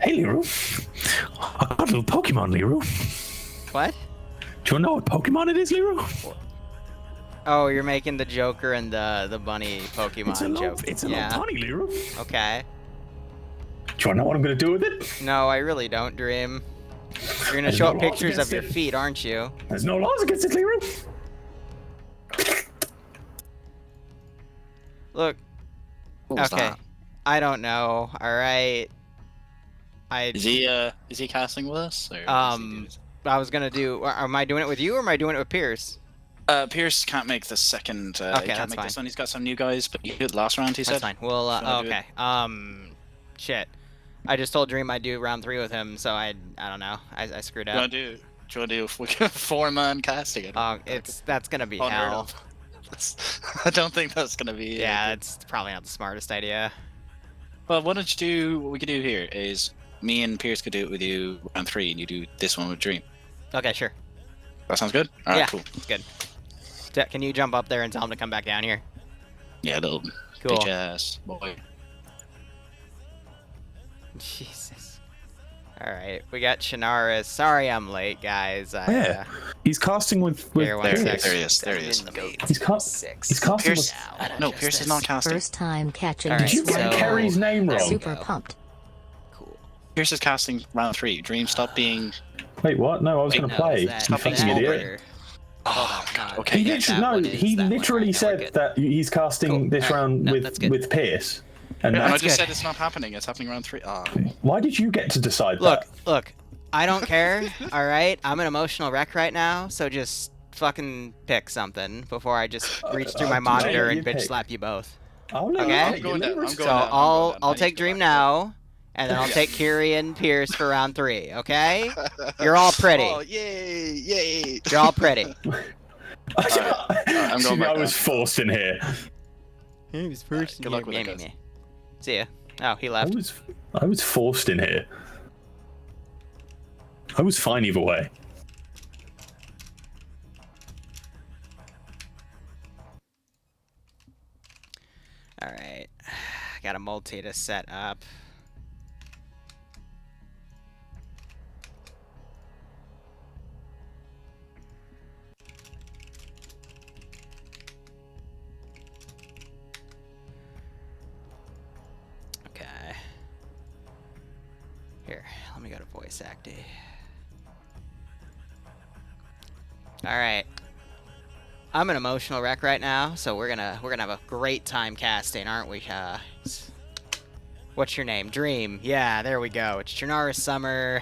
Hey, Liru. I got a little Pokemon, Liru. What? Do you know what Pokemon it is, Liru? Oh, you're making the Joker and the bunny Pokemon joke. It's a little bunny, Liru. Okay. Do you want to know what I'm going to do with it? No, I really don't, Dream. You're gonna There's show no up laws pictures of against your it. feet, aren't you? There's no laws against it, Liru. Look. What was Okay. that? I don't know. All right. Is he casting with us? Or is he doing this? I was gonna do. Am I doing it with you or am I doing it with Pierce? Pierce can't make the second. Okay, he can't that's make fine. this one. He's got some new guys, but you did last round. He said. That's fine. Well, Wanna do okay. Shit. I just told Dream I'd do round 3 with him, so I don't know. I screwed Do you up. want to do 4-man casting it? That's gonna be Unheard hell. of. I don't think that's gonna be. Yeah, it's probably not the smartest idea. Well, why don't you do? What we could do here is me and Pierce could do it with you round 3, and you do this one with Dream. Okay, sure. That sounds good. All right, Yeah, cool. good. Can you jump up there and tell him to come back down here? Yeah, little Cool. bitch ass boy. Jesus. All right, we got Shinaris. Sorry, I'm late, guys. Yeah. He's casting with Here, one Pierce. sec. There he is. There he is. He's casting Pierce. with... No, Pierce is not casting. First time catching Alright, Did you this get so- one. Kerry's name wrong? Super pumped. Cool. Pierce is casting round 3. Dream, stop being. Wait, what? No, I was Wait, going to No, play. is You that fucking fucking small idiot. or- Oh, Hold on, God. no. Okay. He Yeah, literally, that no, one is- he that one literally right, said we're good. that he's casting Cool. this Alright, round no, that's good. with Pierce. And And I that's, just good. said it's not happening. It's happening round 3. Oh, okay. why did you get to decide Look, that? look. I don't care. All right, I'm an emotional wreck right now, so just fucking pick something before I just reach through my I'll monitor let and you bitch pick. slap you both. Oh, no, Okay. I'm going down. I'm going So down. I'll I need take to go Dream back. now, and then I'll take Kiri and Pierce for round 3. Okay? You're all pretty. Oh, yay! Yay! You're all pretty. I'm going See, back I was down. forced in here. He was first. good luck with it, guys. See ya. Oh, he left. I was forced in here. I was fine either way. All right. Got a multi to set up. Okay. Here, let me go to voice acting. All right. I'm an emotional wreck right now, so we're gonna have a great time casting, aren't we? What's your name? Dream. Yeah, there we go. It's Chernara Summer.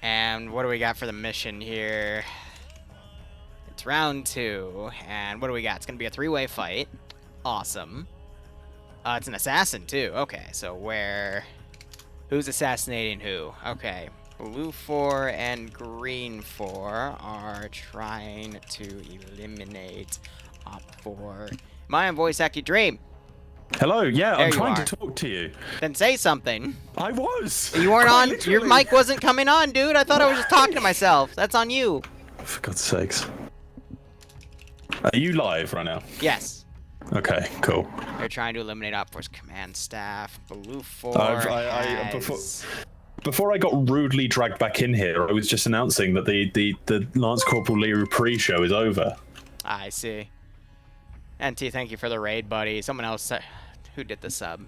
And what do we got for the mission here? It's round 2, and what do we got? It's gonna be a 3-way fight. Awesome. It's an assassin too. Okay, so who's assassinating who? Okay. Blue 4 and green 4 are trying to eliminate Op 4. Am I on voice acting? Dream? Hello, yeah, There I'm you trying are. to talk to you. Then say something. I was. You weren't Quite on. Your literally. mic wasn't coming on, dude. I thought I was just talking to myself. That's on you. For God's sakes. Are you live right now? Yes. Okay, cool. They're trying to eliminate Op 4's command staff. Blue 4 Before I got rudely dragged back in here, I was just announcing that the Lance Corporal Liru pre-show is over. I see. NT, thank you for the raid, buddy. Someone else, who did the sub?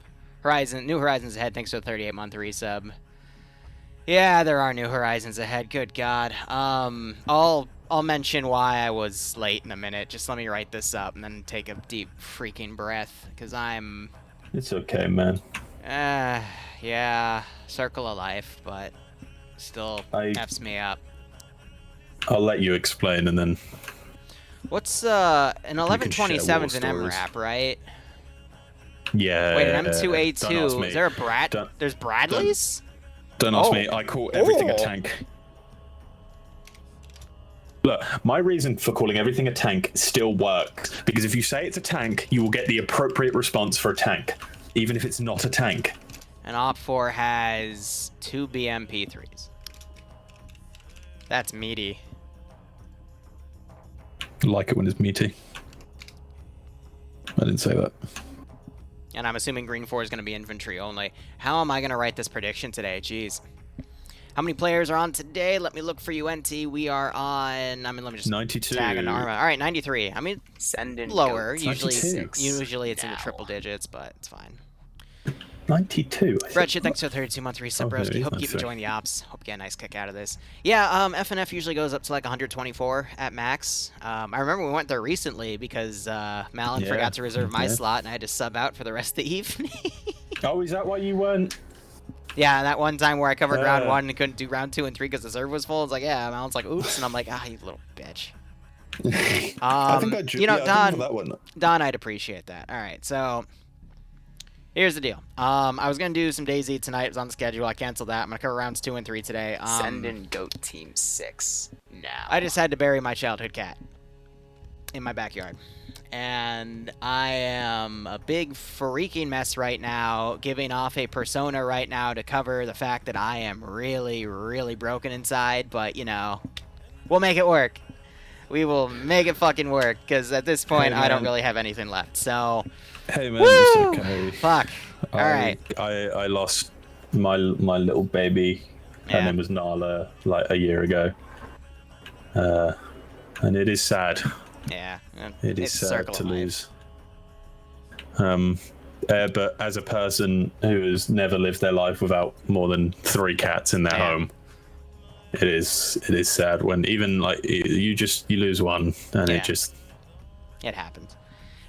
New Horizons ahead. Thanks for the 38-month resub. Yeah, there are New Horizons ahead. Good God. I'll mention why I was late in a minute. Just let me write this up and then take a deep freaking breath, because I'm. It's okay, man. Yeah, circle of life, but still F's me up. I'll let you explain and then. What's an share war 1127's an stories. MRAP, right? Yeah. Wait, an Don't ask M2A2. me. Is there a Brad? Don't- There's Bradleys? Don't ask Oh. me. I call everything a Oh. tank. Look, my reason for calling everything a tank still works, because if you say it's a tank, you will get the appropriate response for a tank, even if it's not a tank. And Op 4 has 2 BMP3s. That's meaty. I like it when it's meaty. I didn't say that. And I'm assuming green 4 is going to be infantry only. How am I going to write this prediction today? Jeez. How many players are on today? Let me look for you, NT. We are on... I mean, let me just 92. tag into Arma. All right, 93. I mean, Sending lower. goat Usually it's in the now. triple digits, but it's fine. 92. Fredshit, thanks for the 32-month reset, broski. no, Hope you keep that's enjoying the ops. Hope you get a nice kick out of this. Yeah, FNF usually goes up to like 124 at max. I remember we went there recently because Malin Yeah, forgot to reserve my yeah. slot, and I had to sub out for the rest of the evening. Oh, is that why you weren't? Yeah, that one time where I covered round 1 and couldn't do round 2 and 3 because the server was full. It's like, yeah, Malin's like, oops, and I'm like, ah, you little bitch. I think I drew. You know, yeah, I think Don, for that one. Don, I'd appreciate that. All right, so here's the deal. I was gonna do some DayZ tonight. It was on the schedule. I canceled that. I'm gonna cover rounds 2 and 3 today. Sending goat team 6 now. I just had to bury my childhood cat in my backyard. And I am a big freaking mess right now, giving off a persona right now to cover the fact that I am really, really broken inside. But, you know, we'll make it work. We will make it fucking work, because at this point, Hey, I don't man. really have anything left. So, Hey man, woo! it's okay. Fuck. All right. I lost my little baby. Her Yeah. name was Nala like a year ago. And it is sad. Yeah. It it's is a sad circle to of life. lose. But as a person who has never lived their life without more than 3 cats in their Yeah. home, it is sad when even like you lose one and Yeah. it It happens.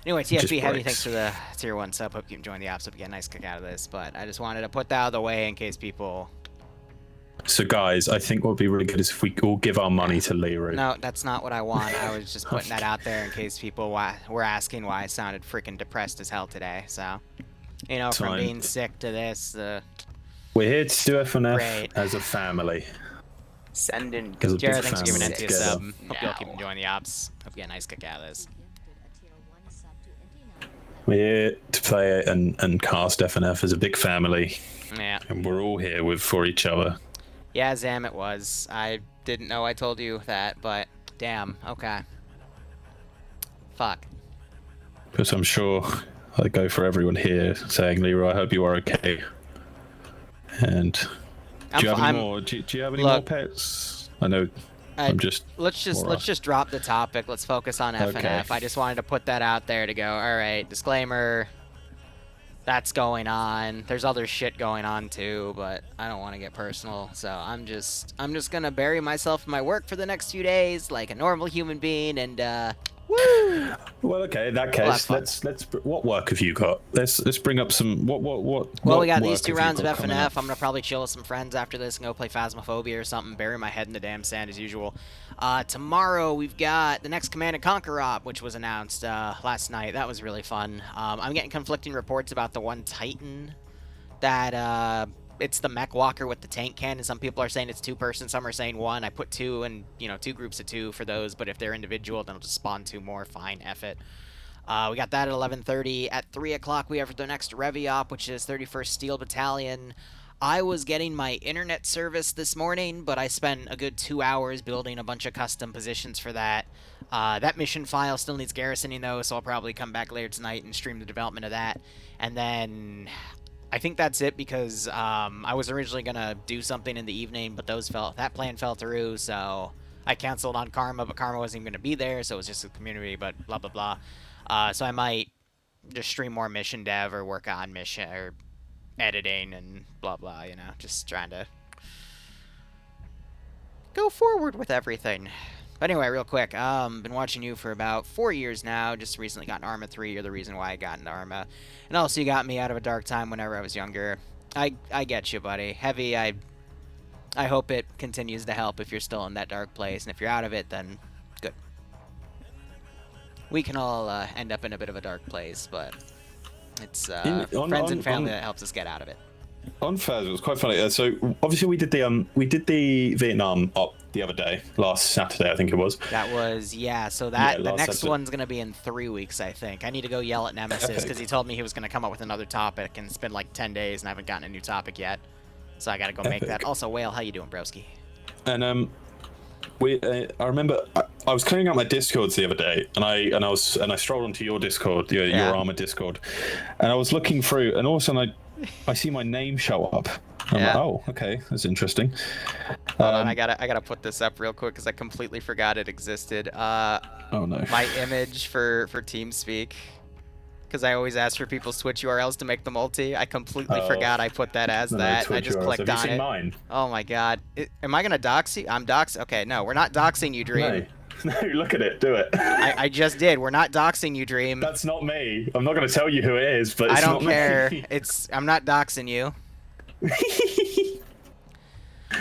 Anyway, just TFB Heavy, breaks. thanks for the tier 1 sub. Hope you can join the ops. Hope you get a nice kick out of this. But I just wanted to put that out of the way in case people... So guys, I think what would be really good is if we all give our money to Liru. No, that's not what I want. I was just putting that out there in case people were asking why I sounded freaking depressed as hell today. So, you know, from Fine. being sick to this, We're here to do FNF Great. as a family. Sending As a goat big Jared, thanks for giving family it to a together. sub. Hope you'll keep now. enjoying the ops. Hope you get a nice kick out of this. We're here to play it and cast FNF as a big family, Yeah. and we're all here for each other. Yeah, Zam, it was. I didn't know I told you that, but damn. Okay. Fuck. Because I'm sure I go for everyone here saying, Liru, I hope you are okay. And do you have any more? Do you have any more Look, pets? I know I'm just. Let's just drop the topic. Let's focus on FNF. Okay. I just wanted to put that out there to go. All right, disclaimer. That's going on. There's other shit going on too, but I don't want to get personal. So I'm just gonna bury myself in my work for the next few days like a normal human being, and woo! Well, okay. In that We'll have case, fun. let's. What work have you got? Let's bring up some. What? Well, we got these work 2 have you rounds of got coming FNF. up? I'm gonna probably chill with some friends after this and go play Phasmophobia or something, bury my head in the damn sand as usual. Tomorrow we've got the next Command & Conquer op, which was announced last night. That was really fun. I'm getting conflicting reports about the one Titan that it's the mech walker with the tank cannon. Some people are saying it's 2-person, some are saying 1. I put 2 and 2 groups of 2 for those, but if they're individual, then I'll just spawn 2 more. Fine, F it. We got that at 11:30. At 3 o'clock, we have the next Revi op, which is 31st Steel Battalion. I was getting my internet service this morning, but I spent a good 2 hours building a bunch of custom positions for that. That mission file still needs garrisoning, though, so I'll probably come back later tonight and stream the development of that. And then I think that's it, because I was originally going to do something in the evening, but that plan fell through, so I canceled on Karma, but Karma wasn't even going to be there, so it was just a community, but blah, blah, blah. So I might just stream more mission dev or work on mission or editing and blah blah, just trying to go forward with everything. But anyway, real quick, been watching you for about 4 years now. Just recently got into Arma 3. You're the reason why I got into Arma, and also you got me out of a dark time whenever I was younger. I get you, buddy. Heavy, I hope it continues to help if you're still in that dark place, and if you're out of it, then good. We can all end up in a bit of a dark place, but it's friends and family that helps us get out of it. On Faz, it was quite funny. So obviously we did the Vietnam op the other day, last Saturday I think it was. That was, yeah, so the last next episode. one's going to be in 3 weeks, I think. I need to go yell at Nemesis, because he told me he was going to come up with another topic, and it's been like 10 days, and I haven't gotten a new topic yet. So I got to go make that. Epic. Also, Whale, how you doing, broski? And I remember I was cleaning out my Discords the other day, and I strolled onto your Discord, your Armor Discord, and I was looking through, and all of a sudden I see my name show up. I'm like, oh, okay, that's interesting. Hold on, I gotta put this up real quick because I completely forgot it existed. Oh no. My image for TeamSpeak, because I always ask for people's Twitch URLs to make the multi. I completely forgot I put that as that. I just clicked on it. Mine? Oh my god. Am I gonna dox you? I'm dox. Okay, no, we're not doxing you, Dream. No, look at it. Do it. I just did. We're not doxing you, Dream. That's not me. I'm not gonna tell you who it is, but it's I don't not care. Me. I'm not doxing you.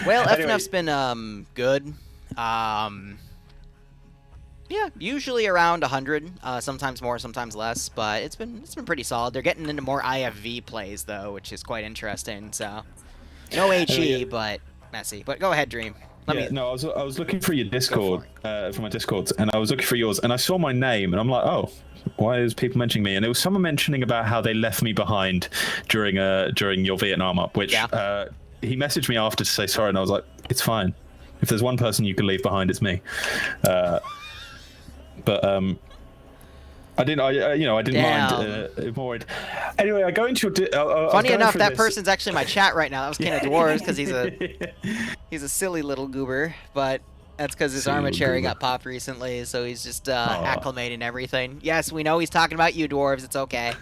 Well, anyway. FNF's been good. Yeah, usually around 100, sometimes more, sometimes less, but it's been pretty solid. They're getting into more IFV plays though, which is quite interesting. So, no HE, but messy. But go ahead, Dream. No, I was looking through your Discord, for my Discords, and I was looking for yours, and I saw my name, and I'm like, oh, why is people mentioning me? And it was someone mentioning about how they left me behind during your Vietnam up, which he messaged me after to say sorry, and I was like, it's fine. If there's one person you can leave behind, it's me. But I didn't mind avoid. Anyway, I go into funny enough, that person's actually in my chat right now. That was King of Dwarves because he's a silly little goober, but that's because his armor cherry got popped recently, so he's just acclimating everything. Yes, we know he's talking about you, dwarves. It's okay.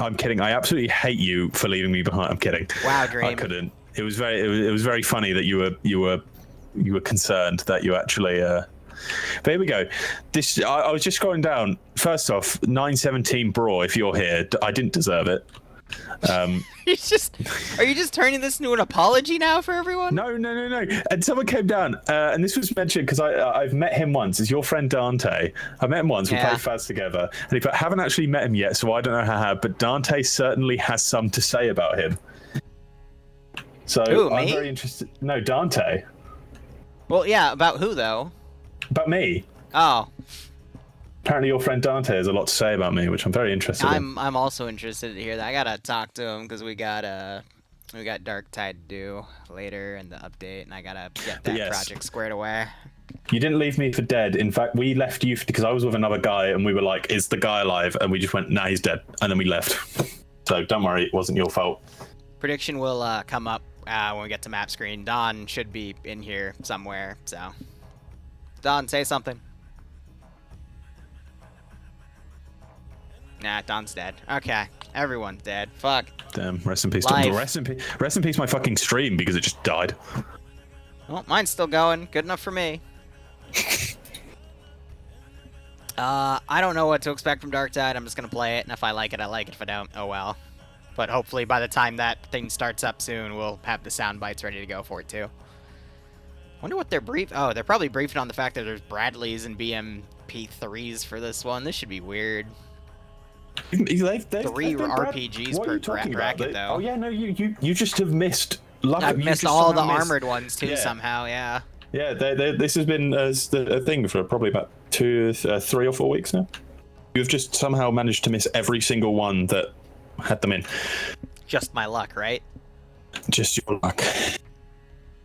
I'm kidding. I absolutely hate you for leaving me behind. I'm kidding. Wow, Dream. I couldn't. It was very funny that you were concerned that you actually. But here we go. I was just scrolling down. First off, 917 Braw. If you're here, I didn't deserve it. Are you just turning this into an apology now for everyone? No. And someone came down, and this was mentioned because I've met him once. It's your friend Dante. I met him once. We played Faz together, and he put, haven't actually met him yet, so I don't know how. But Dante certainly has some to say about him. So I'm very interested. No, Dante. Well, yeah, about who though? About me. Oh. Apparently your friend Dante has a lot to say about me, which I'm very interested in. I'm also interested to hear that. I gotta talk to him because we got Dark Tide to do later in the update, and I gotta get that project squared away. You didn't leave me for dead. In fact, we left you because I was with another guy, and we were like, "Is the guy alive?" And we just went, "Nah, he's dead," and then we left. So don't worry, it wasn't your fault. Prediction will come up when we get to map screen. Don should be in here somewhere. So, Don, say something. Nah, Don's dead. Okay, everyone's dead. Fuck. Damn, rest in peace. Rest in peace my fucking stream because it just died. Well, mine's still going. Good enough for me. I don't know what to expect from Dark Tide. I'm just gonna play it, and if I like it, I like it. If I don't, oh well. But hopefully by the time that thing starts up soon, we'll have the sound bites ready to go for it too. Wonder what they're Oh, they're probably briefing on the fact that there's Bradleys and BMP3s for this one. This should be weird. Three RPGs per bracket, though. Oh yeah, no, you just have missed. I've missed all the armored ones too somehow. Yeah. Yeah, this has been a thing for probably about 3 or 4 weeks now. You've just somehow managed to miss every single one that had them in. Just my luck, right? Just your luck.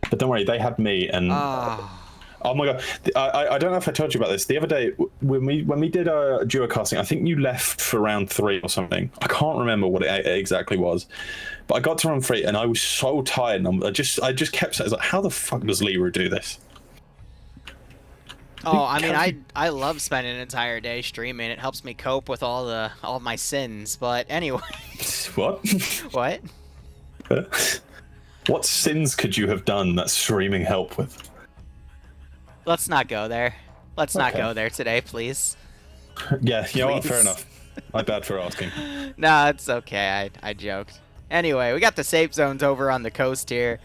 But don't worry, they had me, and oh my god, I don't know if I told you about this. The other day when we did our duo casting, I think you left for round 3 or something. I can't remember what it exactly was, but I got to round 3 and I was so tired, and I just kept saying, like, how the fuck does Liru do this? Oh, I mean, I love spending an entire day streaming. It helps me cope with all my sins. But anyway. What? What? What sins could you have done that streaming helped with? Let's not go there. Let's not go there today, please. Yeah, you know what? Fair enough. My bad for asking. Nah, it's okay. I joked. Anyway, we got the safe zones over on the coast here.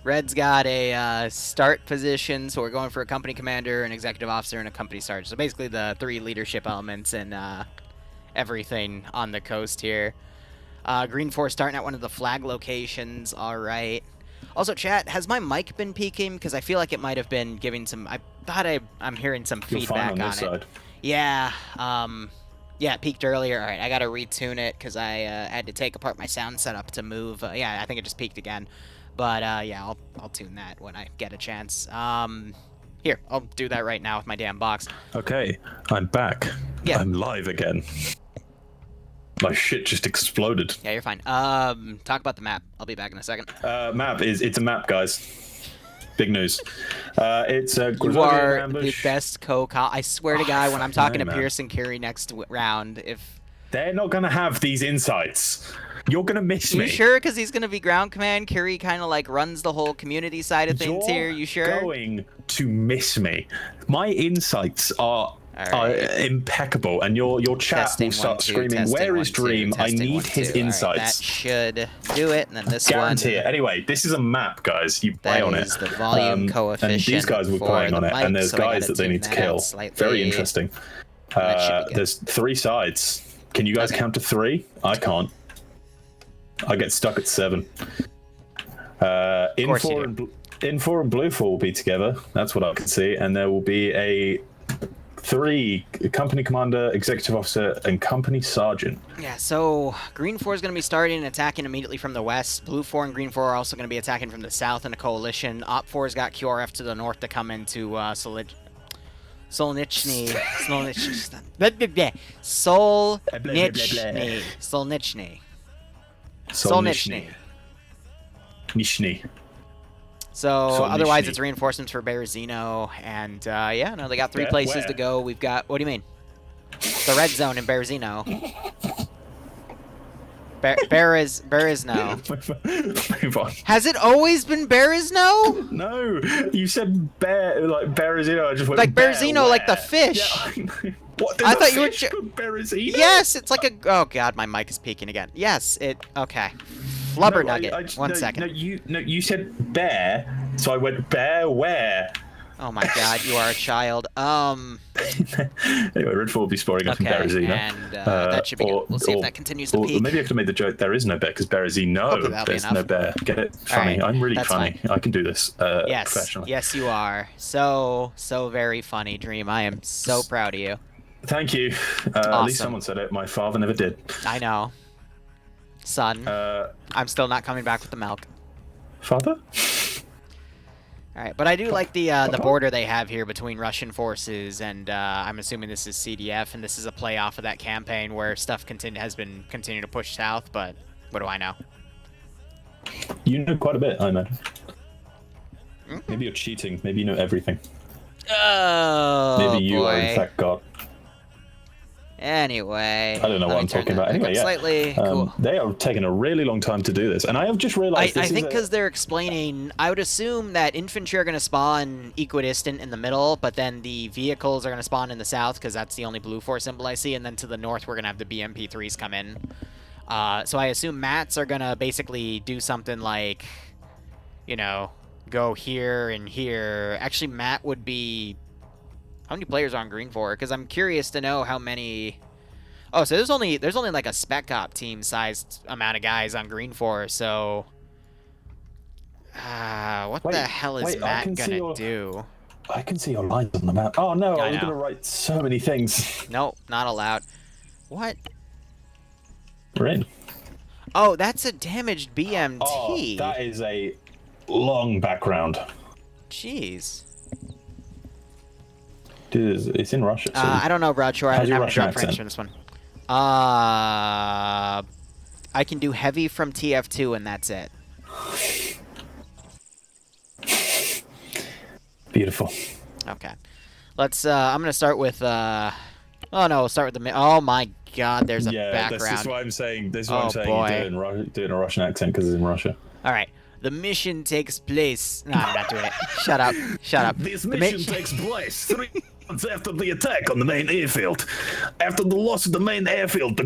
Red's got a start position, so we're going for a company commander, an executive officer, and a company sergeant. So basically the 3 leadership elements and everything on the coast here. Green 4 starting at one of the flag locations. All right. Also, chat, has my mic been peaking? Because I feel like it might have been giving some... I thought I'm hearing some feedback on it. Side. Yeah. Yeah, it peaked earlier. All right, I got to retune it because I had to take apart my sound setup to move. Yeah, I think it just peaked again. But yeah, I'll tune that when I get a chance. Here, I'll do that right now with my damn box. Okay, I'm back. Yeah. I'm live again. My shit just exploded. Yeah, you're fine. Talk about the map. I'll be back in a second. It's a map, guys. Big news. It's a You are the best I swear to God, when I'm talking to Pierce and Curie next round, if they're not gonna have these insights, you're gonna miss me. You sure? Because he's gonna be ground command. Curie kind of like runs the whole community side of things here. You sure? You're going to miss me. My insights are impeccable, and your chat Testing will start 1, 2, screaming, testing "Where 1, is 2, Dream? I testing need 1, his 2. All right, insights." that should do it. And then this Guarantee one. it. Anyway, this is a map, guys. You play That on is it. the volume coefficient and these guys were for playing on the it, mic, and there's so I guys gotta that they tune need to that kill. out slightly. Very interesting. That should be good. There's 3 sides. Can you guys count to 3? I can't. I get stuck at 7. Infor and Blue 4 will be together. That's what I can see, and there will be a 3 company commander, executive officer, and company sergeant. Yeah, so Green 4 is going to be starting attacking immediately from the west. Blue 4 and Green 4 are also going to be attacking from the south in a coalition. Op 4's got QRF to the north to come into Solnichny. Nishni. So otherwise, it's reinforcements for Berezino, and yeah, no, they got 3 places to go. We've got, what do you mean? The red zone in Berezino. Berezino. Move on. Has it always been Berezino? No, you said like Berezino. I just went like Berezino, like the fish. Yeah, what? I thought you were Berezino. Yes, it's like a. Oh God, my mic is peaking again. Yes, it. Okay. Flubber nugget. One second. You said bear, so I went bear where? Oh my God, you are a child. Anyway, Redfall will be scoring up from Berezino. And that should be good. We'll see if that continues to peak. Maybe I could have made the joke, there is no bear, because Berezino, there's no bear. Get it? Funny. Right, I'm really funny. Fine. I can do this professionally. Yes, you are. So very funny, Dream. I am so proud of you. Thank you. Awesome. At least someone said it. My father never did. I know. Son, I'm still not coming back with the milk. Father? Alright, but I do like the border they have here between Russian forces, and I'm assuming this is CDF, and this is a play off of that campaign where stuff has been continuing to push south, but what do I know? You know quite a bit, I imagine. Maybe you're cheating. Maybe you know everything. Oh, maybe you are in fact God. Anyway, I don't know what I'm talking about. Anyway, slightly cool. They are taking a really long time to do this, and I have just realized. I think because they're explaining. I would assume that infantry are going to spawn equidistant in the middle, but then the vehicles are going to spawn in the south because that's the only blue 4 symbol I see, and then to the north we're going to have the BMP3s come in. So I assume Mats are going to basically do something like, you know, go here and here. Actually, Matt would be. How many players are on Green 4? Because I'm curious to know how many. Oh, so there's only like a spec op team sized amount of guys on Green 4. So, what the hell is Matt gonna do? I can see your lines on the map. Oh no, I was gonna write so many things. Nope, not allowed. What? We're in. Oh, that's a damaged BMT. Oh, that is a long background. Jeez. Dude, it's in Russia. So I don't know, Broadsure. I didn't have to drop French for this one. I can do heavy from TF2, and that's it. Beautiful. Okay. Let's, I'm going to start with, oh no, we'll start with the, oh my God, there's a background. This is why I'm saying, you're doing a Russian accent because it's in Russia. All right. The mission takes place. No, I'm not doing it. Shut up. Shut up. This mission takes place 3 months after the attack on the main airfield. After the loss of the main airfield, the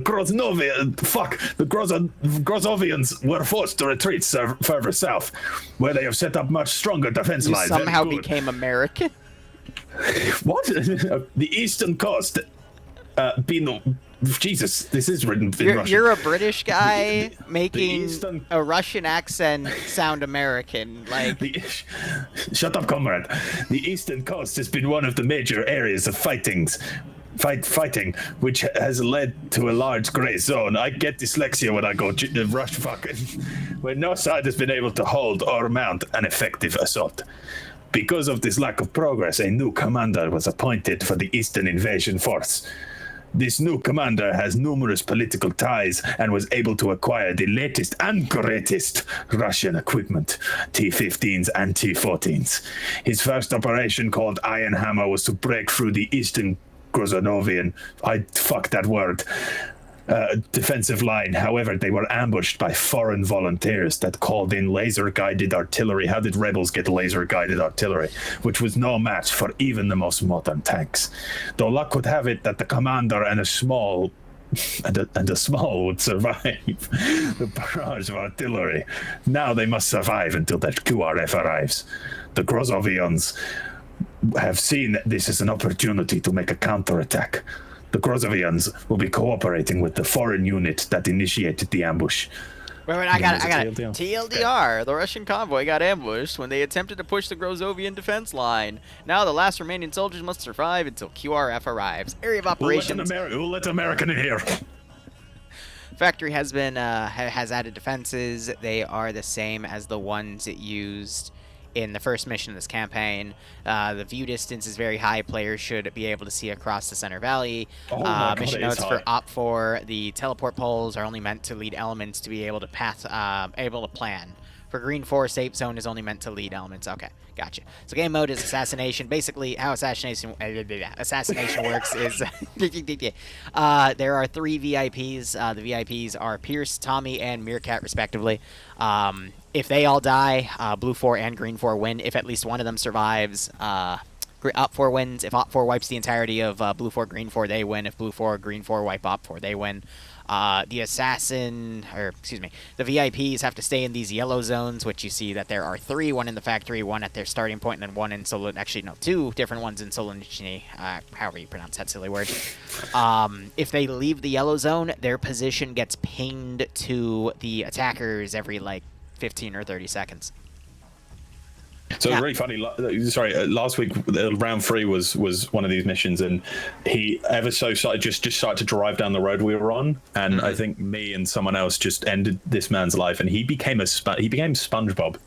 Grozovians were forced to retreat further south, where they have set up much stronger defense lines. You somehow became American? What? The eastern coast. Jesus, this is written in Russian. You're a British guy making a Russian accent sound American. Like, shut up, comrade. The eastern coast has been one of the major areas of fightings fighting, which has led to a large gray zone. I get dyslexia when I go rush fucking, where no side has been able to hold or mount an effective assault. Because of this lack of progress, a new commander was appointed for the Eastern Invasion Force. This new commander has numerous political ties and was able to acquire the latest and greatest Russian equipment, T-15s and T-14s. His first operation, called Iron Hammer, was to break through the Eastern Grozanovian, defensive line. However, they were ambushed by foreign volunteers that called in laser-guided artillery. How did rebels get laser-guided artillery? Which was no match for even the most modern tanks. Though luck would have it that the commander and a small would survive the barrage of artillery. Now they must survive until that QRF arrives. The Grozovians have seen this as an opportunity to make a counterattack. The Grozovians will be cooperating with the foreign unit that initiated the ambush. Wait, I got it. TLDR, the Russian convoy got ambushed when they attempted to push the Grozovian defense line. Now the last remaining soldiers must survive until QRF arrives. Area of operations. We'll let American in here. Factory has been has added defenses. They are the same as the ones it used in the first mission of this campaign. The view distance is very high. Players should be able to see across the center valley. Mission notes for Op4: the teleport poles are only meant to lead elements to be able to plan. For Green 4, safe zone is only meant to lead elements. Okay, gotcha. So game mode is assassination. Basically, how assassination works is there are 3 VIPs. The VIPs are Pierce, Tommy, and Meerkat, respectively. If they all die, Blue 4 and Green 4 win. If at least one of them survives, Op 4 wins. If Op 4 wipes the entirety of Blue 4, Green 4, they win. If Blue 4, Green 4 wipe Op 4, they win. The VIPs have to stay in these yellow zones, which you see that there are 3, one in the factory, one at their starting point, and then one in actually, no, 2 different ones in Solonichny, however you pronounce that silly word. If they leave the yellow zone, their position gets pinged to the attackers every, 15 or 30 seconds. So it's really funny. Last week, round 3 was one of these missions, and he ever so started just started to drive down the road we were on, and I think me and someone else just ended this man's life, and he became SpongeBob.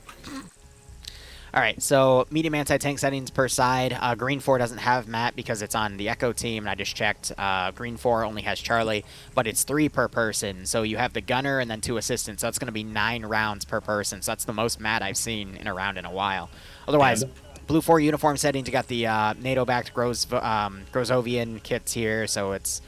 All right, so medium anti-tank settings per side. Green 4 doesn't have Matt because it's on the Echo team, and I just checked. Green 4 only has Charlie, but it's 3 per person. So you have the gunner and then 2 assistants. So that's going to be 9 rounds per person. So that's the most Matt I've seen in a round in a while. Otherwise, Blue 4 uniform settings, you got the NATO-backed Grozovian kits here, so it's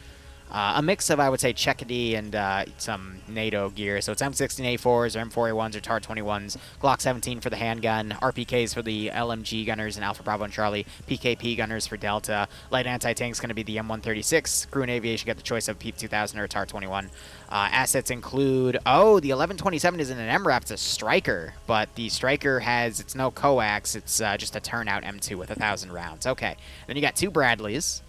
a mix of, I would say, Czechody and some NATO gear. So it's M16A4s or M4A1s or TAR-21s, Glock 17 for the handgun, RPKs for the LMG gunners and Alpha Bravo and Charlie, PKP gunners for Delta. Light anti-tank is going to be the M136. Crew and aviation get the choice of P2000 or TAR-21. Assets include, the 1127 isn't an MRAP, it's a Striker, but the Striker it's no coax, it's just a turnout M2 with 1,000 rounds. Okay, then you got 2 Bradleys.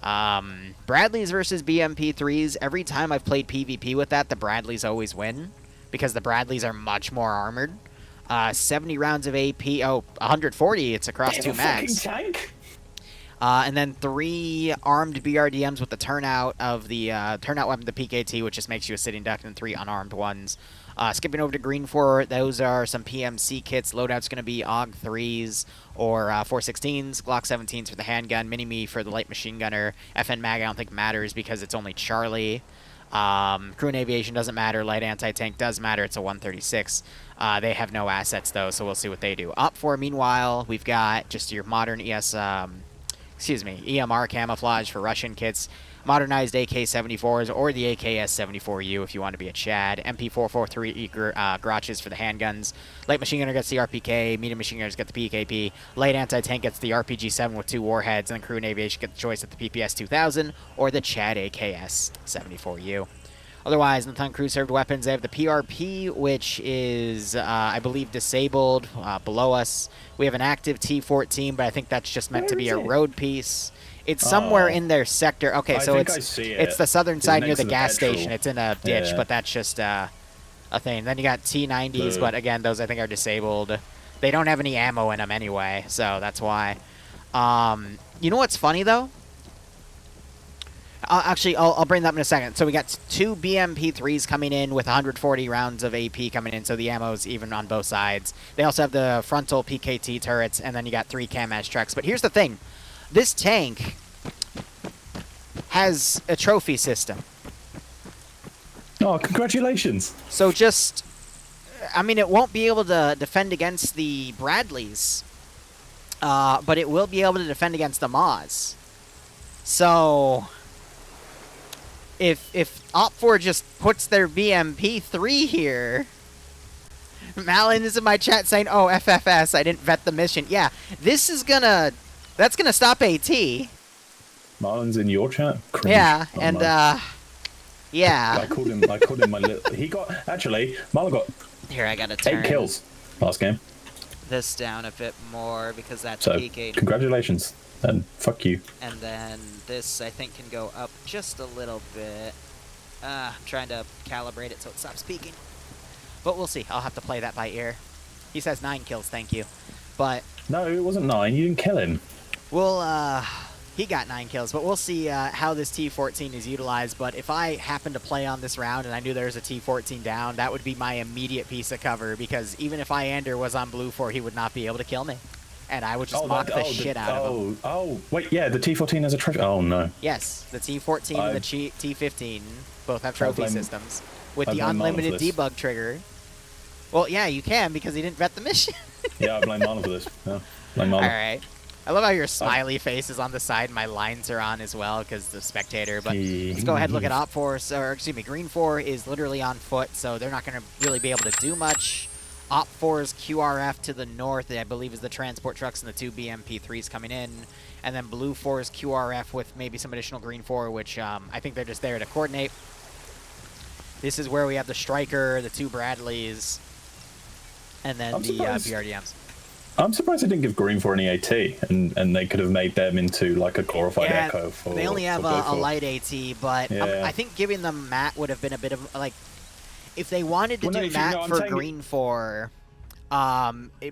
Bradleys versus BMP3s. Every time I've played PvP with that, the Bradleys always win because the Bradleys are much more armored. 70 rounds of AP. 140. It's across 2 mags. Tank? And then 3 armed BRDMs with the turnout of the turnout weapon, the PKT, which just makes you a sitting duck, and 3 unarmed ones. Skipping over to Green 4, those are some PMC kits. Loadout's going to be AUG 3s or 416s, Glock 17s for the handgun, Mini-Me for the light machine gunner. FN Mag I don't think matters because it's only Charlie. Crew and aviation doesn't matter. Light anti-tank does matter. It's a 136. They have no assets, though, so we'll see what they do. Op 4, meanwhile, we've got just your modern EMR camouflage for Russian kits. Modernized AK-74s or the AKS-74U if you want to be a Chad. MP-443 Grotches for the handguns. Light machine gunner gets the RPK. Medium machine gunners get the PKP. Light anti-tank gets the RPG-7 with 2 warheads. And crew and aviation get the choice of the PPS-2000 or the Chad AKS-74U. Otherwise, in the Thun crew served weapons, they have the PRP, which is, I believe, disabled below us. We have an active T-14, but I think that's just meant to be a road piece. It's somewhere in their sector. Okay, so it's the southern side near the gas station. It's in a ditch, but that's just a thing. Then you got T-90s, but again, those I think are disabled. They don't have any ammo in them anyway, so that's why. You know what's funny, though? I'll bring that up in a second. So we got 2 BMP3s coming in with 140 rounds of AP coming in, so the ammo's even on both sides. They also have the frontal PKT turrets, and then you got 3 Cam-Ash trucks. But here's the thing. This tank has a trophy system. Oh, congratulations. So just... I mean, it won't be able to defend against the Bradleys, but it will be able to defend against the Maws. So... If Op4 just puts their BMP3 here... Malin is in my chat saying, oh, FFS, I didn't vet the mission. Yeah, this is gonna... That's gonna stop AT. Marlon's in your chat? Cringe. Yeah, Oh, and, no. yeah. I called him my little... He got... Actually, Marlon got Here, I gotta turn 8 kills last game. this down a bit more, because that's So, PK. congratulations. And fuck you. And then this, I think, can go up just a little bit. I'm trying to calibrate it so it stops peaking. But we'll see. I'll have to play that by ear. He says 9 kills, thank you. But... No, it wasn't 9. You didn't kill him. we'll, he got 9 kills, but we'll see how this T-14 is utilized. But if I happen to play on this round and I knew there was a T-14 down, that would be my immediate piece of cover, because even if Iander was on blue 4, he would not be able to kill me. And I would just mock the shit out of him. Oh, wait, yeah, the T-14 has a trophy. Oh, no. Yes, the T-14 and the T-15 both have trophy systems. With I the blame Marlon unlimited for this. debug trigger. Well, yeah, you can, because he didn't vet the mission. Yeah, I blame Marlon for this. Yeah, blame Marlon. Alright. I love how your smiley face is on the side and my lines are on as well, because the spectator. But let's go ahead and look at Op 4, or excuse me, Green 4 is literally on foot, so they're not going to really be able to do much. Op 4's QRF to the north, I believe, is the transport trucks and the 2 BMP3s coming in. And then Blue 4's QRF with maybe some additional Green 4, which I think they're just there to coordinate. This is where we have the Striker, the 2 Bradleys, and then the BRDMs. I'm surprised they didn't give Green 4 any AT, and they could have made them into like a glorified Echo for... They only have a light AT, but Yeah. I think giving them Matt would have been a bit of, like... If they wanted to Well, no, do if you Matt know, I'm for saying- Green 4,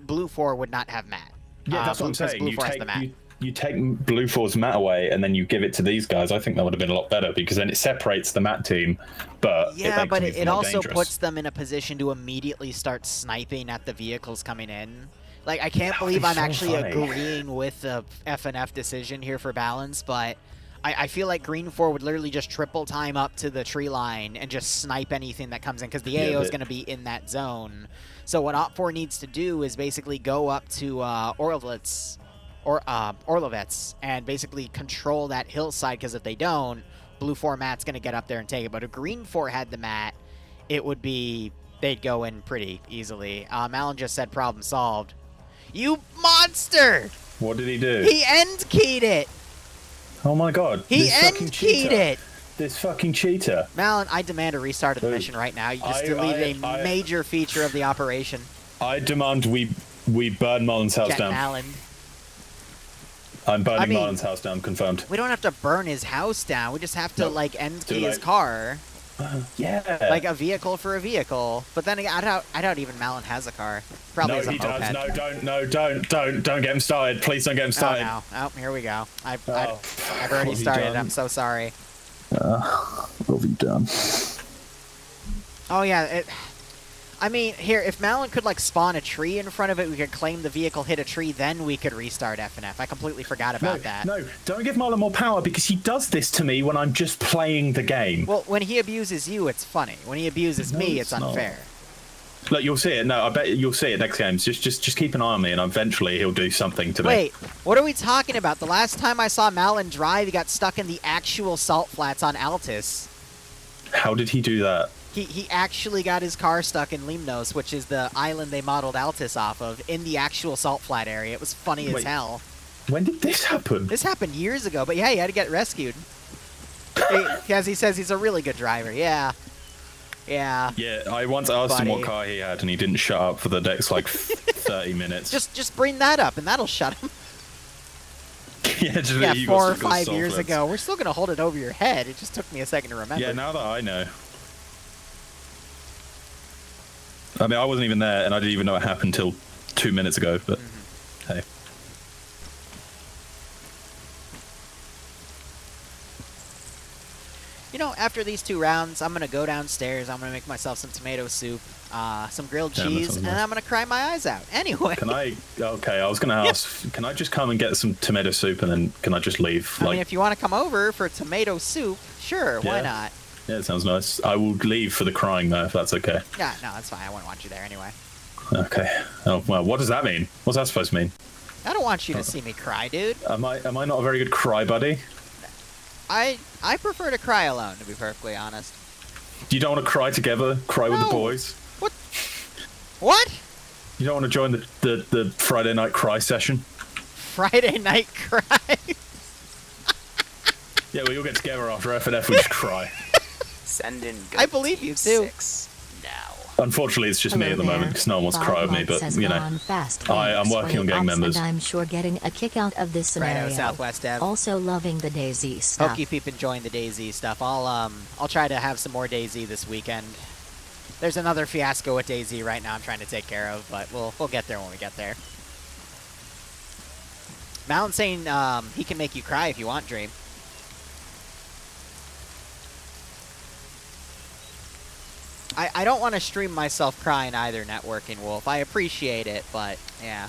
Blue 4 would not have Matt. Yeah, that's what I'm because saying. Blue 4 has the Matt. You take Blue 4's Matt away, and then you give it to these guys. I think that would have been a lot better, because then it separates the Matt team, but Yeah, but it it also dangerous. puts them in a position to immediately start sniping at the vehicles coming in. Like, I can't believe I'm so actually funny. agreeing with the FNF decision here for balance, but I feel like Green 4 would literally just triple time up to the tree line and just snipe anything that comes in, because the AO is going to be in that zone. So what Op 4 needs to do is basically go up to Orlovets, and basically control that hillside, because if they don't, Blue 4 Matt's going to get up there and take it. But if Green 4 had the Matt, it would be... they'd go in pretty easily. Alan just said problem solved. You monster! What did he do? He end-keyed it! Oh my god. He this fucking end-keyed cheater. it! This fucking cheater. Malin, I demand a restart of the mission right now. You just deleted a major feature of the operation. I demand we burn Marlon's house Jet down. Malin. I'm burning Marlon's house down, confirmed. We don't have to burn his house down. We just have to, like, end-key his late. car. Yeah. Like a vehicle for a vehicle. But then again, I doubt even Malin has a car. Probably No, has a he moped. does. Don't get him started. Please don't get him started. Oh, no. Oh, here we go. I've What already have you started. done? I'm so sorry. What have you done? Oh, yeah. I mean, here, if Malin could, like, spawn a tree in front of it, we could claim the vehicle hit a tree, then we could restart FNF. I completely forgot about that. No, don't give Marlon more power, because he does this to me when I'm just playing the game. Well, when he abuses you, it's funny. When he abuses me, it's not. unfair. Look, you'll see it. No, I bet you'll see it next game. Just keep an eye on me, and eventually he'll do something to me. Wait, what are we talking about? The last time I saw Malin drive, he got stuck in the actual salt flats on Altus. How did he do that? He actually got his car stuck in Limnos, which is the island they modeled Altus off of, in the actual salt flat area. It was funny as hell. When did this happen? This happened years ago, but yeah, he had to get rescued. As he says, he's a really good driver. Yeah. Yeah. Yeah, I once asked him what car he had, and he didn't shut up for the next, like, 30 minutes. Just bring that up, and that'll shut him. Yeah, 4 or 5 years ago. We're still going to hold it over your head. It just took me a second to remember. Yeah, now that I know. I mean, I wasn't even there, and I didn't even know it happened until 2 minutes ago, but hey. know, after these 2 rounds, I'm gonna go downstairs. I'm gonna make myself some tomato soup, some grilled cheese, and I'm gonna cry my eyes out. Anyway. Can I? Okay, I was gonna ask. Can I just come and get some tomato soup and then can I just leave? I mean, if you want to come over for tomato soup, sure, why not? Yeah, it sounds nice. I will leave for the crying though, if that's okay. Yeah, no, that's fine. I wouldn't want you there anyway. Okay. Oh well, what does that mean? What's that supposed to mean? I don't want you to see me cry, dude. Am I not a very good cry buddy? I prefer to cry alone, to be perfectly honest. You don't want to cry together? Cry with the boys? What? What? You don't want to join the Friday night cry session? Friday night cry? Yeah, we all get together after F&F, we just cry. Send in I believe you too. 6 now. Unfortunately, it's just me at the moment because no one wants to cry with me, but, you know, I'm working on getting members. And I'm sure getting a kick out of this scenario. Righto, Southwest Dev. Also loving the DayZ stuff. Hope you keep enjoying the DayZ stuff. I'll try to have some more DayZ this weekend. There's another fiasco with DayZ right now I'm trying to take care of, but we'll get there when we get there. Mountain saying he can make you cry if you want, Dream. I don't want to stream myself crying either, Networking Wolf. I appreciate it, but yeah.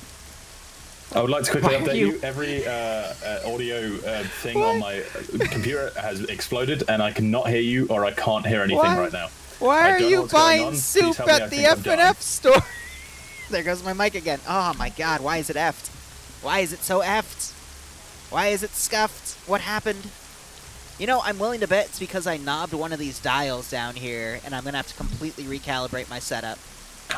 I would like to quickly update you. Every audio thing on my computer has exploded, and I cannot hear you, or I can't hear anything right now. Why are you buying soup at the F&F store? There goes my mic again. Oh my god, why is it effed? Why is it so effed? Why is it scuffed? What happened? You know, I'm willing to bet it's because I knobbed one of these dials down here, and I'm going to have to completely recalibrate my setup.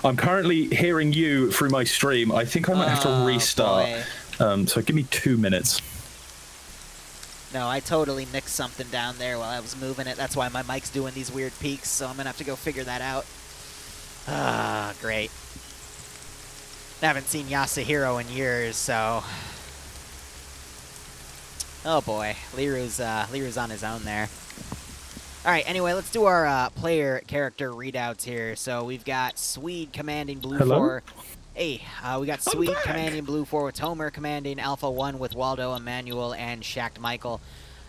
I'm currently hearing you through my stream. I think I might have to restart. So give me 2 minutes. No, I totally mixed something down there while I was moving it. That's why my mic's doing these weird peaks, so I'm going to have to go figure that out. Ah, great. I haven't seen Yasuhiro in years, so... Oh boy, Liru's on his own there. Alright, anyway, let's do our player character readouts here. So we've got Swede commanding Blue 4. Hey, we got Swede commanding Blue 4 with Tomer commanding Alpha 1 with Waldo, Emmanuel, and Shacked Michael.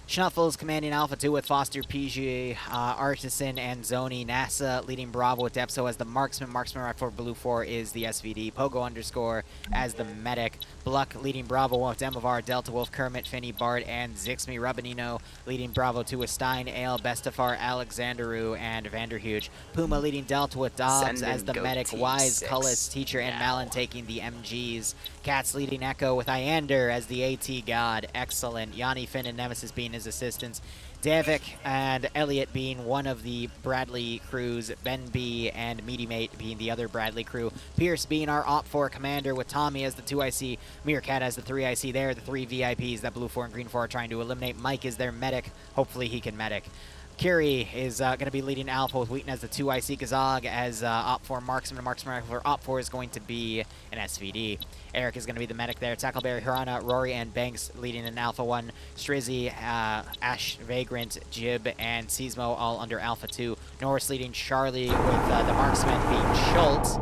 Schnuffles commanding Alpha 2 with Foster, PG, Artisan, and Zoni. NASA leading Bravo with Depso as the marksman. Marksman right for Blue 4 is the SVD. Pogo _ as the medic. Bluck leading Bravo with Demovar, Delta Wolf, Kermit, Finny, Bard, and Zixmi. Rubinino leading Bravo 2 with Stein, Ale, Bestafar, Alexanderu, and Vanderhuge. Puma leading Delta with Dobbs as the medic. Wise, Cullis, Teacher, and Malin taking the MGs. Cats leading Echo with Iander as the AT God. Excellent. Yanni, Finn, and Nemesis being his assistants. Davik and Elliot being one of the Bradley crews, Ben B and Meaty Mate being the other Bradley crew, Pierce being our Op4 commander with Tommy as the 2IC, Meerkat as the 3IC. They're the 3 VIPs that Blue 4 and Green 4 are trying to eliminate. Mike is their medic. Hopefully he can medic. Curie is going to be leading Alpha with Wheaton as the 2IC, Kazag as Op4 Marksman, and Marksman for Op4 is going to be an SVD. Eric is going to be the medic there. Tackleberry, Hirana, Rory, and Banks leading in Alpha 1. Strizzy, Ash, Vagrant, Jib, and Seismo all under Alpha 2. Norris leading Charlie with the Marksman being Schultz.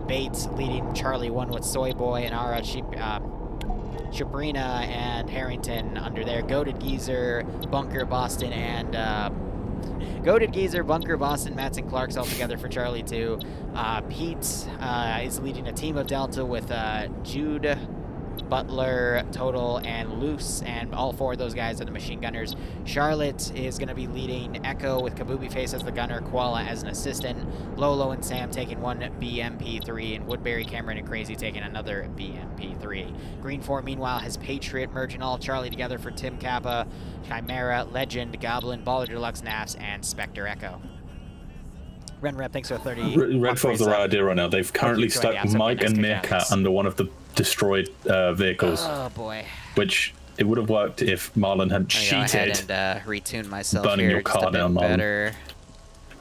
Bates leading Charlie 1 with Soy Boy, and Ara, Shabrina, and Harrington under there. Goated Geezer, Bunker, Boston, and... Goated Geezer, Bunker, Boston, Mats, and Clark's all together for Charlie 2. Pete is leading a team of Delta with Jude, Butler, Total, and Luce, and all 4 of those guys are the machine gunners. Charlotte is going to be leading Echo with Kabubi Face as the gunner, Koala as an assistant, Lolo and Sam taking 1 BMP3, and Woodbury, Cameron, and Crazy taking another BMP3. Green 4, meanwhile, has Patriot merging all Charlie together for Tim Kappa, Chimera, Legend, Goblin, Baller Deluxe, Naps, and Spectre Echo. Ren Rep, thanks for 30. Redfall's the right idea right now. They've currently stuck Mike and Meerkat under one of the destroyed vehicles. Oh boy. Which it would have worked if Marlon had cheated. Go ahead and retune myself burning here your car down, better.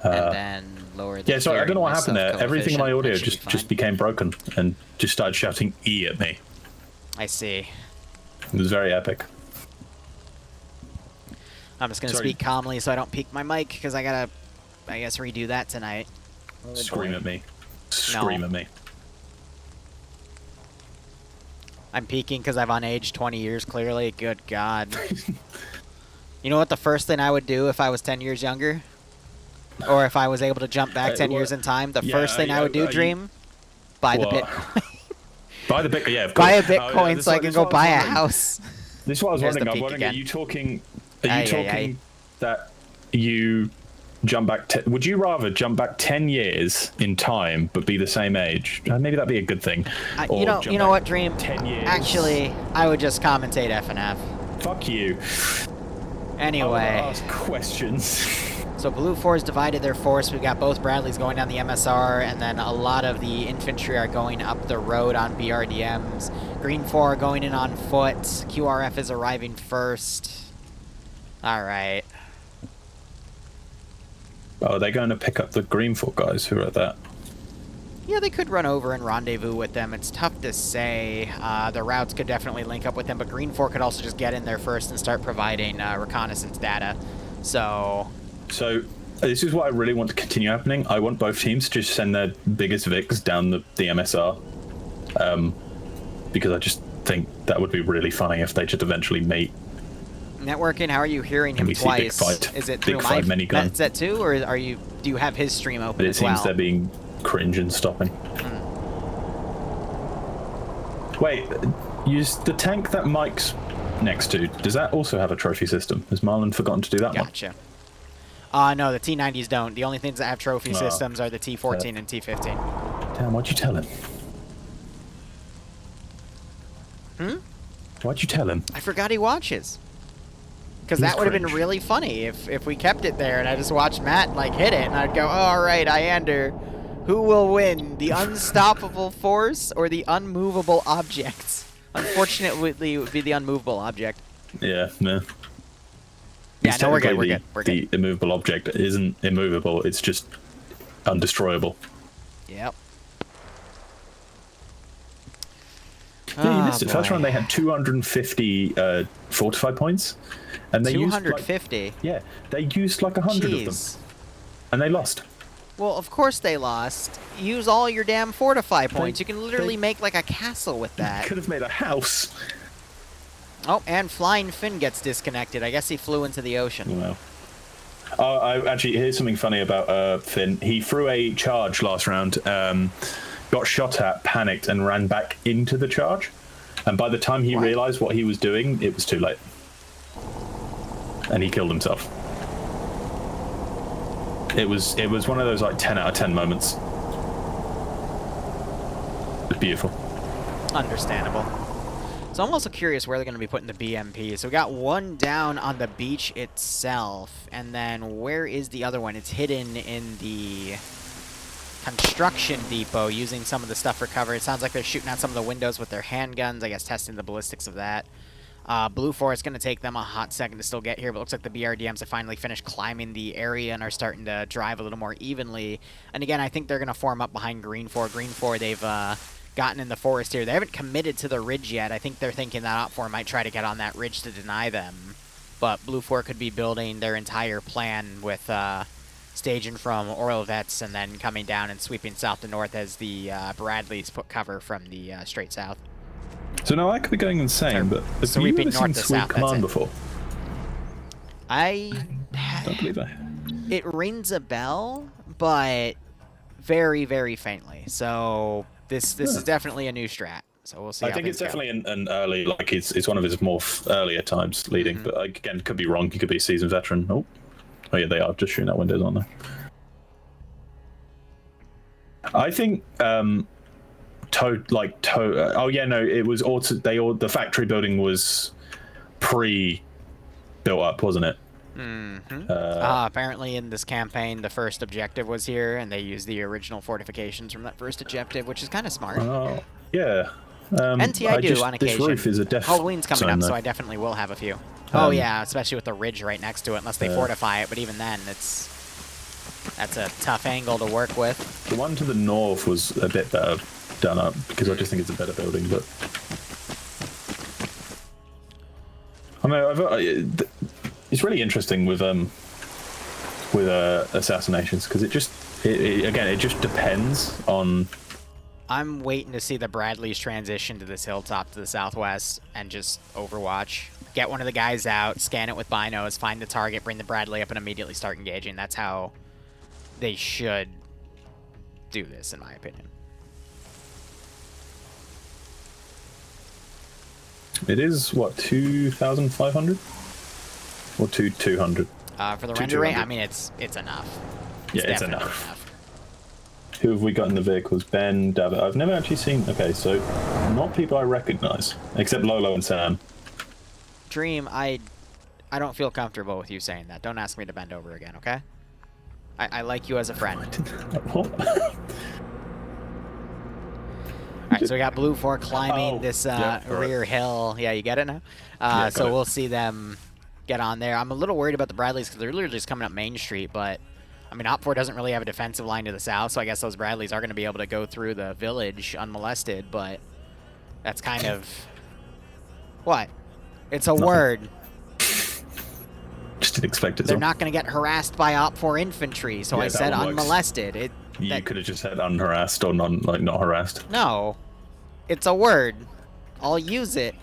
And then lower the sorry, I don't know what happened there. Everything in my audio be just became broken and just started shouting E at me. I see. It was very epic. I'm just going to speak calmly so I don't peak my mic, because I gotta, I guess, redo that tonight. Scream at me. Scream at me. I'm peaking because I've unaged 20 years, clearly. Good God. You know what the first thing I would do if I was 10 years younger? Or if I was able to jump back 10 years in time? The first thing I would do, Dream? Buy the Bitcoin. Buy the Bitcoin, yeah, of course. Buy a Bitcoin so I can go buy a house. This is what I was wondering. the I'm peak wondering, again. are you talking that you jump back... would you rather jump back 10 years in time but be the same age? Maybe that'd be a good thing. You know what, Dream? 10 years. Actually, I would just commentate FNF. Fuck you. Anyway. I want to ask questions. So Blue 4's divided their force. We've got both Bradleys going down the MSR, and then a lot of the infantry are going up the road on BRDMs. Green 4 are going in on foot. QRF is arriving first. Alright. Oh, they're going to pick up the Green 4 guys who are at that. Yeah, they could run over and rendezvous with them. It's tough to say. The routes could definitely link up with them, but Green 4 could also just get in there first and start providing reconnaissance data. So this is what I really want to continue happening. I want both teams to just send their biggest Vics down the MSR. Because I just think that would be really funny if they just eventually meet. Networking, how are you hearing him twice? Is it through my headset too, or do you have his stream open as well? It seems they're being cringe and stopping. Wait, use the tank that Mike's next to. Does that also have a trophy system? Has Marlon forgotten to do that one? Gotcha. No, the T90s don't. The only things that have trophy systems are the T14 and T15. Damn, what'd you tell him? Why'd you tell him? I forgot he watches. Because that would have been really funny if we kept it there and I just watched Matt like hit it and I'd go, oh, all right, Iander, who will win, the unstoppable force or the unmovable objects? Unfortunately, it would be the unmovable object. Yeah, no. Yeah, no, we're good. The immovable object isn't immovable; it's just undestroyable. Yep. Yeah, you missed it. First round they had 250 fortified points, and they 250. Used like, yeah, they used like 100 of them, and they lost. Well, of course they lost. Use all your damn fortify points. You can literally make like a castle with that. You could have made a house. Oh, and Flying Finn gets disconnected. I guess he flew into the ocean. Wow. Actually, here's something funny about Finn. He threw a charge last round, got shot at, panicked, and ran back into the charge. And by the time he realized what he was doing, it was too late. And he killed himself. It was one of those like 10 out of 10 moments. It's beautiful. Understandable. So I'm also curious where they're going to be putting the BMP. So we got one down on the beach itself, and then where is the other one? It's hidden in the construction depot using some of the stuff recovered. It sounds like they're shooting out some of the windows with their handguns, I guess testing the ballistics of that. Blue 4 is going to take them a hot second to still get here, but it looks like the BRDMs have finally finished climbing the area and are starting to drive a little more evenly. And again, I think they're going to form up behind Green 4. Green 4, they've gotten in the forest here. They haven't committed to the ridge yet. I think they're thinking that Op 4 might try to get on that ridge to deny them. But Blue 4 could be building their entire plan with staging from Orlovets and then coming down and sweeping south to north as the Bradleys put cover from the straight south. So now I could be going insane, but have you ever seen Sweep Command before? I don't believe I. It rings a bell, but very, very faintly. So this is definitely a new strat. So we'll see. I think it's definitely an early, like it's one of his more earlier times leading. But again, could be wrong. He could be a seasoned veteran. Oh yeah, they are just shooting out windows, aren't they? I think oh yeah, no, it was the factory building was pre-built up, wasn't it? Apparently in this campaign, the first objective was here, and they used the original fortifications from that first objective, which is kind of smart. Oh, yeah. NT I do on occasion. This roof is a Halloween's coming up, though. So I definitely will have a few. Oh yeah, especially with the ridge right next to it, unless they fortify it, but even then, that's a tough angle to work with. The one to the north was a bit better done up, because I just think it's a better building, but... I mean, it's really interesting with assassinations, because it just depends on I'm waiting to see the Bradleys transition to this hilltop to the southwest and just overwatch. Get one of the guys out, scan it with binos, find the target, bring the Bradley up, and immediately start engaging. That's how they should do this, in my opinion. It is, what, 2,500? Or 200? For the render rate, I mean, it's enough. Yeah, it's enough. Who have we got in the vehicles? Ben, David. I've never actually seen... Okay, so not people I recognize, except Lolo and Sam. Dream, I don't feel comfortable with you saying that. Don't ask me to bend over again, okay? I like you as a friend. What? Alright, so we got Blue 4 climbing this rear hill. Yeah, you get it now? So we'll see them get on there. I'm a little worried about the Bradleys because they're literally just coming up Main Street, but... I mean, Op 4 doesn't really have a defensive line to the south, so I guess those Bradleys are going to be able to go through the village unmolested, but that's kind of... What? It's a word. Just didn't expect it. They're not going to get harassed by Op 4 infantry, so I said unmolested. You could have just said unharassed or not harassed. No. It's a word. I'll use it.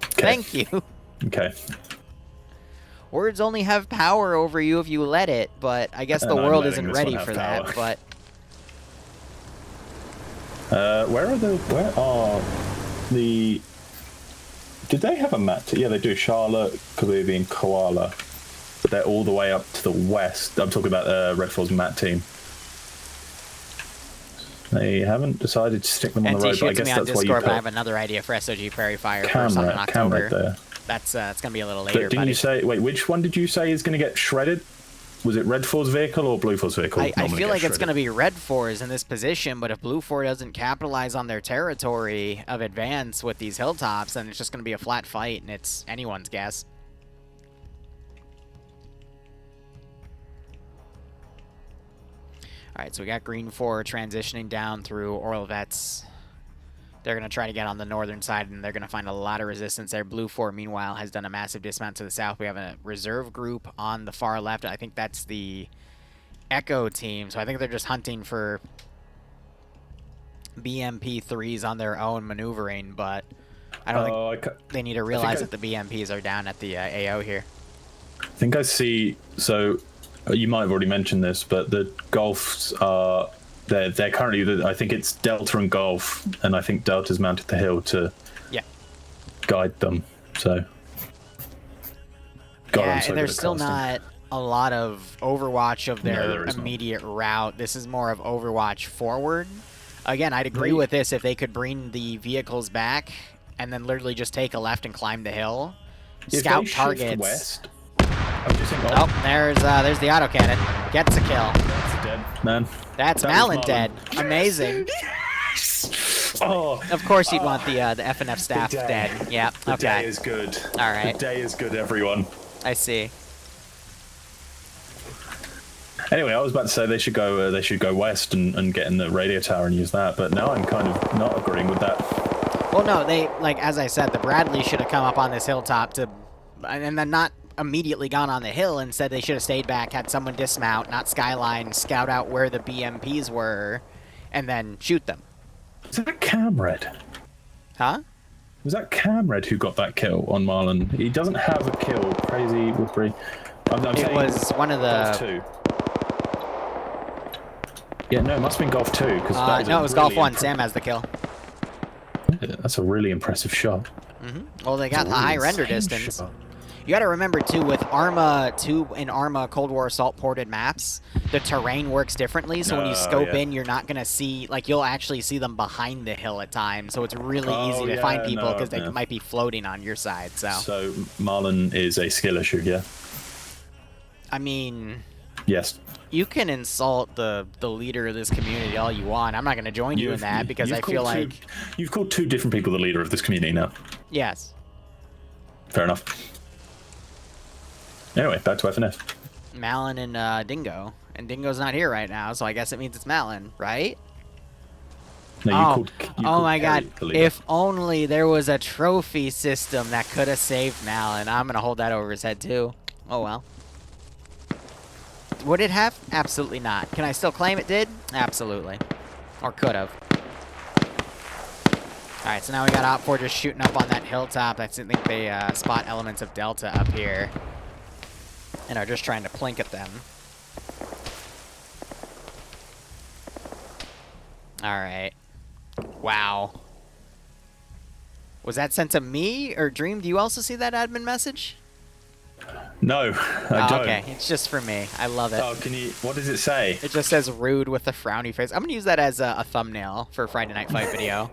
Okay. Thank you. Okay. Words only have power over you if you let it, but I guess the world isn't ready for that, but... Where are the... Did they have a map? Yeah, they do. Charlotte, Kabubi, and Koala. But they're all the way up to the west. I'm talking about Red Force mat team. They haven't decided to stick them on the road, but I guess that's why you put... I have another idea for SOG Prairie Fire for something in October. There. That's going to be a little later, but didn't you say... Wait, which one did you say is going to get shredded? Was it Red 4's vehicle or Blue 4's vehicle? I feel like it's going to be Red 4's in this position, but if Blue 4 doesn't capitalize on their territory of advance with these hilltops, then it's just going to be a flat fight, and it's anyone's guess. Alright, so we got Green 4 transitioning down through Oral Vets. They're going to try to get on the northern side, and they're going to find a lot of resistance there. Blue 4, meanwhile, has done a massive dismount to the south. We have a reserve group on the far left. I think that's the Echo team, so I think they're just hunting for BMP-3s on their own maneuvering, but I don't think they need to realize that the BMPs are down at the AO here. I think I see... So, you might have already mentioned this, but the Golfs are... They're currently, I think it's Delta and Golf, and I think Delta's mounted the hill to guide them. So, and there's still not a lot of Overwatch of their immediate route. This is more of Overwatch forward. Again, I'd agree with this if they could bring the vehicles back and then literally just take a left and climb the hill. Scout targets. West, there's the autocannon. Gets a kill. That's dead, man. That's Malin dead. Amazing. Yes! Oh, of course you'd want the FNF staff dead. Yeah, okay. The day is good. All right. The day is good, everyone. I see. Anyway, I was about to say they should go west and get in the radio tower and use that, but now I'm kind of not agreeing with that. Well, no, as I said, the Bradley should have come up on this hilltop and then not immediately gone on the hill. Instead, they should have stayed back, had someone dismount, not skyline, scout out where the BMPs were, and then shoot them. Was that Camred? Huh? Was that Camred who got that kill on Marlon? He doesn't have a kill. Crazy Woodbury. It was one of the... Golf 2. Yeah, no, it must have been Golf 2. No, it was Golf 1. Sam has the kill. Yeah, that's a really impressive shot. Well, they got the high render distance. Shot. You got to remember, too, with Arma 2 and Arma Cold War Assault ported maps, the terrain works differently, so when you scope in, you're not going to see, you'll actually see them behind the hill at times, so it's really easy to find people because they might be floating on your side, So Marlon is a skill issue, yeah? I mean... Yes. You can insult the leader of this community all you want. I'm not going to join you in that because I feel like... You've called two different people the leader of this community now. Yes. Fair enough. Anyway, back to FNF. Malin and Dingo. And Dingo's not here right now, so I guess it means it's Malin, right? No, you called my god. If only there was a trophy system that could have saved Malin. I'm going to hold that over his head, too. Oh, well. Would it have? Absolutely not. Can I still claim it did? Absolutely. Or could have. Alright, so now we got Op 4 just shooting up on that hilltop. I think they spot elements of Delta up here. And are just trying to plink at them. Alright. Wow. Was that sent to me, or Dream? Do you also see that admin message? No, I don't. Okay, it's just for me. I love it. Oh, what does it say? It just says rude with a frowny face. I'm going to use that as a thumbnail for a Friday Night Fight video.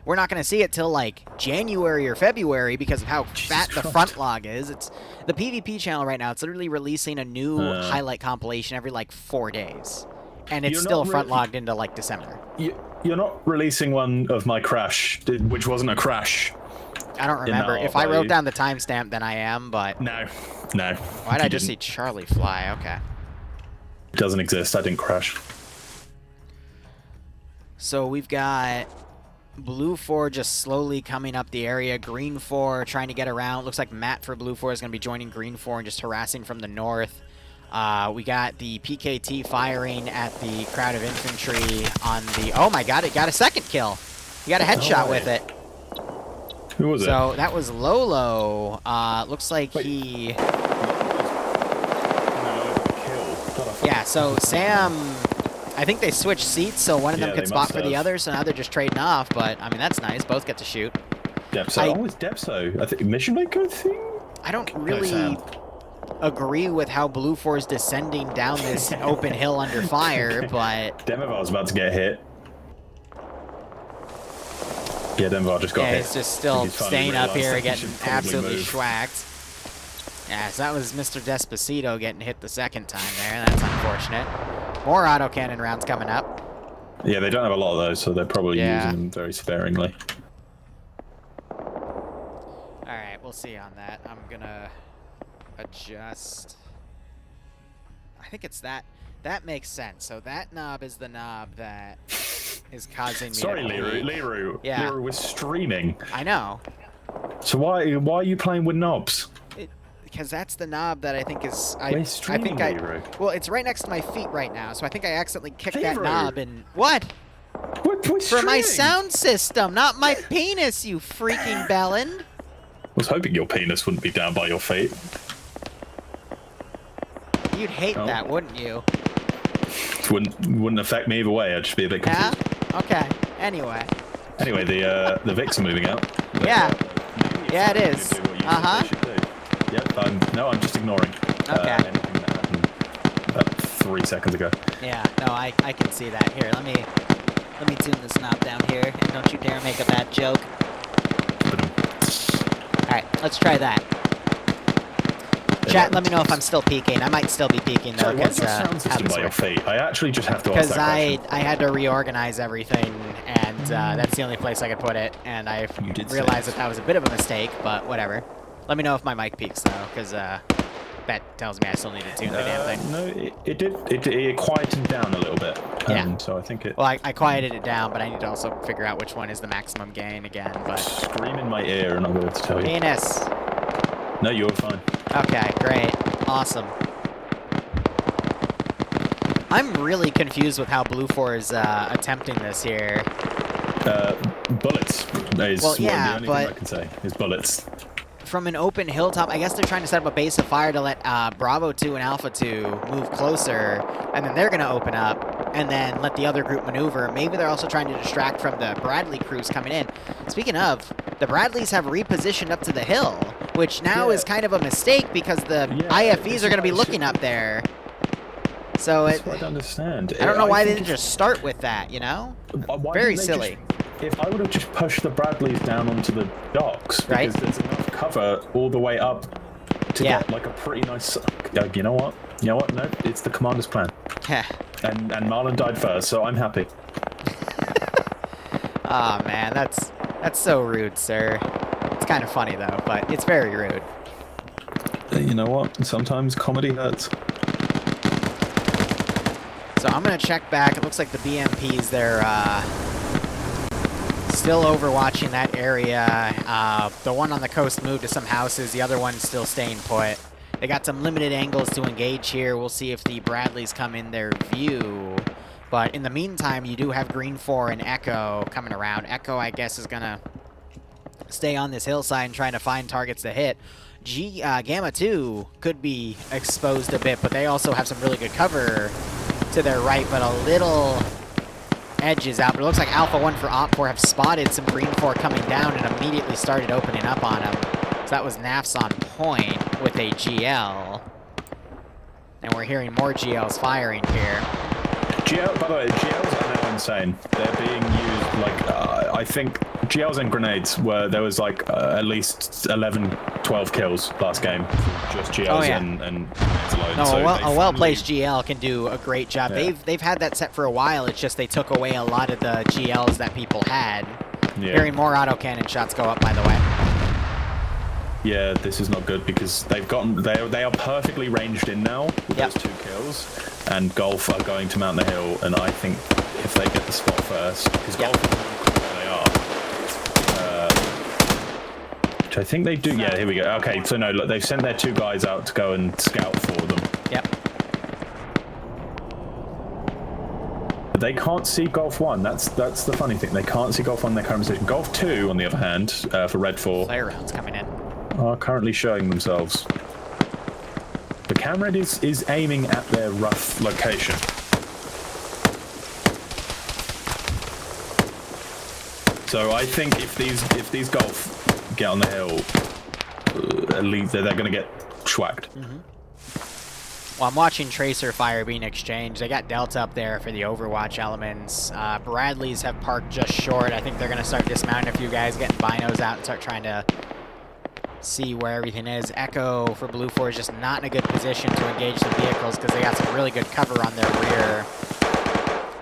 We're not going to see it till, like, January or February because of how fat the front log is. It's the PvP channel right now. It's literally releasing a new highlight compilation every, like, 4 days. And it's still front logged into, like, December. You're not releasing one of my crash, which wasn't a crash. I don't remember. If I wrote down the timestamp, then I am, but... No. Why'd I just see Charlie fly? Okay. It doesn't exist. I didn't crash. So we've got Blue 4 just slowly coming up the area. Green 4 trying to get around. Looks like Matt for Blue 4 is going to be joining Green 4 and just harassing from the north. We got the PKT firing at the crowd of infantry on the... Oh my god, it got a second kill. He got a headshot with it. Who was it? So that was Lolo. Looks like he... Yeah, so Sam... I think they switched seats, so one of them could spot for the other, so now they're just trading off, but, I mean, that's nice. Both get to shoot. Depso. It's Depso. I think Mission Maker thing? I don't really agree with how Blue 4 is descending down this open hill under fire, but... Demovar's about to get hit. Yeah, Demovar just got hit. Yeah, he's just still staying up here, getting absolutely schwacked. Yeah, so that was Mr. Despacito getting hit the second time there. That's unfortunate. More autocannon rounds coming up. Yeah, they don't have a lot of those, so they're probably using them very sparingly. Alright, we'll see on that. I'm gonna adjust. I think it's that. That makes sense. So that knob is the knob that is causing me Sorry, to Liru. Yeah. Liru was streaming. I know. So why are you playing with knobs? Because that's the knob that I think is... Well, it's right next to my feet right now, so I think I accidentally kicked that knob and... What? For my sound system, not my penis, you freaking bellend. I was hoping your penis wouldn't be down by your feet. You'd hate that, wouldn't you? Wouldn't affect me either way. I'd just be a bit confused. Yeah? Okay. Anyway, the Vicks are moving out. Yeah. Yeah, it is. Yep. I'm just ignoring. Okay. Anything that happened about 3 seconds ago. Yeah. No, I can see that. Here, let me tune this knob down here. And don't you dare make a bad joke. All right, let's try that. Chat, let me know if I'm still peaking. I might still be peaking though, because sound system by your feet. I actually just have to ask that question. I had to reorganize everything, and that's the only place I could put it. And I realized that was a bit of a mistake, but whatever. Let me know if my mic peaks though, because that tells me I still need to tune the damn thing. No, it did. It quietened down a little bit. Yeah. So I think it. Well, I quieted it down, but I need to also figure out which one is the maximum gain again. But scream in my ear, and I'll be able to tell you. Penis. No, you're fine. Okay, great, awesome. I'm really confused with how Blue 4 is attempting this here. Bullets is well, the yeah, only thing I can say is bullets. From an open hilltop, I guess they're trying to set up a base of fire to let Bravo 2 and Alpha 2 move closer, and then they're going to open up, and then let the other group maneuver. Maybe they're also trying to distract from the Bradley crews coming in. Speaking of, the Bradleys have repositioned up to the hill, which now is kind of a mistake because the IFVs are going to be looking up there. So I don't understand. I don't know why they didn't just start with that, you know? Very silly. If I would have just pushed the Bradleys down onto the docks, because there's enough cover all the way up to get like a pretty nice... You know what? No, it's the commander's plan. Yeah. And Marlon died first, so I'm happy. Aw, man, that's so rude, sir. It's kind of funny, though, but it's very rude. You know what? Sometimes comedy hurts. So I'm going to check back. It looks like the BMPs, they're still overwatching that area. The one on the coast moved to some houses. The other one's still staying put. They got some limited angles to engage here. We'll see if the Bradleys come in their view. But in the meantime, you do have Green 4 and Echo coming around. Echo, I guess, is going to stay on this hillside and trying to find targets to hit. Gamma 2 could be exposed a bit, but they also have some really good cover to their right, but a little edges out. But it looks like Alpha 1 for Op4 have spotted some Green 4 coming down and immediately started opening up on him. So that was Nafs on point with a GL. And we're hearing more GLs firing here. By the way, GLs are now insane. They're being used like, I think GLs and grenades were, there was like at least 11, 12 kills last game. Just GLs and grenades alone. No, so a well-placed GL can do a great job. Yeah. They've had that set for a while, it's just they took away a lot of the GLs that people had. Yeah. Hearing more autocannon shots go up, by the way. Yeah, this is not good because they've gotten they are perfectly ranged in now with those 2 kills, and Golf are going to mount the hill, and I think if they get the spot first, because Golf is where they are, which I think they do. Yeah, here we go. Okay, so no, look, they've sent their 2 guys out to go and scout for them. Yep. But they can't see Golf 1. That's the funny thing. They can't see Golf 1 in their current position. Golf 2, on the other hand, for Red 4. Player rounds coming in. Are currently showing themselves. The camera is aiming at their rough location. So I think if these Golf get on the hill, at least they're going to get schwacked. Well, I'm watching Tracer fire being exchanged. They got Delta up there for the Overwatch elements. Bradleys have parked just short. I think they're going to start dismounting a few guys, getting binos out, and start trying to see where everything is. Echo for Blue 4 is just not in a good position to engage the vehicles because they got some really good cover on their rear.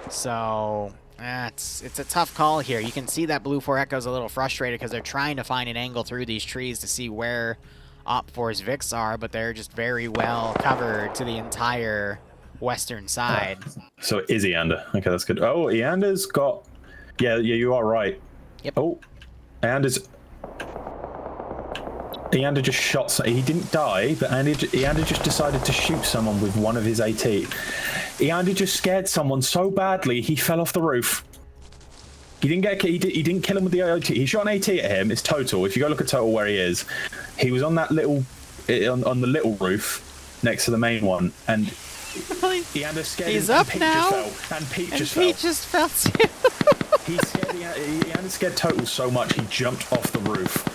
So it's a tough call here. You can see that Blue 4 Echo's a little frustrated because they're trying to find an angle through these trees to see where Op 4's Vics are, but they're just very well covered to the entire western side. So it is Eander. Okay, that's good. Oh, Eander's got... Yeah, you are right. Yep. Oh, Eander just shot... He didn't die, but Eander just decided to shoot someone with one of his AT. Eander just scared someone so badly, he fell off the roof. He didn't kill him with the AT. He shot an AT at him. It's total. If you go look at total where he is, he was on that little... on the little roof next to the main one, and Eander scared him. He's up Pete now. just fell, and Pete Just fell too. He Eander scared total so much, he jumped off the roof.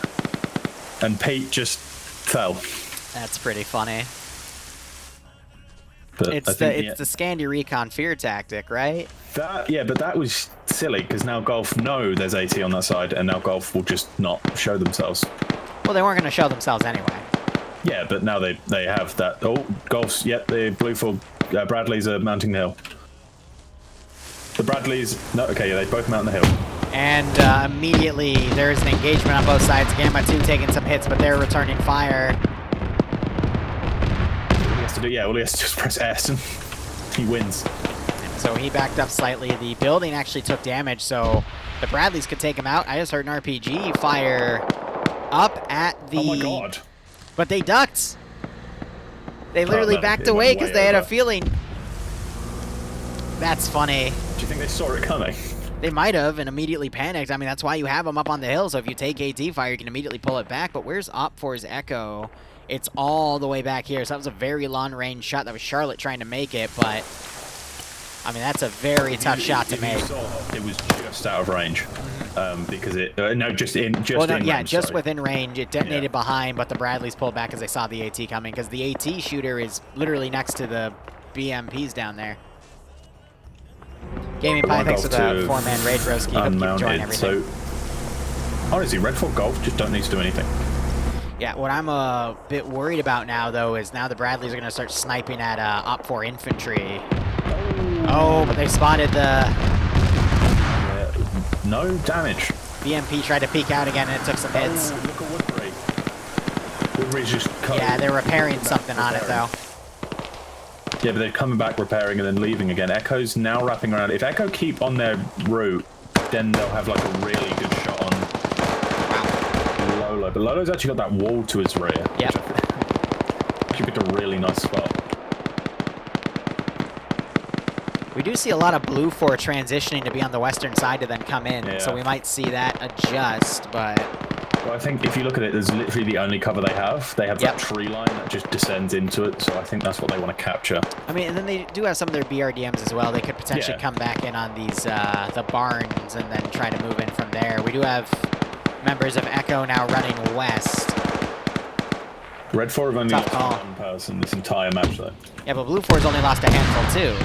And Pete just fell. That's pretty funny. But It's the Scandi Recon fear tactic, right? but that was silly because now Golf know there's AT on that side, and now Golf will just not show themselves. Well, they weren't going to show themselves anyway. Yeah, but now they have that. Oh, Golf's. Yep, the Blue 4 Bradleys are mounting the hill. The Bradleys. No, okay, yeah, they both mount the hill. And immediately there's an engagement on both sides. Gamma 2 taking some hits, but they're returning fire. All he has to do, all he has to do is press S and he wins. So he backed up slightly. The building actually took damage, so the Bradleys could take him out. I just heard an RPG fire up at the... Oh my god. But they ducked. They literally backed away because they had a feeling. That's funny. Do you think they saw it coming? They might have and immediately panicked. I mean, that's why you have them up on the hill, so if you take AT fire, you can immediately pull it back. But where's Op4's Echo? It's all the way back here, so that was a very long-range shot. That was Charlotte trying to make it, but... I mean, that's a very tough shot to make. It was just out of range. Because it... no, just in range, just within range. It detonated behind, but the Bradleys pulled back because they saw the AT coming, because the AT shooter is literally next to the BMPs down there. Gaming Pie, thanks for the 4-man raid, broski. Hope you enjoying everything. So, honestly, Red 4 Golf just don't need to do anything. Yeah, what I'm a bit worried about now, though, is now the Bradleys are going to start sniping at Op 4 infantry. Oh, but they spotted the... no damage. BMP tried to peek out again, and it took some hits. Look at Woodbury. Woodbury's just... Yeah, they're repairing something on it, though. Yeah, but they're coming back, repairing, and then leaving again. Echo's now wrapping around. If Echo keep on their route, then they'll have like a really good shot on Lolo. But Lolo's actually got that wall to his rear. Yep. Actually picked a really nice spot. We do see a lot of blue 4 transitioning to be on the western side to then come in, so we might see that adjust, but... Well, I think if you look at it, there's literally the only cover they have. They have that tree line that just descends into it, so I think that's what they want to capture. I mean, and then they do have some of their BRDMs as well. They could potentially come back in on these, the barns and then try to move in from there. We do have members of Echo now running west. Red 4 have only lost one person this entire match, though. Yeah, but Blue 4's only lost a handful, too.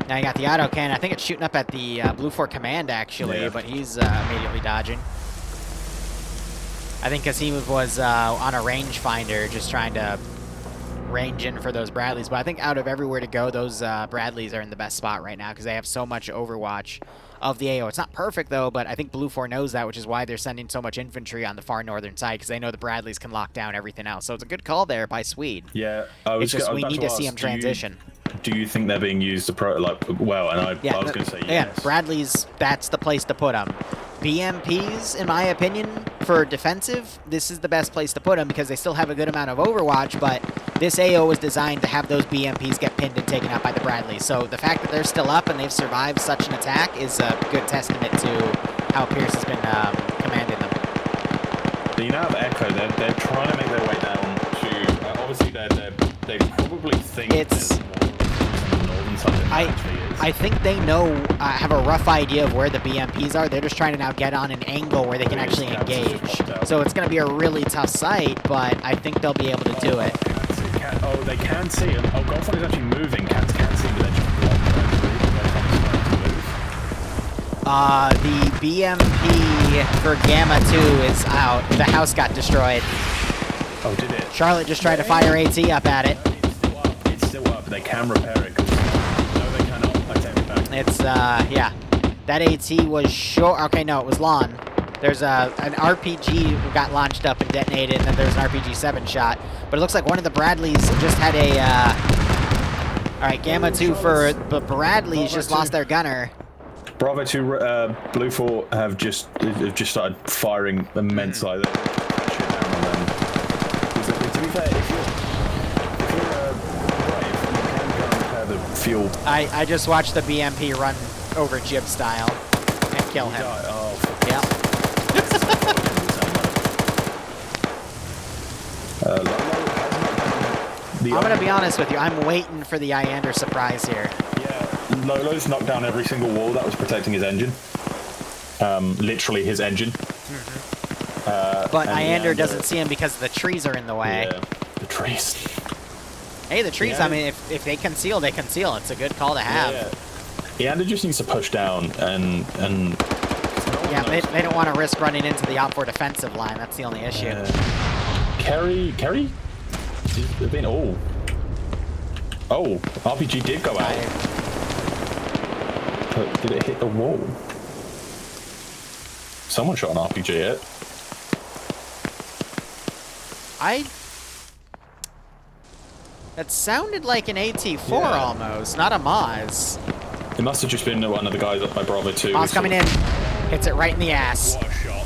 Now you got the auto cannon. I think it's shooting up at the Blue 4 command, actually, but he's immediately dodging. I think because he was on a rangefinder, just trying to range in for those Bradleys. But I think out of everywhere to go, those Bradleys are in the best spot right now because they have so much overwatch of the AO. It's not perfect, though, but I think Blue 4 knows that, which is why they're sending so much infantry on the far northern side, because they know the Bradleys can lock down everything else. So it's a good call there by Swede. Yeah, it's just we need to see him transition. Do you think they're being used to well? And I was going to say yes. Bradleys, that's the place to put them. BMPs, in my opinion, for defensive, this is the best place to put them because they still have a good amount of Overwatch, but this AO was designed to have those BMPs get pinned and taken out by the Bradleys. So the fact that they're still up and they've survived such an attack is a good testament to how Pierce has been commanding them. But you now have Echo. They're trying to make their way down to. Obviously, they probably think it's. I think they have a rough idea of where the BMPs are. They're just trying to now get on an angle where they can actually engage. So it's going to be a really tough sight, but I think they'll be able to do it. Oh, they can see him. Oh, Goldfire is actually moving. Cats can't see, but they're just blocking. The BMP for Gamma 2 is out. The house got destroyed. Oh, did it? Charlotte just tried to fire AT up at it. It's still up. They can repair it. No, they cannot. I take it back. It's, yeah. That AT was short. Okay, no, it was Lon. There's an RPG got launched up and detonated, and then there's an RPG-7 shot. But it looks like one of the Bradleys just had a, all right, Gamma 2 for the Bradleys just lost their gunner. Bravo 2, Blue 4 have just started firing immensely. To be fair, if you're brave, you can go and repair the fuel. I just watched the BMP run over Jib style and kill him. Yeah. I'm going to be honest with you. I'm waiting for the Iander surprise here. Yeah, Lolo's knocked down every single wall that was protecting his engine. Literally his engine. But Iander doesn't see him because the trees are in the way. Yeah, the trees. Hey, the trees, I mean, if they conceal, they conceal. It's a good call to have. Yeah, Iander just needs to push down and yeah, they don't want to risk running into the Op 4 defensive line. That's the only issue. Kerry? They've been oh, RPG did go out. But did it hit the wall? Someone shot an RPG at it. That sounded like an AT4 almost, not a Maz. It must have just been one of the guys up by Bravo 2. Maz coming in. Hits it right in the ass. What a shot.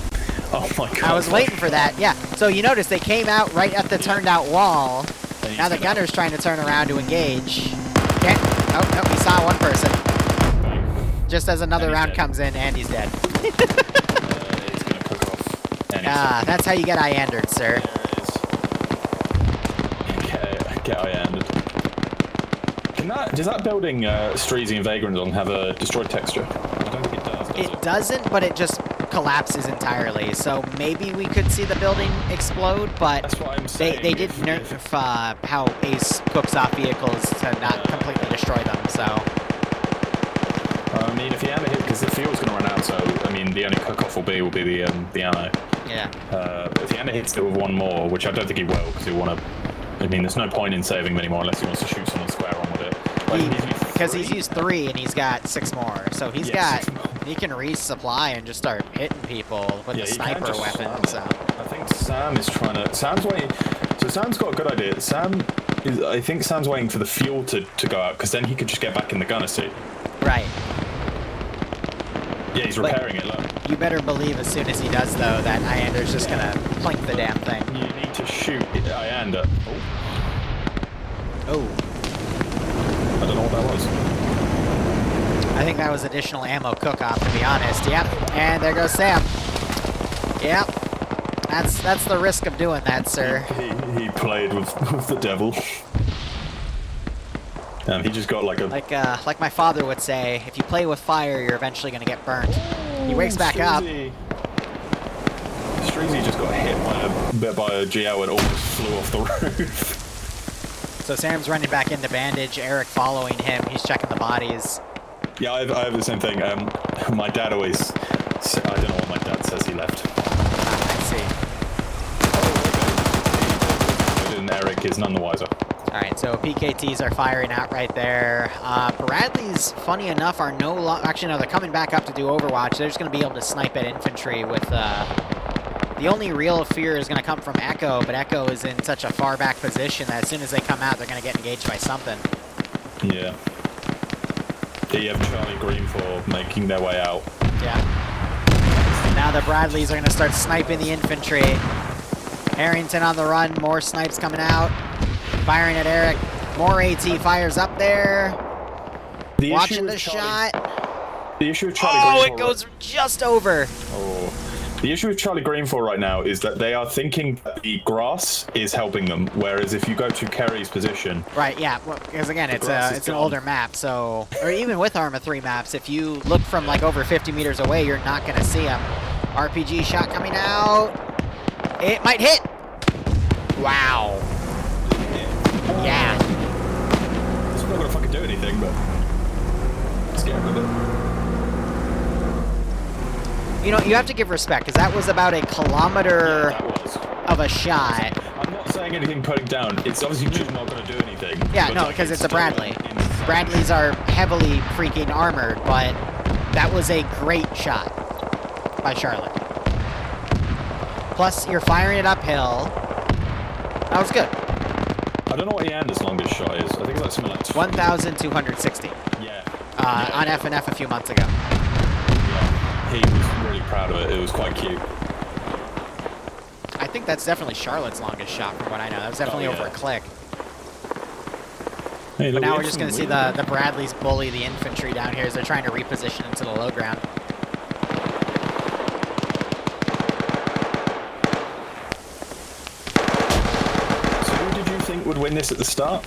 Oh my god. I was waiting for that, yeah. So you notice they came out right at the turned out wall. Now the gunner's trying to turn around to engage. Can't. Oh, no, he saw one person. Just as another round comes in, and he's dead. It's gonna cook off. That's how you get Iandered, sir. Get Iandered. Does that building, Streezy and Vagrant have a destroyed texture? I don't think it does. It doesn't, but it just collapses entirely. So maybe we could see the building explode, but that's what I'm saying. They did nerf how Ace cooks off vehicles to not completely destroy them, so... I mean, if the ammo hit, because the fuel's going to run out, so, I mean, the only cook-off will be the ammo. Yeah. If the ammo hits it with one more, which I don't think he will, because he'll want to... I mean, there's no point in saving him anymore unless he wants to shoot someone square on with it. Because he's used 3 and he's got 6 more, so he can resupply and just start hitting people with the sniper weapon. So I think Sam is trying to. Sam's waiting. So Sam's got a good idea. I think Sam's waiting for the fuel to go out because then he could just get back in the gunner seat. Right. Yeah, he's repairing it. Look. You better believe as soon as he does, though, that Iander's just gonna plink the damn thing. You need to shoot Iander. Oh. I don't know what that was. I think that was additional ammo cook-off, to be honest. Yep, and there goes Sam. Yep, that's the risk of doing that, sir. He played with the devil. He just got like a... Like my father would say, if you play with fire, you're eventually going to get burnt. He wakes back up. Streezy just got hit by a GL and almost flew off the roof. So Sam's running back into bandage, Eric following him, he's checking the bodies. Yeah, I have the same thing. My dad always... I don't know what my dad says he left. I see. And Eric is none the wiser. Alright, so PKTs are firing out right there. Bradley's, funny enough, are no longer... Actually, no, they're coming back up to do Overwatch. They're just going to be able to snipe at infantry with... The only real fear is going to come from Echo, but Echo is in such a far back position that as soon as they come out, they're going to get engaged by something. Yeah. You have Charlie Green for making their way out. Yeah. Now the Bradleys are going to start sniping the infantry. Harrington on the run, more snipes coming out. Firing at Eric. More AT fires up there. Watching the shot. The issue with Charlie Green it goes just over. Oh. The issue with Charlie Greenfall right now is that they are thinking that the grass is helping them, whereas if you go to Kerry's position... Right, yeah, because again, it's an older map, so... Or even with Arma 3 maps, if you look from like over 50 meters away, you're not going to see them. RPG shot coming out. It might hit! Wow. Yeah. It's not going to fucking do anything, but... Scared of it. You know, you have to give respect, because that was about a kilometer of a shot. I'm not saying anything putting down. It's obviously just not going to do anything. Yeah, no, because it's a Bradley. Bradleys are heavily freaking armored, but that was a great shot by Charlotte. Plus, you're firing it uphill. That was good. I don't know what Yanda's longest shot is. I think it's like something like 1,260. Yeah. On FNF a few months ago. Yeah. He was really proud of it. It was quite cute. I think that's definitely Charlotte's longest shot from what I know. That was definitely over a click. Hey, but now we're just going to see the Bradleys bully the infantry down here as they're trying to reposition into the low ground. So who did you think would win this at the start?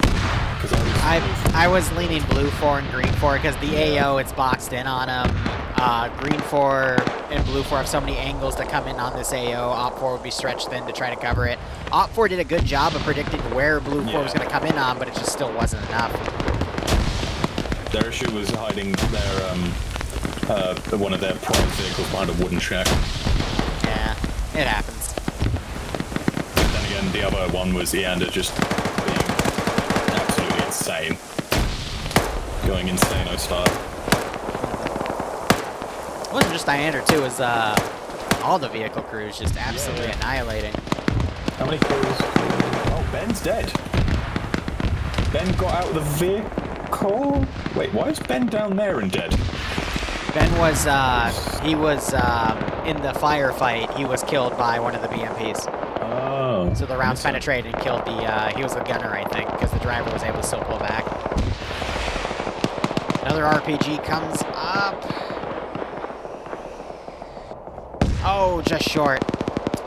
I was leaning blue 4 and green 4 because the AO, it's boxed in on them. Green 4 and blue 4 have so many angles to come in on this AO. Op 4 would be stretched thin to try to cover it. Op 4 did a good job of predicting where blue 4 was going to come in on, but it just still wasn't enough. Their issue was hiding their one of their prime vehicles behind a wooden shack. Yeah, it happens. But then again, the other one was Eander just being absolutely insane. Going insane-o style. It wasn't just Iander too, it was all the vehicle crews just absolutely annihilating. How many crews? Oh, Ben's dead. Ben got out of the vehicle? Wait, why is Ben down there and dead? Ben was, he was in the firefight, he was killed by one of the BMPs. Oh. So the rounds penetrated and killed the, he was the gunner, I think, because the driver was able to still pull back. Another RPG comes up. Oh, just short.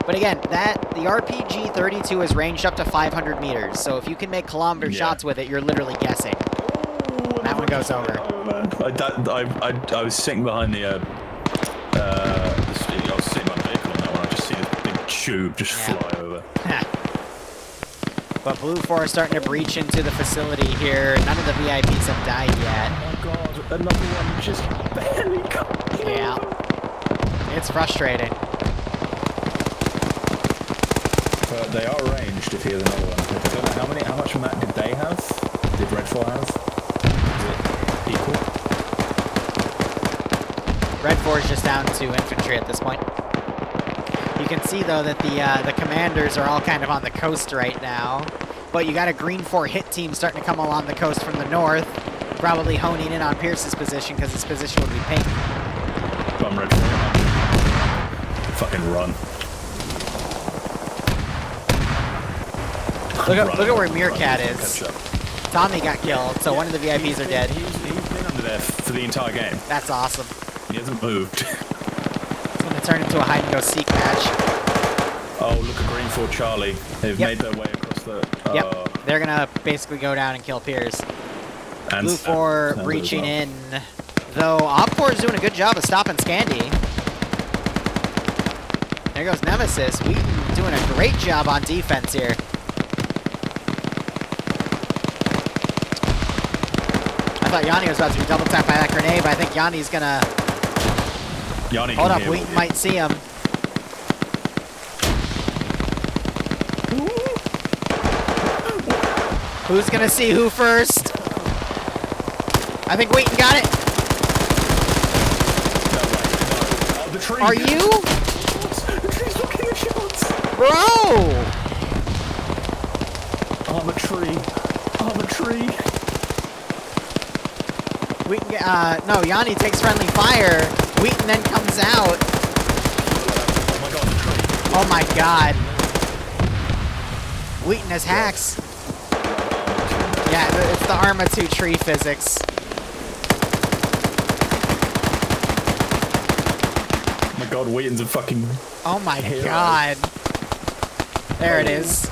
But again, the RPG-32 is ranged up to 500 meters, so if you can make kilometer shots with it, you're literally guessing. Oh, that one goes over. I was sitting behind the I was sitting behind the vehicle on that one. I just see this big tube just fly over. But Blue 4 is starting to breach into the facility here. None of the VIPs have died yet. Oh my god, another one just barely got. Yeah. It's frustrating. But they are ranged if he has another one. I don't know how much mat did they have? Did Red 4 have? Is it equal? Red 4 is just down to infantry at this point. You can see though that the commanders are all kind of on the coast right now. But you got a green 4 hit team starting to come along the coast from the north. Probably honing in on Pierce's position because his position would be pink. Bum Red 4. Fucking run. Look at where Meerkat is. Tommy got killed, so one of the VIPs are dead. He's been under there for the entire game. That's awesome. He hasn't moved. It's going to turn into a hide-and-go-seek match. Oh, look at Green for Charlie. They've made their way across the... Yep, they're going to basically go down and kill Pierce. And Blue 4 breaching in. Though Op4 is doing a good job of stopping Scandy. There goes Nemesis. We doing a great job on defense here. I thought Yanni was about to be double tapped by that grenade, but I think Yanni's gonna... Yanni Hold up, hear Wheaton might see him. Who's gonna see who first? I think Wheaton got it. Oh, the tree. Are you? The tree's looking at shots. Bro! Armor tree. Armor tree. Wheaton, no, Yanni takes friendly fire. Wheaton then comes out. Oh my god, the tree. Oh my god. Wheaton has hacks. Yeah, it's the Arma 2 tree physics. Oh my god, Wheaton's a fucking... Oh my hero. god. There it is.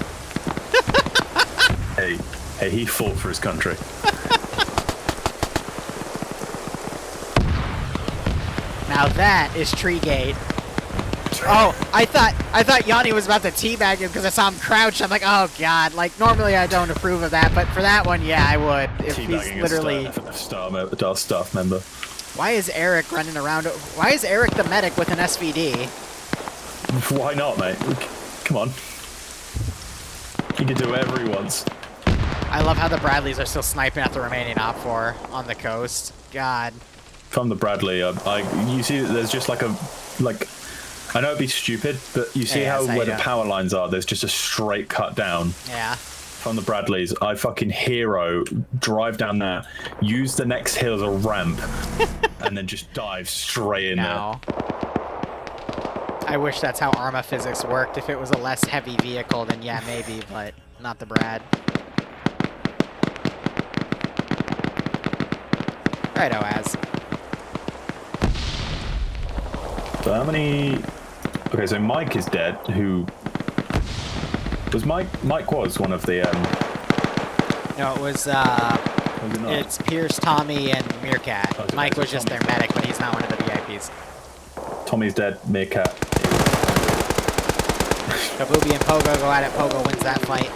Hey, he fought for his country. Now that is Treegate. Oh, I thought Yanni was about to teabag him because I saw him crouch. I'm like, oh god. Like normally I don't approve of that, but for that one, yeah, I would. If he's Teabagging literally. a staff member. Why is Eric running around? Why is Eric the medic with an SVD? Why not, mate? Come on. He can do whatever he wants. I love how the Bradleys are still sniping at the remaining Op4 on the coast. God. From the Bradley, you see that there's just like, I know it'd be stupid, but you see Yeah, where the power lines are, there's just a straight cut down. Yeah. From the Bradleys, I fucking hero, drive down there, use the next hill as a ramp, and then just dive straight in there. I wish that's how Arma physics worked. If it was a less heavy vehicle, then yeah, maybe, but not the Brad. Right, Oaz. So how many... Okay, so Mike is dead, who... Was Mike was one of the... No, it was, Was it not? it's Pierce, Tommy, and Meerkat. Oh, so Mike that's was just Tommy. their medic, but he's not one of the VIPs. Tommy's dead, Meerkat. Kabubi and Pogo go at it. Pogo wins that fight.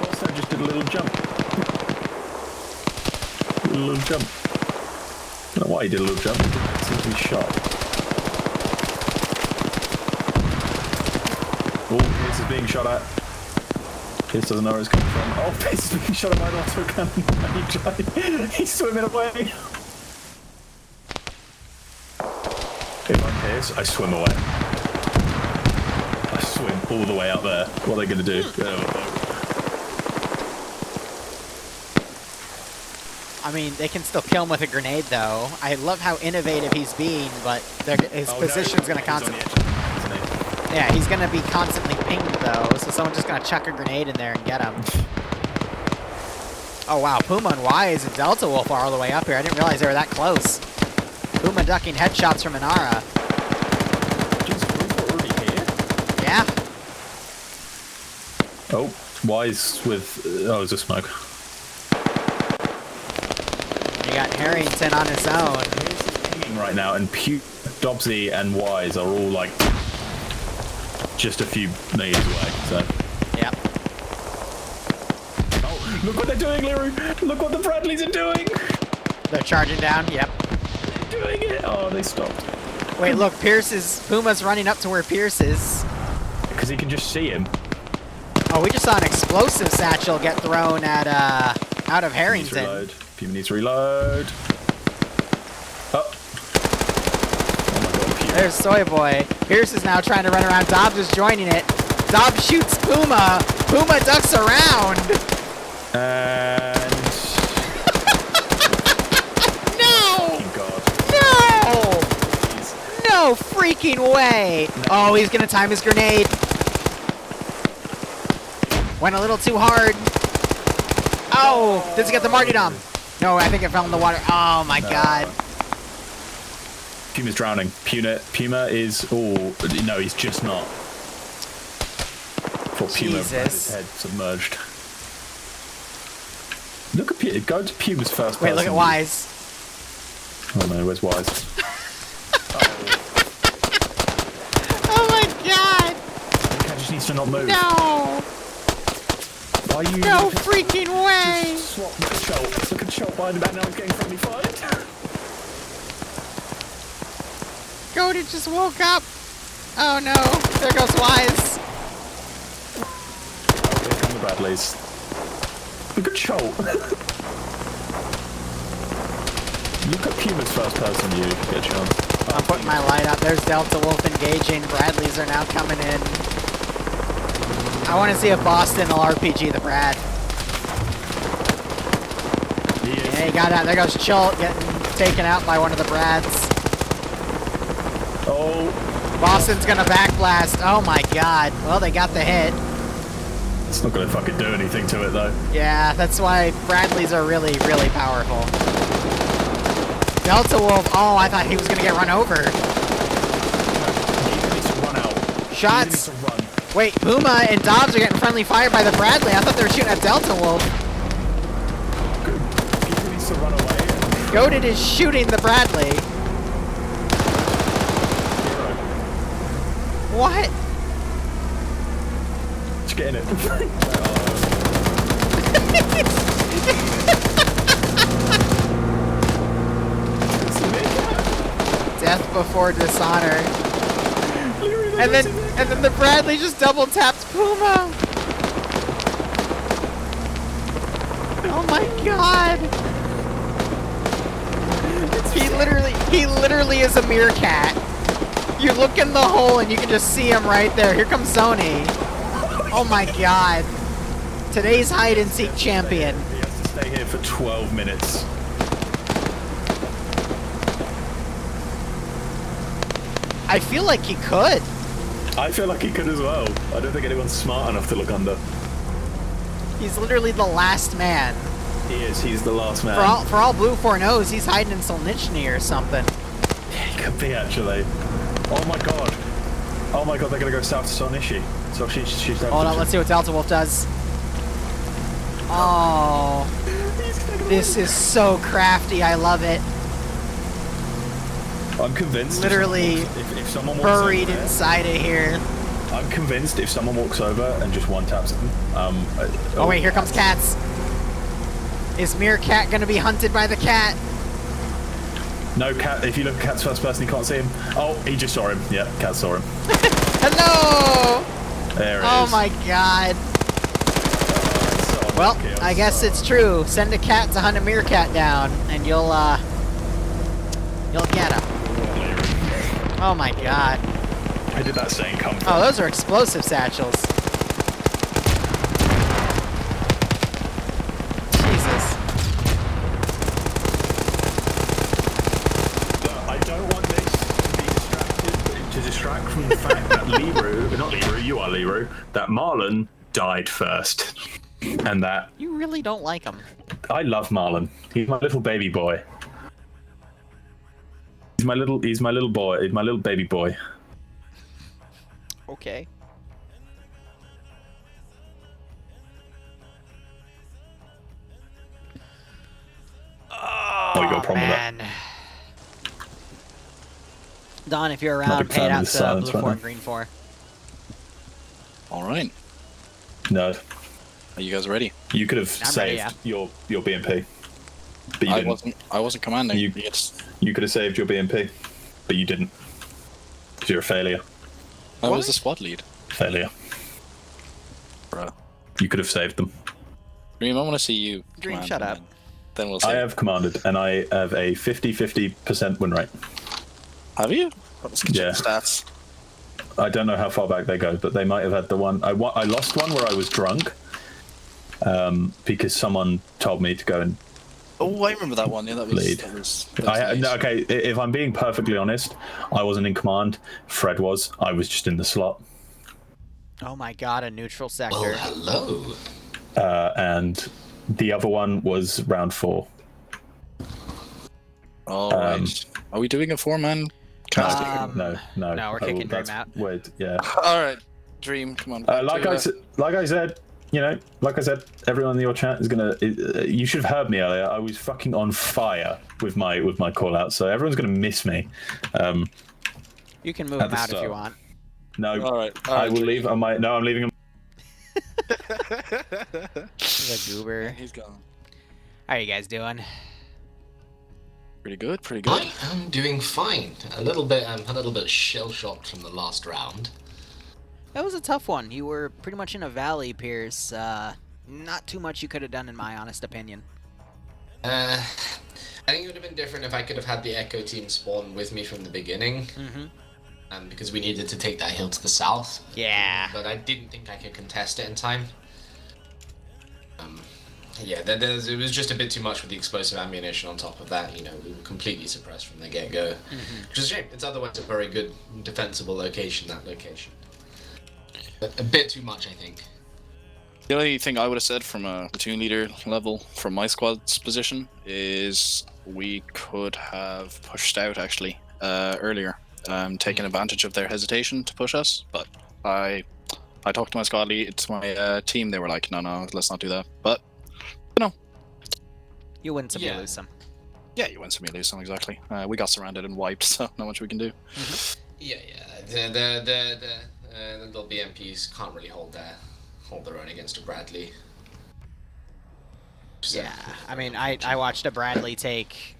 Also just did a little jump. A little jump. I don't know why he did a little jump. He seems to be shot. Oh, Pierce is being shot at. Pierce doesn't know where it's coming from. Oh, Pierce is being shot at by an auto cannon. He's swimming away. If I'm Pierce, I swim away. I swim all the way out there. What are they going to do? I mean, they can still kill him with a grenade, though. I love how innovative he's being, but his position's going to constantly... Yeah, he's going to be constantly pinged, though, so someone's just going to chuck a grenade in there and get him. Oh, wow. Puma and Wise and Delta Wolf are all the way up here. I didn't realize they were that close. Puma ducking headshots from Inara. Jeez, already here? Yeah. Oh, Wise with... oh, it's a smoke. You got Harrington on his own. Pinging right now, and Pew, Dobbsy, and Wise are all, like, just a few meters away, so... Yep. Oh, look what they're doing, Liru! Look what the Bradleys are doing! They're charging down, yep. They're doing it! Oh, they stopped. Wait, look, Puma's running up to where Pierce is. Because he can just see him. Oh, we just saw an explosive satchel get thrown at, out of Harrington. Puma needs to reload. Oh. Oh my god, Puma. There's Soy Boy. Pierce is now trying to run around. Dobbs is joining it. Dobbs shoots Puma. Puma ducks around. And... No! Oh god. No! Jeez. No freaking way. No. Oh, he's going to time his grenade. Went a little too hard. Oh, does he get the martyrdom? No, I think it fell in the water. Oh my god. Puma's drowning. Puma is... Oh, no, he's just not. Poor Puma had his head submerged. Look at Puma. Go to Puma's first person. Wait, look at Wise. Oh no, where's Wise? Oh my god! The cat just needs to not move. No! Why are you... No freaking way! Just swap. Look at Cholt. Look at Cholt behind him, and now he's getting friendly fight. Goated just woke up. Oh no, there goes Wise. Here come the Bradleys. Look at Cholt. Look at Puma's first person view, get a chance. I'm putting my light up. There's Delta Wolf engaging. Bradleys are now coming in. I want to see if Boston will RPG the Brad. Yeah, he got out. There goes Cholt getting taken out by one of the Brads. Oh. Boston's gonna backblast. Oh my god. Well, they got the hit. It's not gonna fucking do anything to it though. Yeah, that's why Bradleys are really, really powerful. Delta Wolf. Oh, I thought he was gonna get run over. He needs to run out. Shots. He needs to run. Wait, Puma and Dobbs are getting friendly fire by the Bradley. I thought they were shooting at Delta Wolf. He needs to run away. Goated is shooting the Bradley. What? Just getting it. Death before dishonor. And then the Bradley just double taps Puma. Oh my god. He literally is a meerkat. You look in the hole and you can just see him right there. Here comes Sony. Oh my god. Today's hide and seek champion. He has to stay here for 12 minutes. I feel like he could. I feel like he could as well. I don't think anyone's smart enough to look under. He's literally the last man. He is. He's the last man. For all Blue 4 knows, he's hiding in Solnichny or something. Yeah, he could be actually. Oh my god. Oh my god, they're gonna go south to Solnichny. So she's Hold on, let's see what Delta Wolf does. Oh. This is so crafty, I love it. I'm convinced. Literally if someone walks buried over there, inside of here. I'm convinced if someone walks over and just one taps them. Oh wait, here comes Cats. Is Meerkat gonna be hunted by the cat? No, Cat. If you look at Cat's first person, you can't see him. Oh, he just saw him. Yeah, Cat saw him. Hello! There it Oh is. my god. Well, I guess it's true. Send a cat to hunt a meerkat down, and you'll get him. Oh my god. Where did that saying come from? Oh, those are explosive satchels. Jesus. I don't want this to be to distract from the fact that Liru, not Liru, you are Liru, that Marlon died first. And that... You really don't like him. I love Marlon. He's my little baby boy. He's my little boy. He's my little baby boy. Okay. Oh, you got a problem with that? Don, if you're Not a around, big pay it fan of out the to silence Blue right 4 now. and Green 4. All right. No. Are you guys ready? You could have I'm saved ready, yeah. your BMP. But you didn't. I wasn't commanding. You could have saved your BMP. But you didn't. Because you're a failure. I What? was the squad lead. Failure. Bro. You could have saved them. Dream, I want to see you. Dream, command, shut and up. Then we'll see. I have commanded, and I have a 50-50% win rate. Have you? Let's get Yeah. your stats. I don't know how far back they go, but they might have had the one. I lost one where I was drunk, because someone told me to go and Oh, I remember that one. Yeah, that was. lead. That was nice. No, okay, if I'm being perfectly honest, I wasn't in command. Fred was. I was just in the slot. Oh my god, a neutral sector. Well, hello. And The other one was round 4. All right. Are we doing a 4-man casting? No. No, we're kicking Dream that's out. weird. Yeah. All right, Dream, come on. Like I said, everyone in your chat is gonna. You should have heard me earlier. I was fucking on fire with my call out, so everyone's gonna miss me. You can move him out if you want. No, All right, I will leave. I'm leaving him. He's a goober. He's gone. How are you guys doing? Pretty good, pretty good. I am doing fine. I'm a little bit shell-shocked from the last round. That was a tough one. You were pretty much in a valley, Pierce. Not too much you could have done, in my honest opinion. I think it would have been different if I could have had the Echo team spawn with me from the beginning. Because we needed to take that hill to the south. Yeah. But I didn't think I could contest it in time. Yeah, it was just a bit too much with the explosive ammunition on top of that. You know, we were completely suppressed from the get-go. Which is a shame. It's otherwise a very good defensible location, that location. But a bit too much, I think. The only thing I would have said from a platoon leader level from my squad's position is we could have pushed out actually earlier, taking advantage of their hesitation to push us. But I talked to my squad lead, to my team. They were like, no, let's not do that. But no, You win some, you lose some. yeah, you win some, you lose some. Exactly. We got surrounded and wiped, so not much we can do. Yeah. The little BMPs can't really hold their own against a Bradley. So, Yeah, I mean, I watched a Bradley take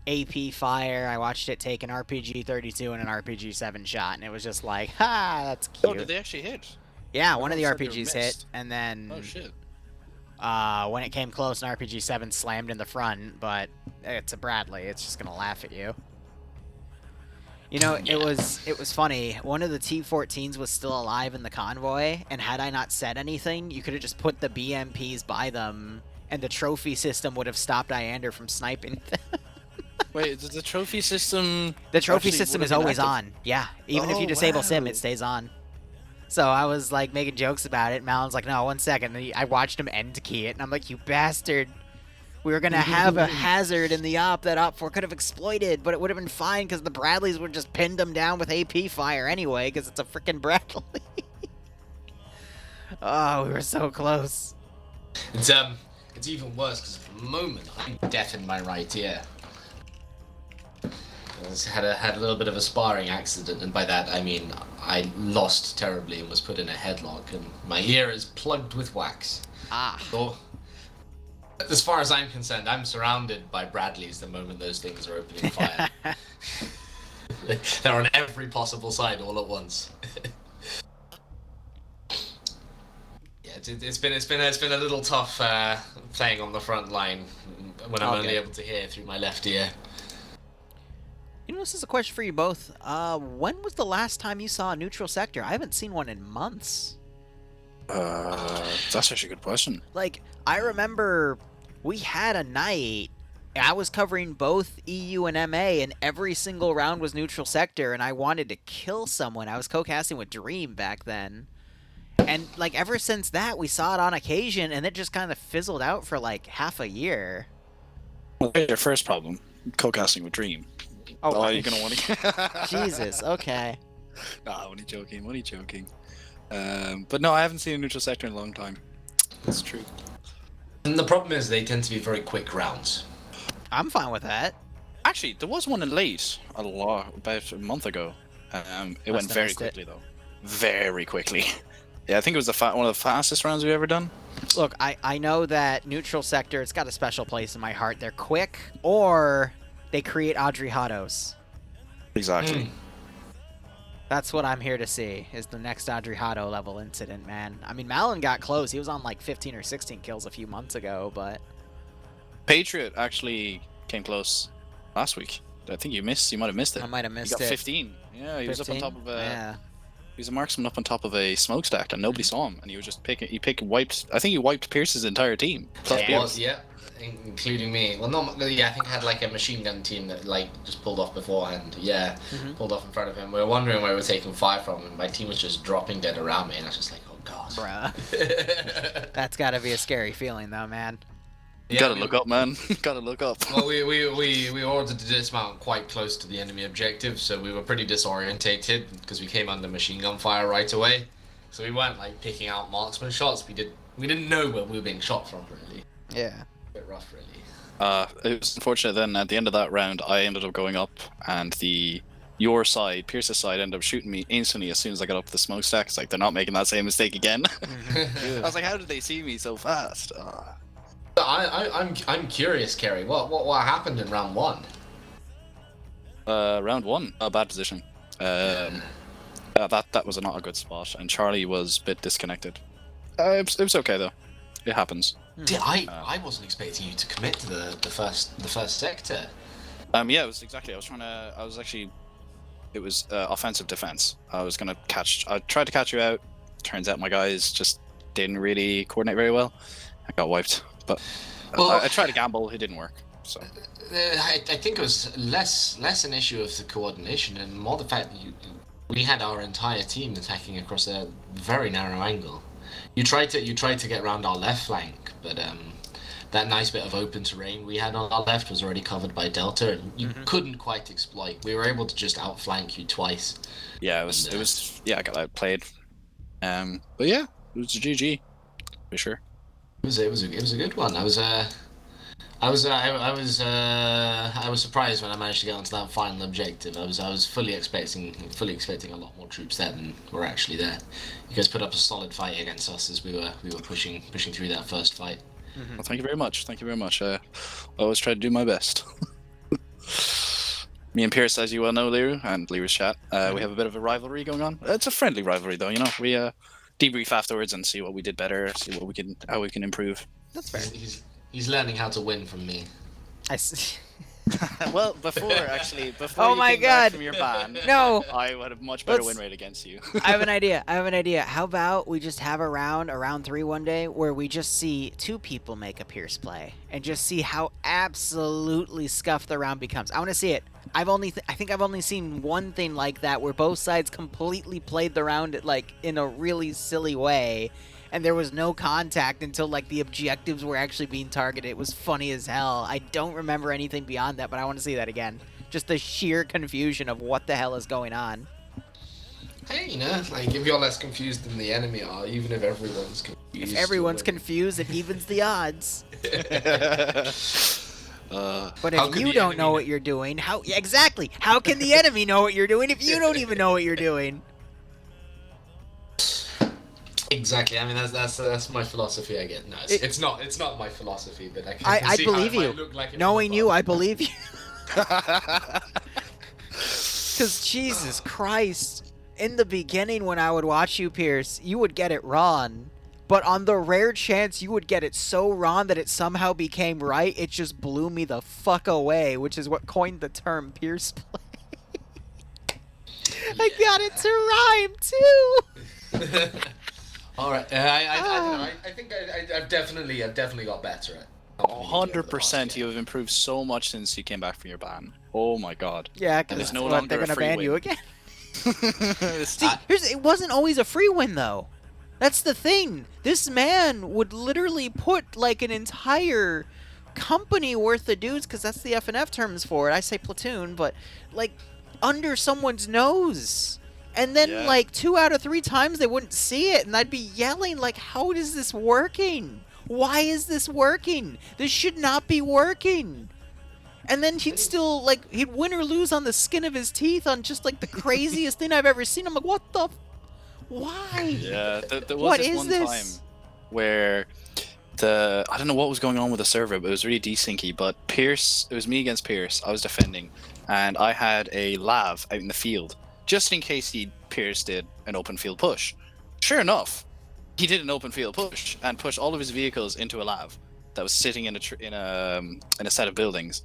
AP fire. I watched it take an RPG-32 and an RPG-7 shot, and it was just like, ha, that's cute. Oh, did they actually hit? Yeah, one of the said they were RPGs hit, missed. and then Oh shit. when it came close, an RPG-7 slammed in the front, but it's a Bradley. It's just gonna laugh at you. You know, it was funny. One of the T-14s was still alive in the convoy, and had I not said anything, you could have just put the BMPs by them, and the trophy system would have stopped Iander from sniping them. Wait, the trophy system? The trophy actually system would is have been always active? on. Yeah, even if you Oh, disable Sim, wow. it stays on. So I was like making jokes about it. Malon's like, "No, 1 second." And I watched him end key it, and I'm like, "You bastard! We were gonna have a hazard in the op that Op 4 could have exploited, but it would have been fine because the Bradleys would just pinned them down with AP fire anyway, because it's a freaking Bradley." Oh, we were so close. It's even worse because at the moment I'm deaf in my right ear. I just had a little bit of a sparring accident, and by that I mean I lost terribly and was put in a headlock, and my ear is plugged with wax. Ah. So, as far as I'm concerned, I'm surrounded by Bradleys the moment those things are opening fire. They're on every possible side all at once. Yeah, it's been a little tough playing on the front line when I'm only able to hear through my left ear. You know, this is a question for you both. When was the last time you saw a neutral sector? I haven't seen one in months. That's actually a good question. Like, I remember we had a night. I was covering both EU and MA, and every single round was neutral sector, and I wanted to kill someone. I was co-casting with Dream back then. And, like, ever since that, we saw it on occasion, and it just kind of fizzled out for, like, half a year. Well, there's your first problem, co-casting with Dream. Oh, you're gonna want to. Jesus, okay. Nah, only joking. But no, I haven't seen a neutral sector in a long time. That's true. And the problem is they tend to be very quick rounds. I'm fine with that. Actually, there was one in late about a month ago. It went have very missed it. quickly though. Very quickly. Yeah, I think it was one of the fastest rounds we've ever done. Look, I know that neutral sector, it's got a special place in my heart. They're quick, or they create Adrihados. Exactly. That's what I'm here to see, is the next Adrihado level incident, man. I mean, Malin got close. He was on like 15 or 16 kills a few months ago, but... Patriot actually came close last week. I think you might have missed it. I might have He missed got it. 15. Yeah, he was up on 15? top of a... Yeah. He was a marksman up on top of a smokestack, and nobody saw him. And he was just wiped. I think he wiped Pierce's entire team. Plus It Pierce. was, yeah, including me. Well, no, yeah, I think I had like a machine gun team that like just pulled off beforehand. Yeah, pulled off in front of him. We were wondering where we were taking fire from, and my team was just dropping dead around me, and I was just like, oh God. Bruh. That's gotta be a scary feeling, though, man. You gotta look up, man. Gotta look up. Well, we ordered to dismount quite close to the enemy objective, so we were pretty disorientated because we came under machine gun fire right away. So we weren't like picking out marksman shots. We didn't know where we were being shot from, really. Yeah. A bit rough, really. It was unfortunate then, at the end of that round, I ended up going up, and your side, Pierce's side, ended up shooting me instantly as soon as I got up the smokestack. It's like, they're not making that same mistake again. I was like, how did they see me so fast? I'm curious, Kerry. What happened in round 1? Round 1, a bad position. That was not a good spot, and Charlie was a bit disconnected. It was okay though. It happens. Yeah, I wasn't expecting you to commit to the first sector. Yeah, it was exactly. It was offensive defense. I tried to catch you out. Turns out my guys just didn't really coordinate very well. I got wiped. But I tried to gamble. It didn't work. So I think it was less an issue of the coordination and more the fact that we had our entire team attacking across a very narrow angle. You tried to get around our left flank, but that nice bit of open terrain we had on our left was already covered by Delta, and you couldn't quite exploit. We were able to just outflank you twice. Yeah, I got outplayed. But yeah, it was a GG for sure. It was a good one. I was surprised when I managed to get onto that final objective. I was fully expecting a lot more troops there than were actually there. You guys put up a solid fight against us as we were pushing through that first fight. Well, thank you very much. Thank you very much. I always try to do my best. Me and Pierce, as you well know, Liru, and Liru's chat, we have a bit of a rivalry going on. It's a friendly rivalry, though. You know, we debrief afterwards and see what we did better, see how we can improve. That's fair. He's learning how to win from me. Well, before Oh you my came back God. from your ban, No. I would have much better win rate against you. I have an idea. How about we just have a round 3 one day where we just see 2 people make a Pierce play and just see how absolutely scuffed the round becomes. I want to see it. I think I've only seen one thing like that where both sides completely played the round like in a really silly way, and there was no contact until like the objectives were actually being targeted. It was funny as hell. I don't remember anything beyond that, but I want to see that again. Just the sheer confusion of what the hell is going on. Hey, you know, like if you're less confused than the enemy are, even if everyone's confused. If everyone's confused, it evens the odds. But if you don't know what you're doing, how exactly? How can the enemy know what you're doing if you don't even know what you're doing? Exactly. I mean, that's my philosophy. I get no, it's not my philosophy, but I see believe how it you. might look like it Knowing from you, above. I believe you. Because Jesus Christ, in the beginning when I would watch you, Pierce, you would get it wrong. But on the rare chance you would get it so wrong that it somehow became right, it just blew me the fuck away, which is what coined the term Pierce play. I got it to rhyme too. All right. I don't know. I think I've definitely got better at. 100%, you have improved so much since you came back from your ban. Oh my god. Yeah, And because it's no longer they're a gonna free ban win. you again. See, it wasn't always a free win though. That's the thing. This man would literally put like an entire company worth of dudes, because that's the FNF terms for it. I say platoon, but like under someone's nose. And then like 2 out of 3 times they wouldn't see it, and I'd be yelling like, how is this working? Why is this working? This should not be working. And then he'd still, like, he'd win or lose on the skin of his teeth on just, like, the craziest thing I've ever seen. I'm like, what the... Why? Yeah, there was What this is one this? time where I don't know what was going on with the server, but it was really desyncy. But Pierce, it was me against Pierce. I was defending, and I had a lav out in the field, just in case Pierce did an open field push. Sure enough, he did an open field push and pushed all of his vehicles into a lav that was sitting in a set of buildings,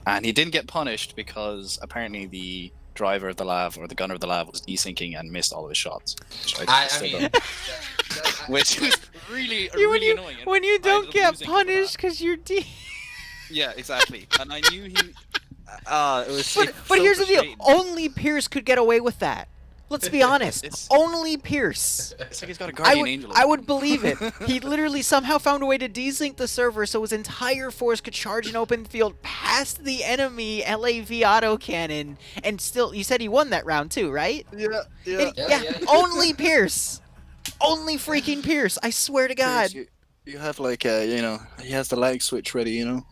and he didn't get punished because apparently the driver of the lav or the gunner of the lav was desyncing and missed all of his shots. Which was really annoying. When you don't get punished because you're Yeah, exactly. And I knew he. It was. But here's the deal. Only Pierce could get away with that. Let's be honest. It's- Only Pierce. It's like he's got a guardian angel. I would believe it. He literally somehow found a way to desync the server so his entire force could charge an open field past the enemy LAV autocannon, and still, you said he won that round too, right? Yeah, Yeah, only Pierce. Only freaking Pierce. I swear to God. You have like you know, he has the lag switch ready, you know.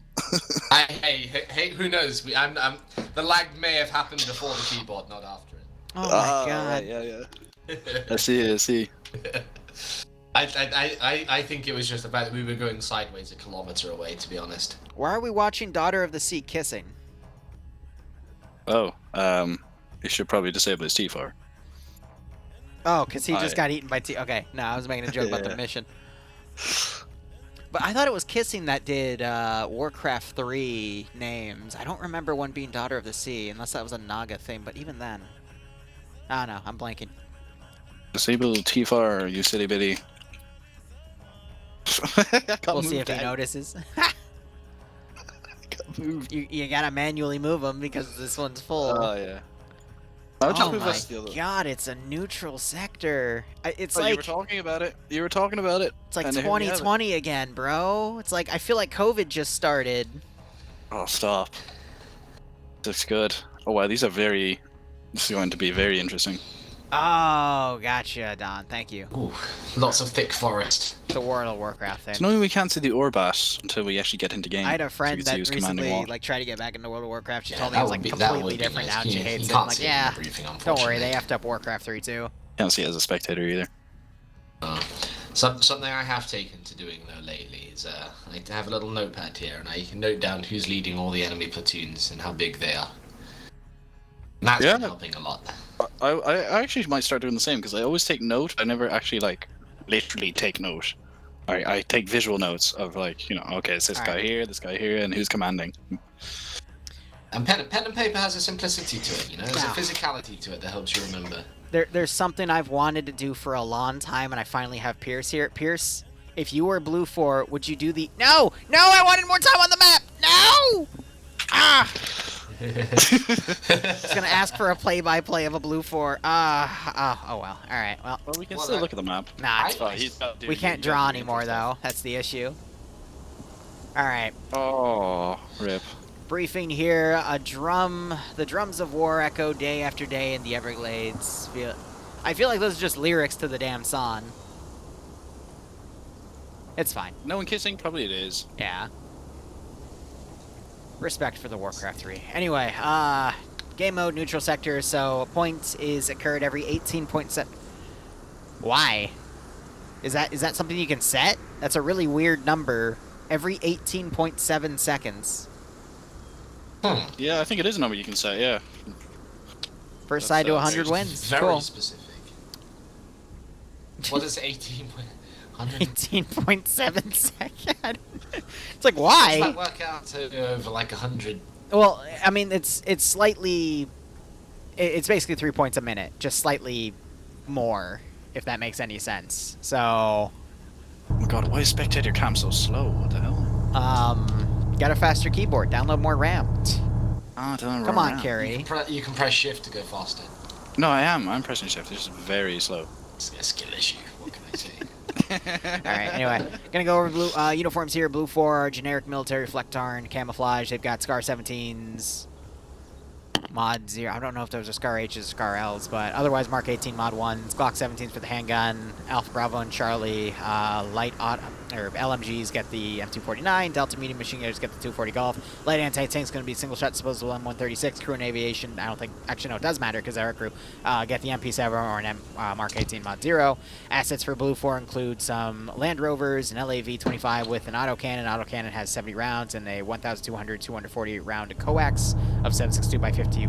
Hey, who knows? The lag may have happened before the keyboard, not after it. Oh my God. Right, yeah. I see. I think it was just the fact that we were going sideways a kilometer away, to be honest. Why are we watching Daughter of the Sea kissing? Oh, you should probably disable his T4. Oh, because he just got eaten by Okay, no, I was making a joke about the Yeah. mission. But I thought it was Kissing that did Warcraft 3 names. I don't remember one being Daughter of the Sea, unless that was a Naga thing, but even then. Oh no, I'm blanking. Disable T4, you silly bitty. We'll see if he notices. You gotta manually move him because this one's full. Oh yeah. I'll just Oh move my us the other. God, it's a neutral sector. It's Oh, you were like talking about it. You were talking about it. it's like and here we have it. 2020 again, bro. It's like I feel like COVID just started. Oh, stop. That's good. Oh wow, these are very. This is going to be very interesting. Oh, gotcha, Don. Thank you. Ooh, lots of thick forest. The World of Warcraft thing. So normally we can't see the Orbat until we actually get into game. I had a friend so that we can see who's commanding recently what. like tried to get back into World of Warcraft. She Yeah, told me that it was would like be- that completely would be different nice. now. She You hates it. can't I'm like, see it in yeah, the briefing, don't worry, unfortunately. they effed up Warcraft 3 too. Can't see it as a spectator either. Something I have taken to doing though lately is I have a little notepad here, and I can note down who's leading all the enemy platoons and how big they are. And that's been helping a lot. I actually might start doing the same because I always take note. I never actually like literally take note. I take visual notes of like, you know, okay, it's this guy here, and who's commanding. And pen and paper has a simplicity to it, you know. There's a physicality to it that helps you remember. There's something I've wanted to do for a long time, and I finally have Pierce here. Pierce, if you were Blue 4, would you do the... No! No, I wanted more time on the map! No! Ah! I was going to ask for a play-by-play of a Blue 4. Oh, well. All right, well. Well, we can still look at the map. Nah, It's fine. He's not doing we can't it. draw anymore, though. That's the issue. All right. Oh, rip. Briefing here. The drums of war echo day after day in the Everglades. I feel like those are just lyrics to the damn song. It's fine. No one kissing? Probably it is. Yeah. Respect for the Warcraft 3. Anyway, game mode, neutral sector, so point is occurred every 18.7... Why? Is that something you can set? That's a really weird number. Every 18.7 seconds. Yeah, I think it is a number you can set, yeah. First side to 100 wins. Very Cool. specific. What is 18? 18.7 seconds. It's like, Does why? that work out to over like 100? Well, I mean, it's slightly... It's basically 3 points a minute. Just slightly more, if that makes any sense. So... Oh my god, why is spectator cam so slow? What the hell? Get a faster keyboard. Download more RAM. Oh, don't Come on, Carrie. You can press shift to go faster. No, I am. I'm pressing shift. It's just very slow. It's a skill issue. What can I say? Alright, anyway. Gonna go over blue uniforms here. Blue 4, generic military Flectarn, camouflage. They've got Scar 17s. Mod 0. I don't know if those are Scar H's or Scar L's, but otherwise Mark 18 Mod 1s. Glock 17s for the handgun. Alpha Bravo and Charlie. Light auto, or LMGs get the M249. Delta medium machine gunners get the 240 Golf. Light anti-tank's going to be single shot disposable M136. Crew and aviation, I don't think, actually no, it does matter because they're a crew. Get the MP7 or an Mark 18 Mod 0. Assets for Blue 4 include some Land Rovers, an LAV-25 with an autocannon. Autocannon has 70 rounds and a 1,200 240 round coax of 7.62x51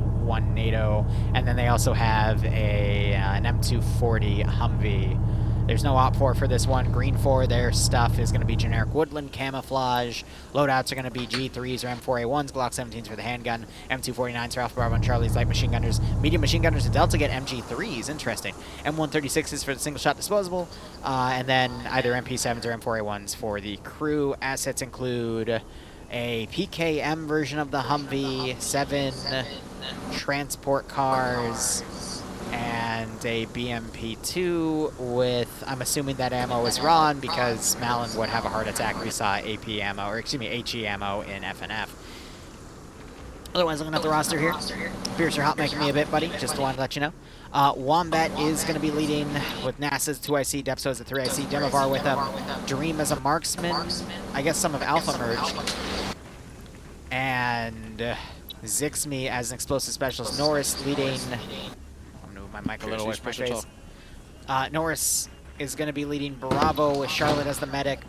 NATO. And then they also have an M240 Humvee. There's no op 4 for this one. Green 4, their stuff is going to be generic woodland camouflage. Loadouts are going to be G3s or M4A1s, Glock 17s for the handgun, M249s for Alpha Bravo and Charlie's light machine gunners. Medium machine gunners and Delta get MG3s, interesting. M136s for the single shot disposable, and then either MP7s or M4A1s for the crew. Assets include a PKM version of the Humvee, 7 transport cars, and and a BMP2 with, I'm assuming that ammo is Ron because Malin would have a heart attack. We saw AP ammo, or excuse me, HE ammo in FNF. Otherwise, looking at the roster here, Beers are hot making me a bit, buddy. Just wanted to let you know. Wombat is going to be leading with NASA's 2IC, Depso as a 3IC, Demovar with him, Dream as a marksman, I guess some of Alpha merged, and Zixme as an explosive specialist. Norris leading. I'm going to move my mic a little away from my face. Norris is going to be leading Bravo with Charlotte as the medic.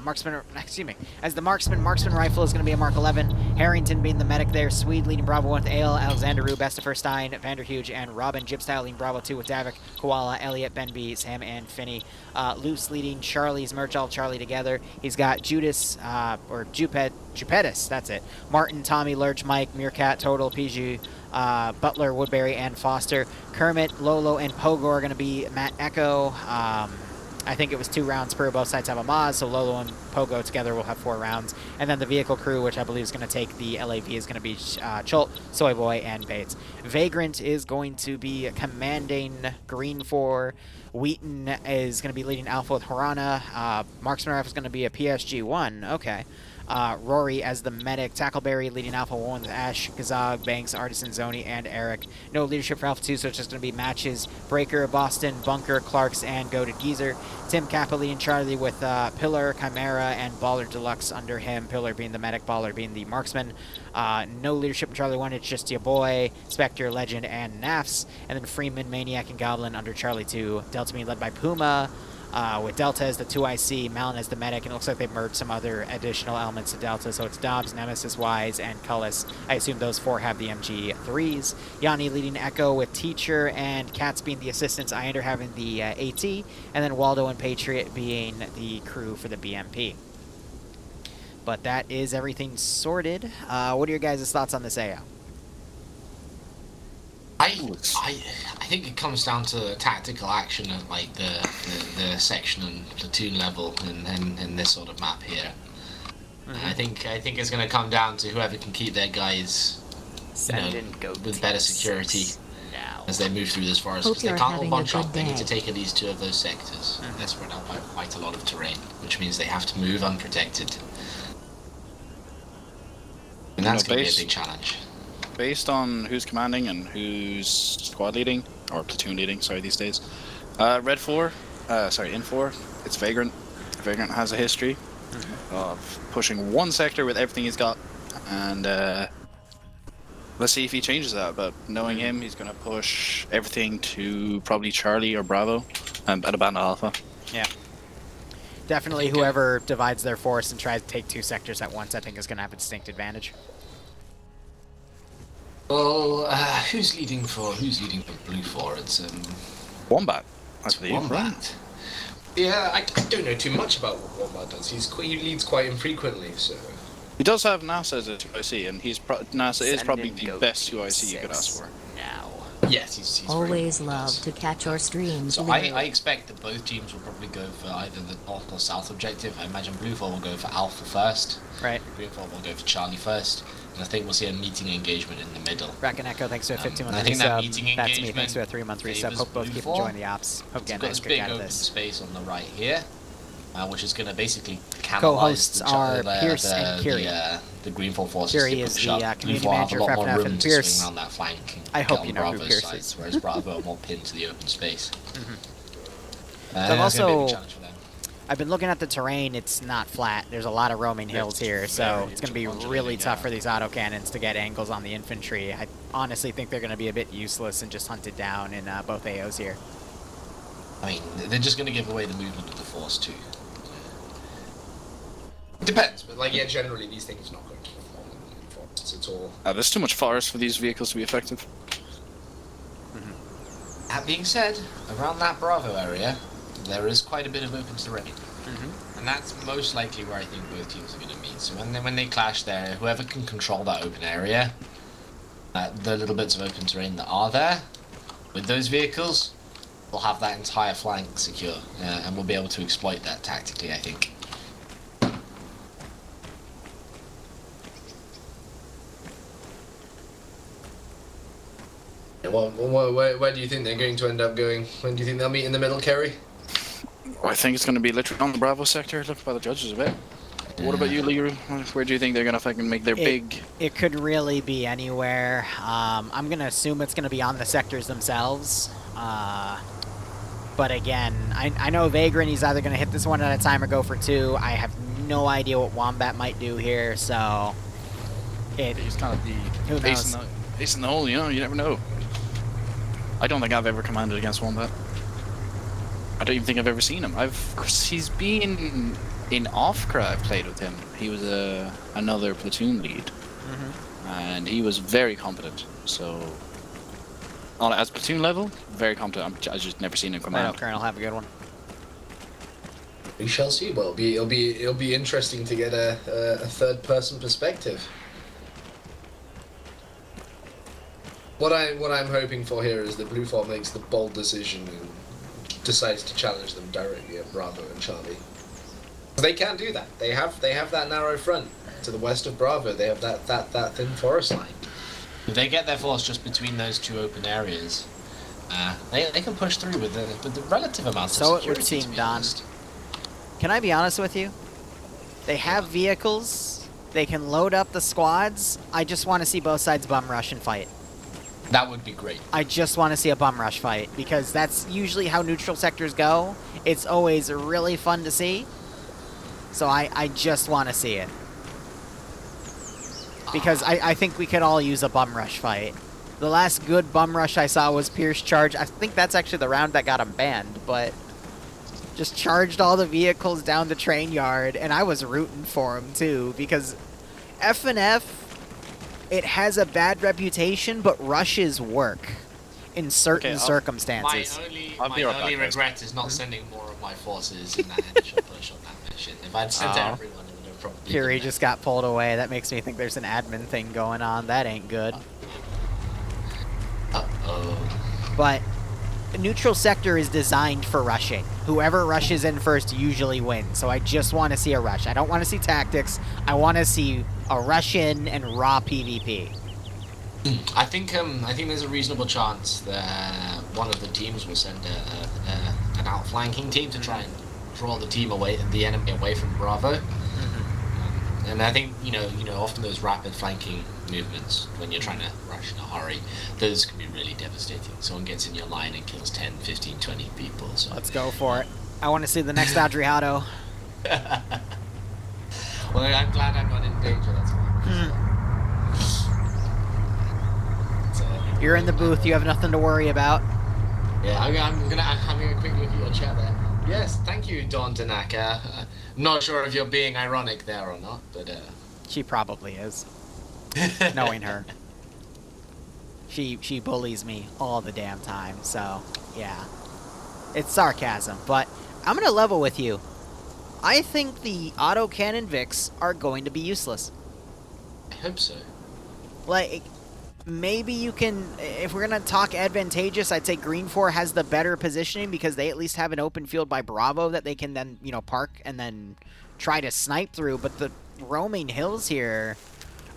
Marksman, excuse me, as the marksman. Marksman rifle is going to be a Mark 11. Harrington being the medic there. Swede leading Bravo with Ale, Alexander Rue, Bestiferstein, Vanderhuge, and Robin Jibstyle leading Bravo 2 with Davik, Koala, Elliot, Benby, Sam, and Finney. Luce leading Charlie's merge all Charlie together. He's got Judas, or Jupetus, that's it. Martin, Tommy, Lurch, Mike, Meerkat, Total, PG, Butler, Woodbury, and Foster. Kermit, Lolo, and Pogo are going to be Matt Echo. I think it was 2 rounds per. Both sides have a Maz, so Lolo and Pogo together will have 4 rounds. And then the vehicle crew, which I believe is going to take the LAV, is going to be Chult, Soy Boy, and Bates. Vagrant is going to be commanding Green 4. Wheaton is going to be leading Alpha with Harana. Marksman Rifle is going to be a PSG-1. Okay. Rory as the medic, Tackleberry leading Alpha 1 with Ash, Kazag, Banks, Artisan, Zoni, and Eric. No leadership for Alpha 2, so it's just going to be matches. Breaker, Boston, Bunker, Clarks, and Goated Geezer. Tim Kappa leading Charlie with Pillar, Chimera, and Baller Deluxe under him. Pillar being the medic, Baller being the marksman. No leadership in Charlie 1, it's just your boy, Spectre, Legend, and Nafs. And then Freeman, Maniac, and Goblin under Charlie 2. Delta being led by Puma. With Delta as the 2IC, Malin as the medic, and it looks like they've merged some other additional elements to Delta, so it's Dobbs, Nemesis, Wise, and Cullis. I assume those 4 have the MG3s. Yanni leading Echo with Teacher, and Katz being the assistants, Iander having the AT, and then Waldo and Patriot being the crew for the BMP. But that is everything sorted. What are your guys' thoughts on this AO? I think it comes down to tactical action at like the section and platoon level in this sort of map here. Mm-hmm. I think it's going to come down to whoever can keep their guys, with better security as they move through this forest. Because they can't all bunch up. They need to take at least 2 of those sectors. Mm-hmm. They're spread out by quite a lot of terrain, which means they have to move unprotected. And that's going to be a big challenge. Based on who's commanding and who's squad leading, or platoon leading, sorry, these days. In 4, it's Vagrant. Vagrant has a history of pushing 1 sector with everything he's got, and let's see if he changes that. But knowing him, he's going to push everything to probably Charlie or Bravo, and abandon Alpha. Yeah. Definitely whoever divides their force and tries to take 2 sectors at once, I think is going to have a distinct advantage. Well, who's leading for Blue 4? It's Wombat, I believe. Wombat. Yeah, I don't know too much about what Wombat does. He leads quite infrequently, so. He does have NASA as a 2IC, and NASA is probably the best 2IC you could ask for. Now. Yes, he's always love to catch your streams. So I expect that both teams will probably go for either the north or south objective. I imagine Blue 4 will go for Alpha first. Right. Green 4 will go for Charlie first. And I think we'll see a meeting engagement in the middle. Rack and Echo, thanks to a 15-month I think that meeting resub. That's me, engagement thanks to a 3-month resub. Hope both keep enjoying the ops. Hope get a nice kick out of this. Space on the right here, which is going to basically co-hosts are Pierce and Kiri. The Green 4 forces. Kiri is the community manager for FNF, and Pierce. Around that flank I hope you know who Pierce is. Whereas Bravo are more pinned to the open space. I've been looking at the terrain, it's not flat. There's a lot of roaming hills here, so it's going to be really tough for these autocannons to get angles on the infantry. I honestly think they're going to be a bit useless and just hunted down in both AOs here. I mean, they're just going to give away the movement of the force too. It depends, but like, yeah, generally these things are not going to perform in forests at all. There's too much forest for these vehicles to be effective. That being said, around that Bravo area, there is quite a bit of open terrain. And that's most likely where I think both teams are going to meet. So when they clash there, whoever can control that open area, the little bits of open terrain that are there, with those vehicles, will have that entire flank secure, and we'll be able to exploit that tactically, I think. Yeah, where do you think they're going to end up going? When do you think they'll meet in the middle, Kerry? I think it's going to be literally on the Bravo sector, looked by the judges a bit. What about you, Liru? Where do you think they're going to fucking make their big... It could really be anywhere. I'm going to assume it's going to be on the sectors themselves. But again, I know Vagrant, he's either going to hit this one at a time or go for two. I have no idea what Wombat might do here, so... He's kind of the ace in the hole, you know? You never know. I don't think I've ever commanded against Wombat. I don't even think I've ever seen him. He's been in Offcra. I've played with him. He was another platoon lead, and he was very competent. So, as platoon level, very competent. I just never seen him command. Right, Colonel, have a good one. We shall see. Well, it'll be interesting to get a third-person perspective. What I'm hoping for here is that Blue 4 makes the bold decision and decides to challenge them directly at Bravo and Charlie. They can do that. They have that narrow front to the west of Bravo. They have that thin forest line. If they get their force just between those two open areas, they can push through with the relative amount of security. So it would seem, Don. Can I be honest with you? They have vehicles. They can load up the squads. I just want to see both sides bum rush and fight. That would be great. I just want to see a bum rush fight, because that's usually how neutral sectors go. It's always really fun to see. So I just want to see it. Because I think we could all use a bum rush fight. The last good bum rush I saw was Pierce Charge. I think that's actually the round that got him banned, but just charged all the vehicles down the train yard, and I was rooting for him too, because F&F, it has a bad reputation, but rushes work in certain circumstances. My only regret is not sending more of my forces in that initial push on that mission. If I'd sent everyone, it would have probably been Curie just got pulled away. That makes me think there's an admin thing going on. That ain't good. Uh-oh. But a neutral sector is designed for rushing. Whoever rushes in first usually wins. So I just want to see a rush. I don't want to see tactics. I want to see a rush in and raw PvP. I think there's a reasonable chance that one of the teams will send an outflanking team to try and draw the enemy away from Bravo. And I think you know often those rapid flanking movements when you're trying to rush in a hurry, those can be really devastating. Someone gets in your line and kills 10, 15, 20 people. So Let's go for it. I want to see the next Adriado. Well, I'm glad I'm not in danger. That's fine. You're in the booth. You have nothing to worry about. Yeah, I'm having a quick look at your chat there. Yes, thank you, Dawn Tanaka. Not sure if you're being ironic there or not, but She probably is. Knowing her. She bullies me all the damn time, so yeah. It's sarcasm, but I'm gonna level with you. I think the autocannon Vics are going to be useless. I hope so. Like, maybe you can, if we're going to talk advantageous, I'd say Green 4 has the better positioning because they at least have an open field by Bravo that they can then, park and then try to snipe through. But the roaming hills here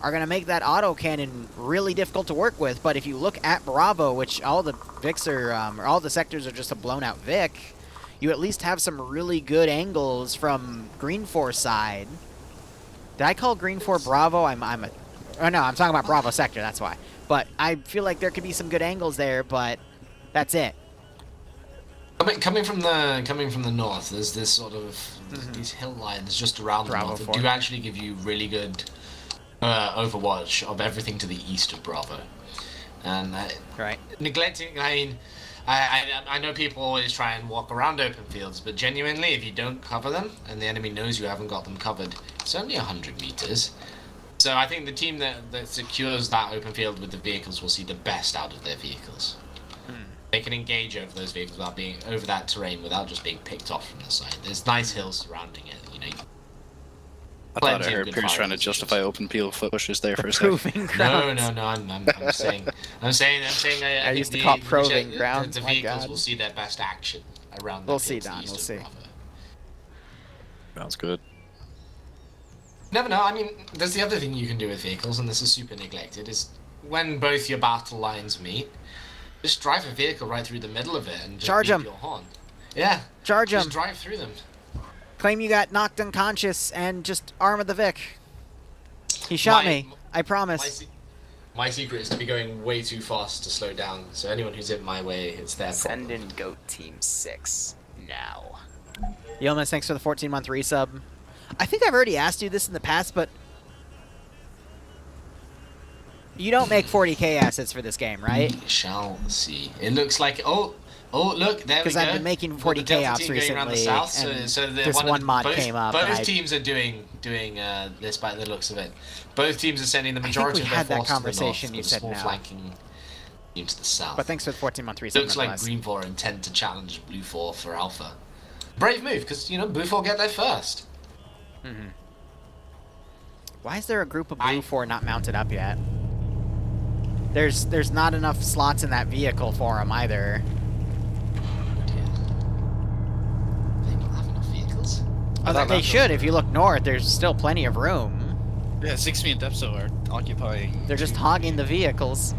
are going to make that autocannon really difficult to work with. But if you look at Bravo, which all the Vics are, or all the sectors are just a blown out Vic, you at least have some really good angles from Green 4's side. Did I call Green 4 Bravo? Oh no, I'm talking about Bravo sector, that's why. But I feel like there could be some good angles there, but that's it. Coming from the north, there's this sort of these hill lines just around the north that do actually give you really good overwatch of everything to the east of Bravo. And right. Neglecting, I know people always try and walk around open fields, but genuinely, if you don't cover them and the enemy knows you haven't got them covered, it's only 100 meters. So I think the team that secures that open field with the vehicles will see the best out of their vehicles. They can engage over those vehicles without being over that terrain without just being picked off from the side. There's nice hills surrounding it, I thought I heard Pierce trying to justify open field foot pushes there for a second. No, I'm saying I used to call proving grounds. The vehicles will see their best action around. We'll see, Don. We'll see. Sounds good. Never know. I mean, there's the other thing you can do with vehicles, and this is super neglected, is when both your battle lines meet, Just drive a vehicle right through the middle of it and just Charge beep 'em. your horn. Yeah. Charge Just him. drive through them. Claim you got knocked unconscious and just arm of the Vic. He shot me. I promise. My secret is to be going way too fast to slow down. So anyone who's in my way, it's their Send problem. in Goat Team 6 now. Yeomas, thanks for the 14-month resub. I think I've already asked you this in the past, but you don't make 40k assets for this game, right? We shall see. It looks like look, there we go. Because I've been making Well, the 40k Delta ops team going around the recently, south, and so this one, one mod both, came up. Both and I- teams are doing this by the looks of it. Both teams are sending the I think majority we of their had that force to the conversation north, you with a said small now. flanking team to the south. But thanks for the 14-month resub. Looks like nonetheless. Green 4 intend to challenge Blue 4 for Alpha. Brave move, because Blue 4 get there first. Why is there a group of Blue 4 not mounted up yet? There's not enough slots in that vehicle for them either. They don't have enough vehicles. They should. If you look north, there's still plenty of room. Yeah, 6 me and Depso are occupying. They're just hogging the vehicles.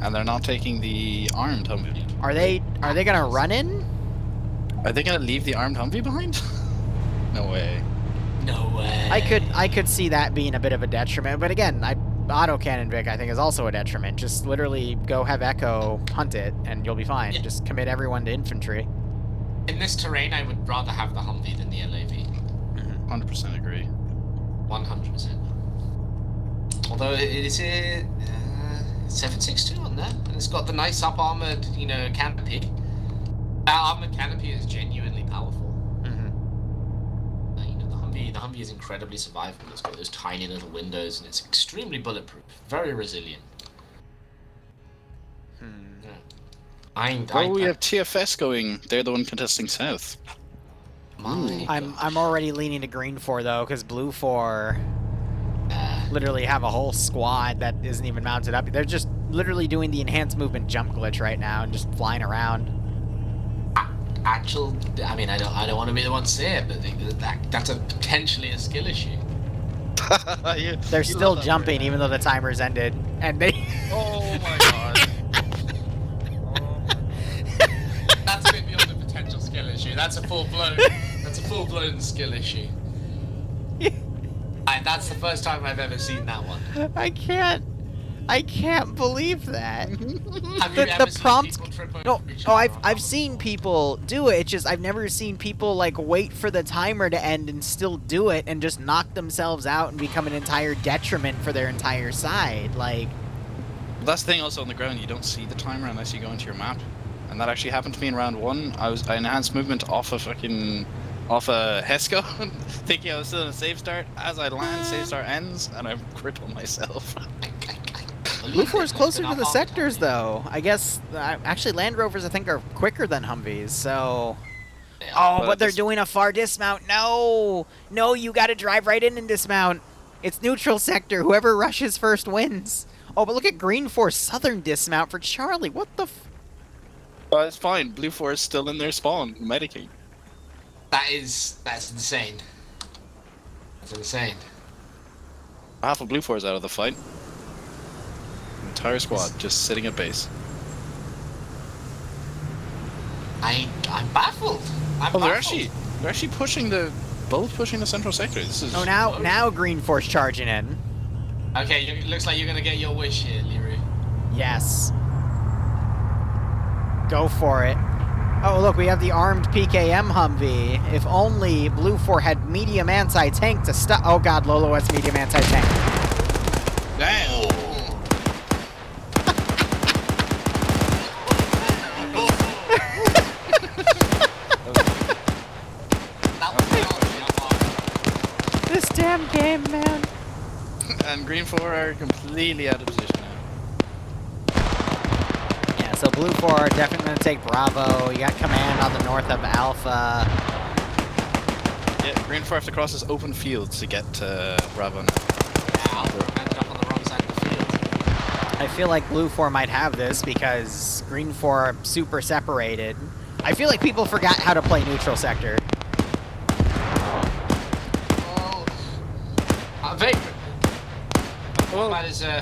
And they're not taking the armed Humvee. Are they gonna run in? Are they gonna leave the armed Humvee behind? No way. No way. I could see that being a bit of a detriment, but again, autocannon Vic I think is also a detriment. Just literally go have Echo hunt it and you'll be fine. Yeah. Just commit everyone to infantry. In this terrain, I would rather have the Humvee than the LAV. 100% agree. 100%. Although it is a 7.62 on there, and it's got the nice up armored, canopy. That armored canopy is genuinely powerful. The Humvee is incredibly survivable. It's got those tiny little windows, and it's extremely bulletproof, very resilient. Yeah. We have TFS going. They're the one contesting south. I'm already leaning to Green 4 though, because Blue 4 literally have a whole squad that isn't even mounted up. They're just literally doing the enhanced movement jump glitch right now and just flying around. I don't want to be the one to say it, but that's potentially a skill issue. They're still jumping even though the timer's ended, and they. Oh my god. That's a bit beyond a potential skill issue. That's a full-blown skill issue. That's the first time I've ever seen that one. I can't believe that. Have you The ever seen prompt. people trip over No, each oh, other on I've top seen people do it. It's just I've never seen people like wait for the timer to end and still do it and just knock themselves out and become an entire detriment for their entire side. Like, That's the thing also on the ground, you don't see the timer unless you go into your map. And that actually happened to me in round 1. I enhanced movement off a Hesco, thinking I was still in a safe start. As I land, safe start ends, and I cripple myself. Blue 4 is closer to the sectors though. I guess actually Land Rovers I think are quicker than Humvees. So. Oh, but they're doing a far dismount. No, you got to drive right in and dismount. It's neutral sector. Whoever rushes first wins. Oh, but look at Green 4 southern dismount for Charlie. What the? Well, it's fine. Blue 4 is still in their spawn, medicate. That's insane. That's insane. Half of Blue 4 is out of the fight. Entire squad just sitting at base. I'm baffled. They're actually pushing both pushing the central sector. This is. Oh, now Green 4's charging in. Okay, it looks like you're gonna get your wish here, Liru. Yes. Go for it. Oh, look, we have the armed PKM Humvee. If only Blue 4 had medium anti-tank to stop. Oh god, Lolo has medium anti-tank. Damn. This damn game, man. And Green 4 are completely out of position now. Yeah, so Blue 4 are definitely going to take Bravo. You got command on the north of Alpha. Yeah, Green 4 have to cross this open field to get to Bravo now. Ended up on the wrong side of the field. I feel like Blue 4 might have this because Green 4 are super separated. I feel like people forgot how to play neutral sector. Vagrant. Well, that is fairly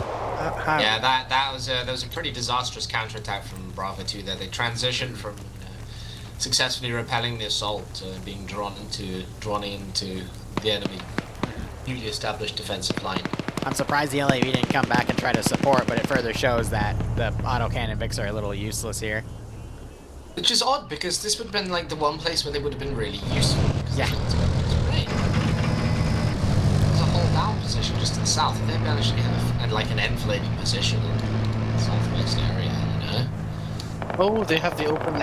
Yeah, that was a pretty disastrous counterattack from Bravo 2 there. They transitioned from successfully repelling the assault to being drawn into the enemy newly established defensive line. I'm surprised the LAV didn't come back and try to support, but it further shows that the autocannon Vics are a little useless here. Which is odd, because this would have been like the one place where they would have been really useful. Yeah. There's a hold down position just to the south, and they managed to have like an enfilading position in the southwest area, you know? Oh, they have the open.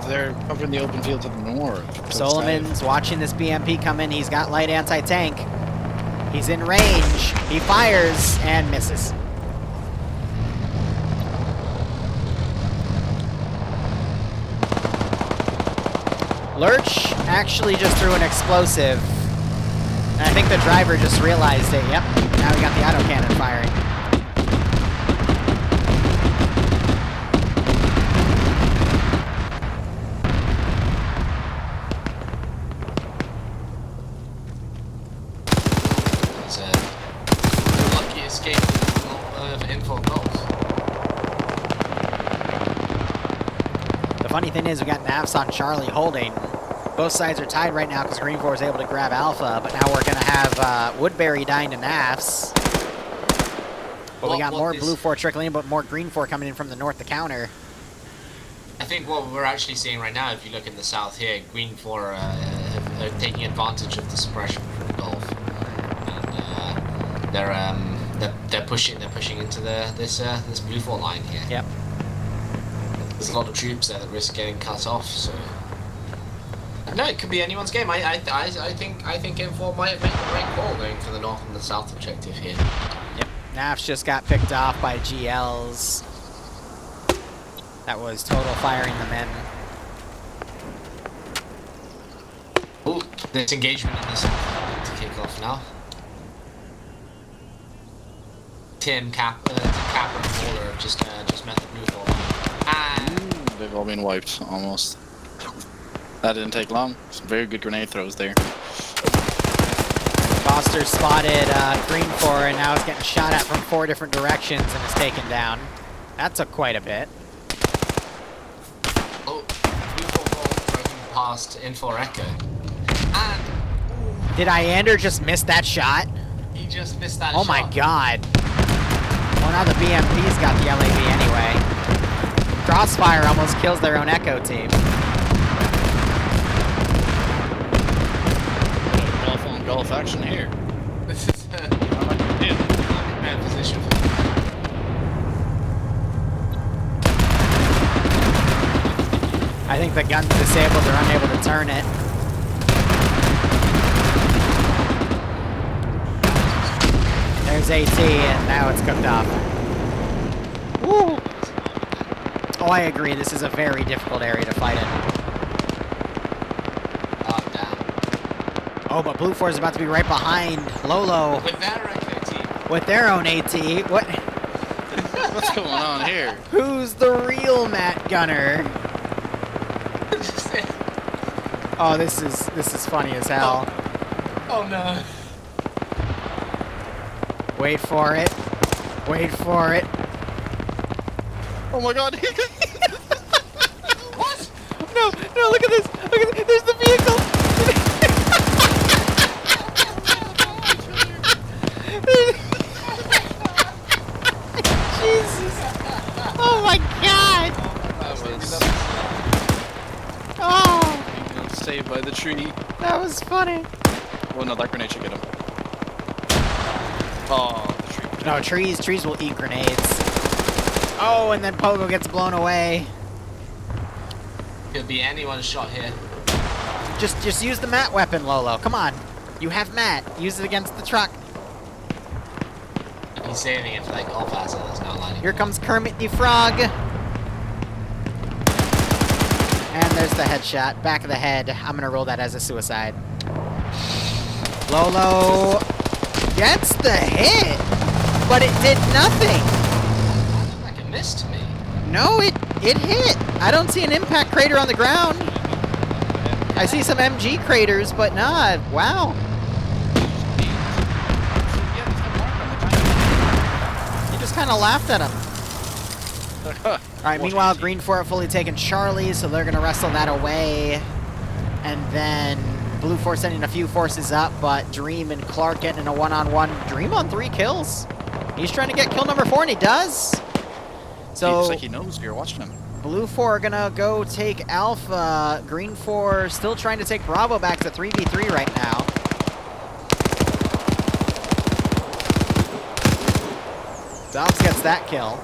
They're covering the open field to the north. Solomon's watching this BMP come in. He's got light anti-tank. He's in range. He fires and misses. Lurch actually just threw an explosive. And I think the driver just realized it. Yep, now we got the autocannon firing. It's a lucky escape of info goals. The funny thing is we got Navs on Charlie holding. Both sides are tied right now because Green 4 is able to grab Alpha, but now we're going to have Woodbury dying to Navs. But we got more Blue 4 trickling in, but more Green 4 coming in from the north to counter. I think what we're actually seeing right now, if you look in the south here, Green 4 are taking advantage of the suppression from Gulf, and they're pushing into this Blue 4 line here. Yep. There's a lot of troops there that risk getting cut off, so. No, it could be anyone's game. I think M4 might make the right call going for the north and the south objective here. Yep. Navs just got picked off by GLs. That was total firing them in. Oh, this engagement in the south to kick off now. Tim, Kappa, and Waller have just met the Blue 4. And They've all been wiped almost. That didn't take long. Some very good grenade throws there. Foster spotted Green 4 and now is getting shot at from 4 different directions and is taken down. That took quite a bit. oh, Blue 4 broken past Info Echo. And Did Iander just miss that shot? he just missed that Oh shot. my god. Well, now the BMP's got the LAV anyway. Crossfire almost kills their own Echo team. Golf action here. This is a bad position. I think the gun's disabled, they're unable to turn it. There's AT and now it's cooked off. Woo! Oh, I agree, this is a very difficult area to fight in. Oh, but Blue 4 is about to be right behind Lolo With that team. with their own AT. What? What's going on here? Who's the real Matt Gunner? Oh, this is funny as hell. Oh no. Wait for it. Wait for it. Oh my god. What? No, no, look at this. Look at this. There's the vehicle. Jesus. Oh my god. That was Oh, saved by the tree. that was funny. Oh no, that grenade should get him. Oh, the tree. No, trees will eat grenades. Oh, and then Pogo gets blown away. Could be anyone's shot here. Just use the Matt weapon, Lolo. Come on. You have Matt. Use it against the truck. He's saving it for like all fast that's not lining. Here comes Kermit the Frog. And there's the headshot. Back of the head. I'm gonna roll that as a suicide. Lolo gets the hit, but it did nothing. That looked like a miss to me. No, it hit. I don't see an impact crater on the ground. I see some MG craters, but not. Wow. He just kind of laughed at him. Alright, meanwhile, Green 4 have fully taken Charlie, so they're going to wrestle that away. And then Blue 4 sending a few forces up, but Dream and Clark getting in a one-on-one. Dream on 3 kills. He's trying to get kill number 4, and he does. So It's like he knows you're watching him. Blue 4 are going to go take Alpha. Green 4 still trying to take Bravo back to 3v3 right now. Dobbs gets that kill.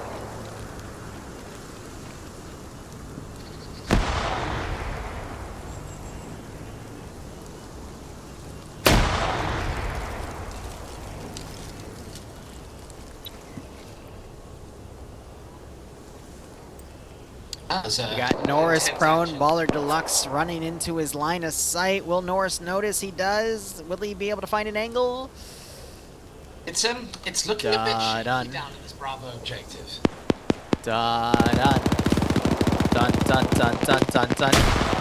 We got Norris prone, Baller Deluxe running into his line of sight. Will Norris notice? He does. Will he be able to find an angle? It's looking a bit shaky down in this Bravo objective. Dun dun. Dun dun dun dun dun dun.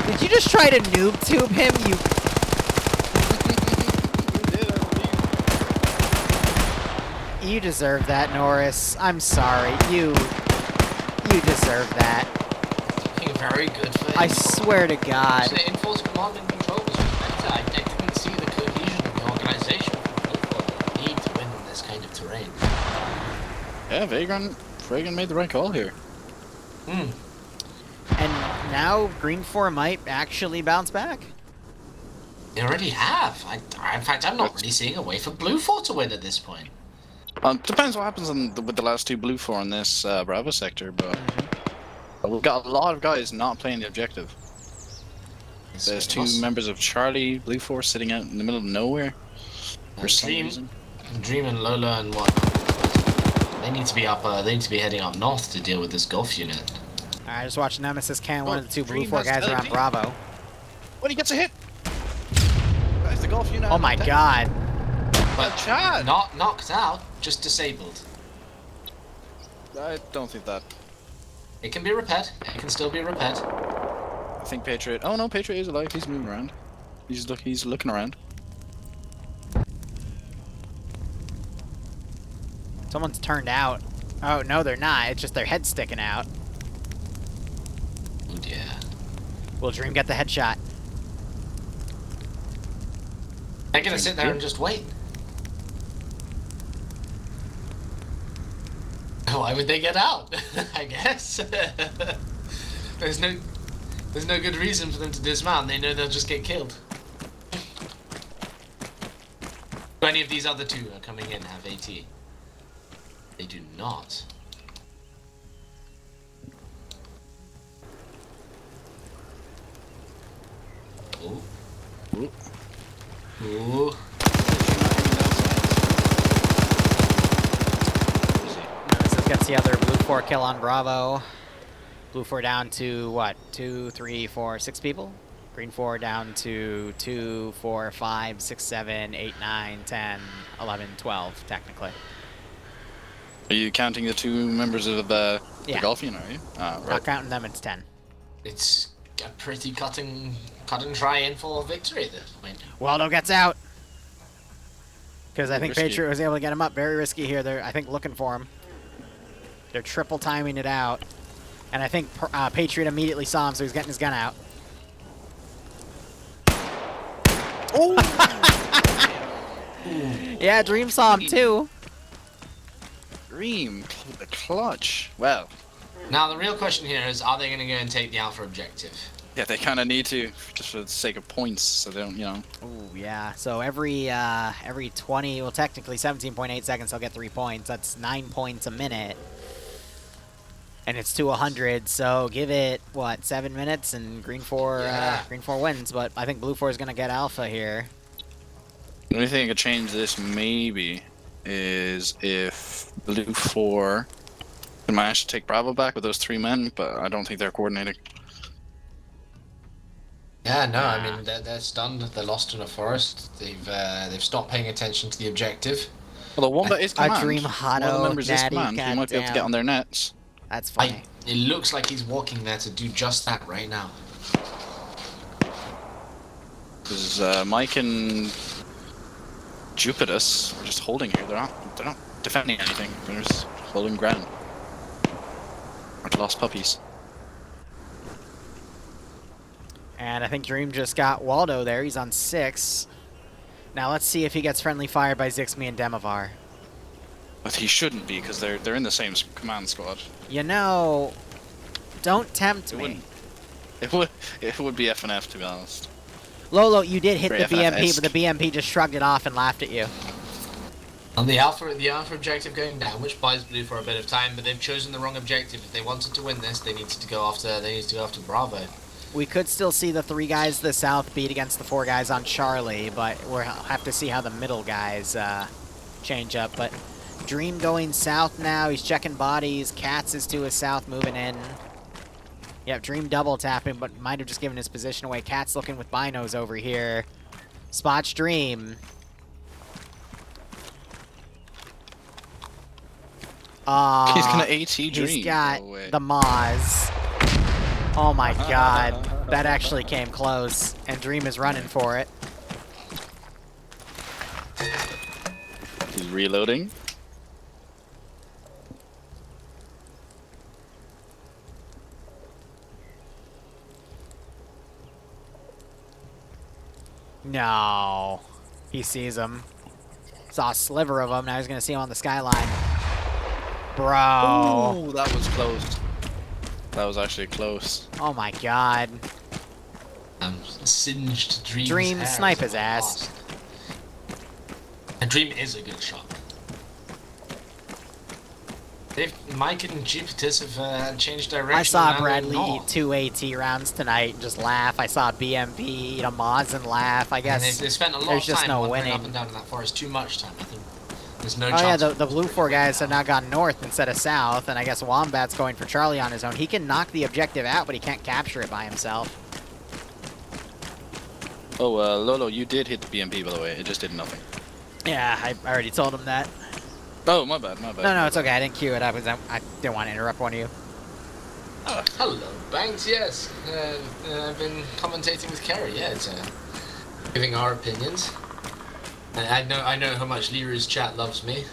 Did you just try to noob tube him, you? You deserve that, Norris. I'm sorry. You deserve that. Looking very good for him. I swear to God. The enforced command and control was just better. I didn't see the cohesion of the organization. They need to win in this kind of terrain. Yeah, Vagrant made the right call here. And now Green 4 might actually bounce back. They already have. In fact, I'm not really seeing a way for Blue 4 to win at this point. Depends what happens with the last 2 Blue 4 in this Bravo sector, but we've got a lot of guys not playing the objective. There's 2 members of Charlie, Blue 4 sitting out in the middle of nowhere for some reason. Dream and Lola and what? They need to be up. They need to be heading up north to deal with this Gulf unit. I just watched Nemesis can one of the 2 Blue 4 guys around Bravo. When he gets a hit! That's the Gulf unit. Oh my God. But Chad! Not knocked out, just disabled. I don't think that. It can be repaired. It can still be repaired. I think Patriot. Oh no, Patriot is alive. He's moving around. He's looking around. Someone's turned out. Oh no, they're not. It's just their head sticking out. Oh dear. Will Dream get the headshot? They're gonna sit there and just wait. Why would they get out? I guess. There's no good reason for them to dismount. They know they'll just get killed. Do any of these other 2 are coming in have AT? They do not. Ooh. Ooh. Ooh. Nemesis gets the other Blue 4 kill on Bravo. Blue 4 down to what? 2, 3, 4, 6 people? Green 4 down to 2, 4, 5, 6, 7, 8, 9, 10, 11, 12, technically. Are you counting the 2 members of the Gulf unit, are you? Right. Not counting them, it's 10. It's a pretty cut and try in for victory at this point. Waldo gets out. Because I think Risky. Patriot was able to get him up. Very risky here. They're, I think, looking for him. They're triple timing it out. And I think Patriot immediately saw him, so he's getting his gun out. Oh! Yeah, Dream saw him too. Dream, the clutch. Well, Now the real question here is, are they going to go and take the Alpha objective? yeah, they kind of need to, just for the sake of points, so they don't, you know. Ooh, yeah. So every 20, well, technically 17.8 seconds, they'll get 3 points. That's 9 points a minute. And it's to 100, so give it, what, 7 minutes, and Green 4 wins. But I think Blue 4 is going to get Alpha here. The only thing that could change this, maybe, is if Blue 4 can manage to take Bravo back with those 3 men, but I don't think they're coordinating. Yeah, no, I mean they're stunned. They're lost in a forest. They've stopped paying attention to the objective. Well, the one that is command, Dream one Hotto, of the members is Daddy, command, he might be able to get on their nets. That's funny. It looks like he's walking there to do just that right now. Because Mike and Jupiterus are just holding here. They're not defending anything. They're just holding ground. Like lost puppies. And I think Dream just got Waldo there. He's on 6. Now let's see if he gets friendly fire by Zixmi and Demovar. But he shouldn't be, because they're in the same command squad. You know, don't tempt me. It would be FNF, to be honest. Lolo, you did hit Very the BMP, FNF-esque. but the BMP just shrugged it off and laughed at you. On the alpha objective going down, which buys blue for a bit of time, but they've chosen the wrong objective. If they wanted to win this, they needed to go after Bravo. We could still see the 3 guys to the south beat against the 4 guys on Charlie, but we'll have to see how the middle guys change up. But Dream going south now. He's checking bodies. Katz is to his south, moving in. Yep, Dream double tapping, but might have just given his position away. Katz looking with binos over here. Spots Dream. He's gonna AT Dream. He's got No way. the Moz. Oh my god. That actually came close. And Dream is running for it. He's reloading. No. He sees him. Saw a sliver of him. Now he's going to see him on the skyline. Bro. Oh, that was close. That was actually close. Oh my god. Singed Dream's Dream, hair snipe as his it ass. lost. And Dream is a good shot. Mike and Jupitus have changed direction. I saw now Bradley they're eat north. 2 AT rounds tonight and just laugh. I saw BMP eat a Moz and laugh. I And guess they've spent a lot there's of just time no wandering up winning. and down in that forest. Too much time. I think there's no Oh chance. yeah, of the blue 4 guys have now. now gone north instead of south, and I guess Wombat's going for Charlie on his own. He can knock the objective out, but he can't capture it by himself. Oh, Lolo, you did hit the BMP, by the way. It just did nothing. Yeah, I already told him that. Oh, my bad, my bad. No, it's okay. I didn't cue it up because I didn't want to interrupt one of you. Hello, Banks. Yes, I've been commentating with Kerry. Yeah, it's giving our opinions. And I know how much Liru's chat loves me.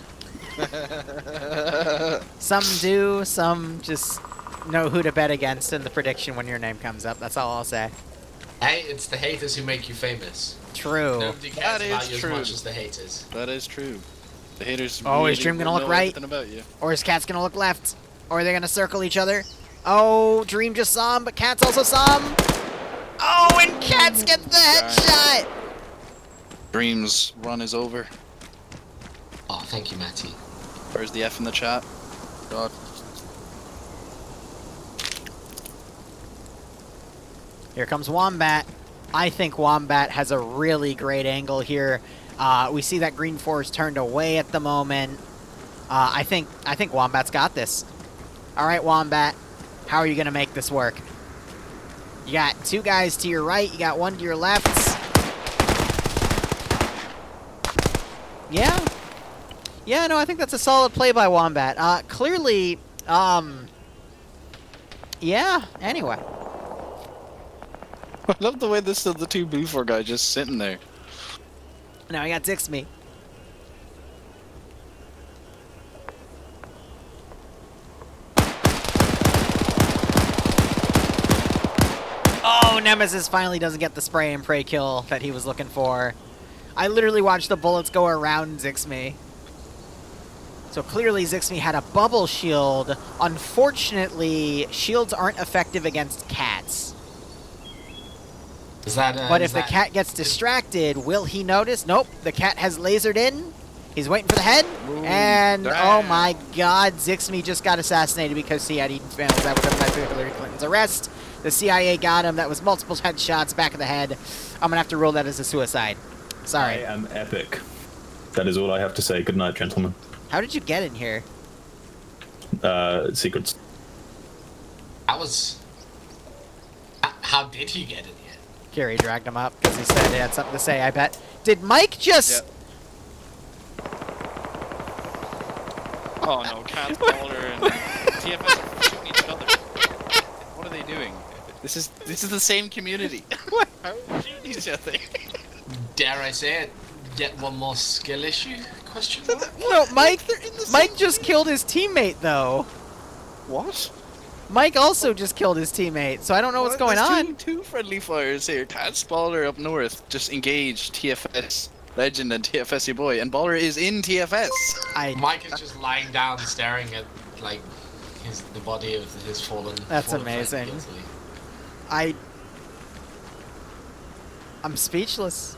Some do, some just know who to bet against in the prediction when your name comes up. That's all I'll say. Hey, it's the haters who make you famous. True. Nobody That cares about is you true. as much as the haters. That is true. The haters Oh, is really Dream gonna will look know right? everything about you. Or is Cat's gonna look left? Or are they gonna circle each other? Oh, Dream just saw him, but Cat's also saw him. Oh, and Cat's gets the headshot. Dream's run is over. Oh, thank you, Matty. Where's the F in the chat? God. Here comes Wombat. I think Wombat has a really great angle here. We see that green 4 is turned away at the moment. I think Wombat's got this. All right, Wombat. How are you going to make this work? You got 2 guys to your right. You got 1 to your left. Yeah. Yeah, no, I think that's a solid play by Wombat. Clearly, yeah, anyway. I love the way this is the 2 blue 4 guys just sitting there. Now I got Dixme. Oh, Nemesis finally doesn't get the spray and pray kill that he was looking for. I literally watched the bullets go around Zixme. So clearly Zixme had a bubble shield. Unfortunately, shields aren't effective against cats. Is that? But if the cat gets distracted, will he notice? Nope, the cat has lasered in. He's waiting for the head. And, oh my god, Zixme just got assassinated because he had eaten fails. That would have led to Hillary Clinton's arrest. The CIA got him. That was multiple headshots, back of the head. I'm going to have to rule that as a suicide. Sorry. I am epic. That is all I have to say. Good night, gentlemen. How did you get in here? Secrets. That was. How did he get in here? Kerry dragged him up because he said he had something to say, I bet. Did Mike just... Yeah. Oh no, Cat Baller and TFS are shooting each other. What are they doing? This is the same community. How are they shooting each other? Dare I say it? Yet one more skill issue Question So mark? No, Mike. They're in the same Mike just team. killed his teammate though. What? Mike also just killed his teammate, so I don't know what's going There's on. Two friendly fires here. Taz Baller up north. Just engage TFS Legend and TFS your boy, and Baller is in TFS. Mike is just lying down, staring at like the body of his fallen. That's fallen friend amazing. guiltily. I'm speechless.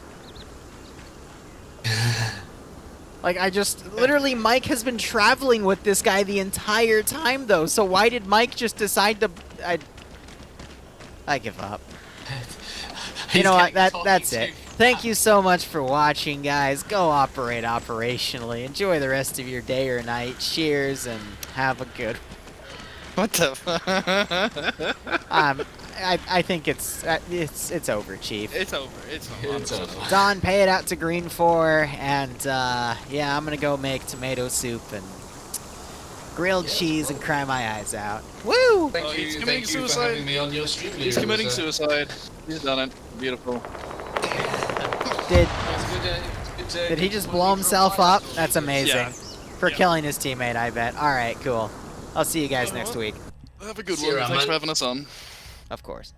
Like, I just... Literally, Mike has been traveling with this guy the entire time, though. So why did Mike just decide to... I give up. You He's know what? getting That's talking it. to. Thank you so much for watching, guys. Go operate operationally. Enjoy the rest of your day or night. Cheers, and have a good... What the? I think it's over, Chief. It's over. It's over. It's over. Don, pay it out to Green 4, and yeah, I'm gonna go make tomato soup and grilled cheese and cry my eyes out. Woo! Thank Oh, he's you, committing thank you for suicide. having me on your stream. He's Liru. committing It was, suicide. He's done it. Beautiful. Did it was good, did he good just one blow you himself provided. up? That's amazing. Yeah. For Yeah. killing his teammate, I bet. All right, cool. I'll see you guys next week. Have a good See you one. around, Thanks man. for having us on. Of course.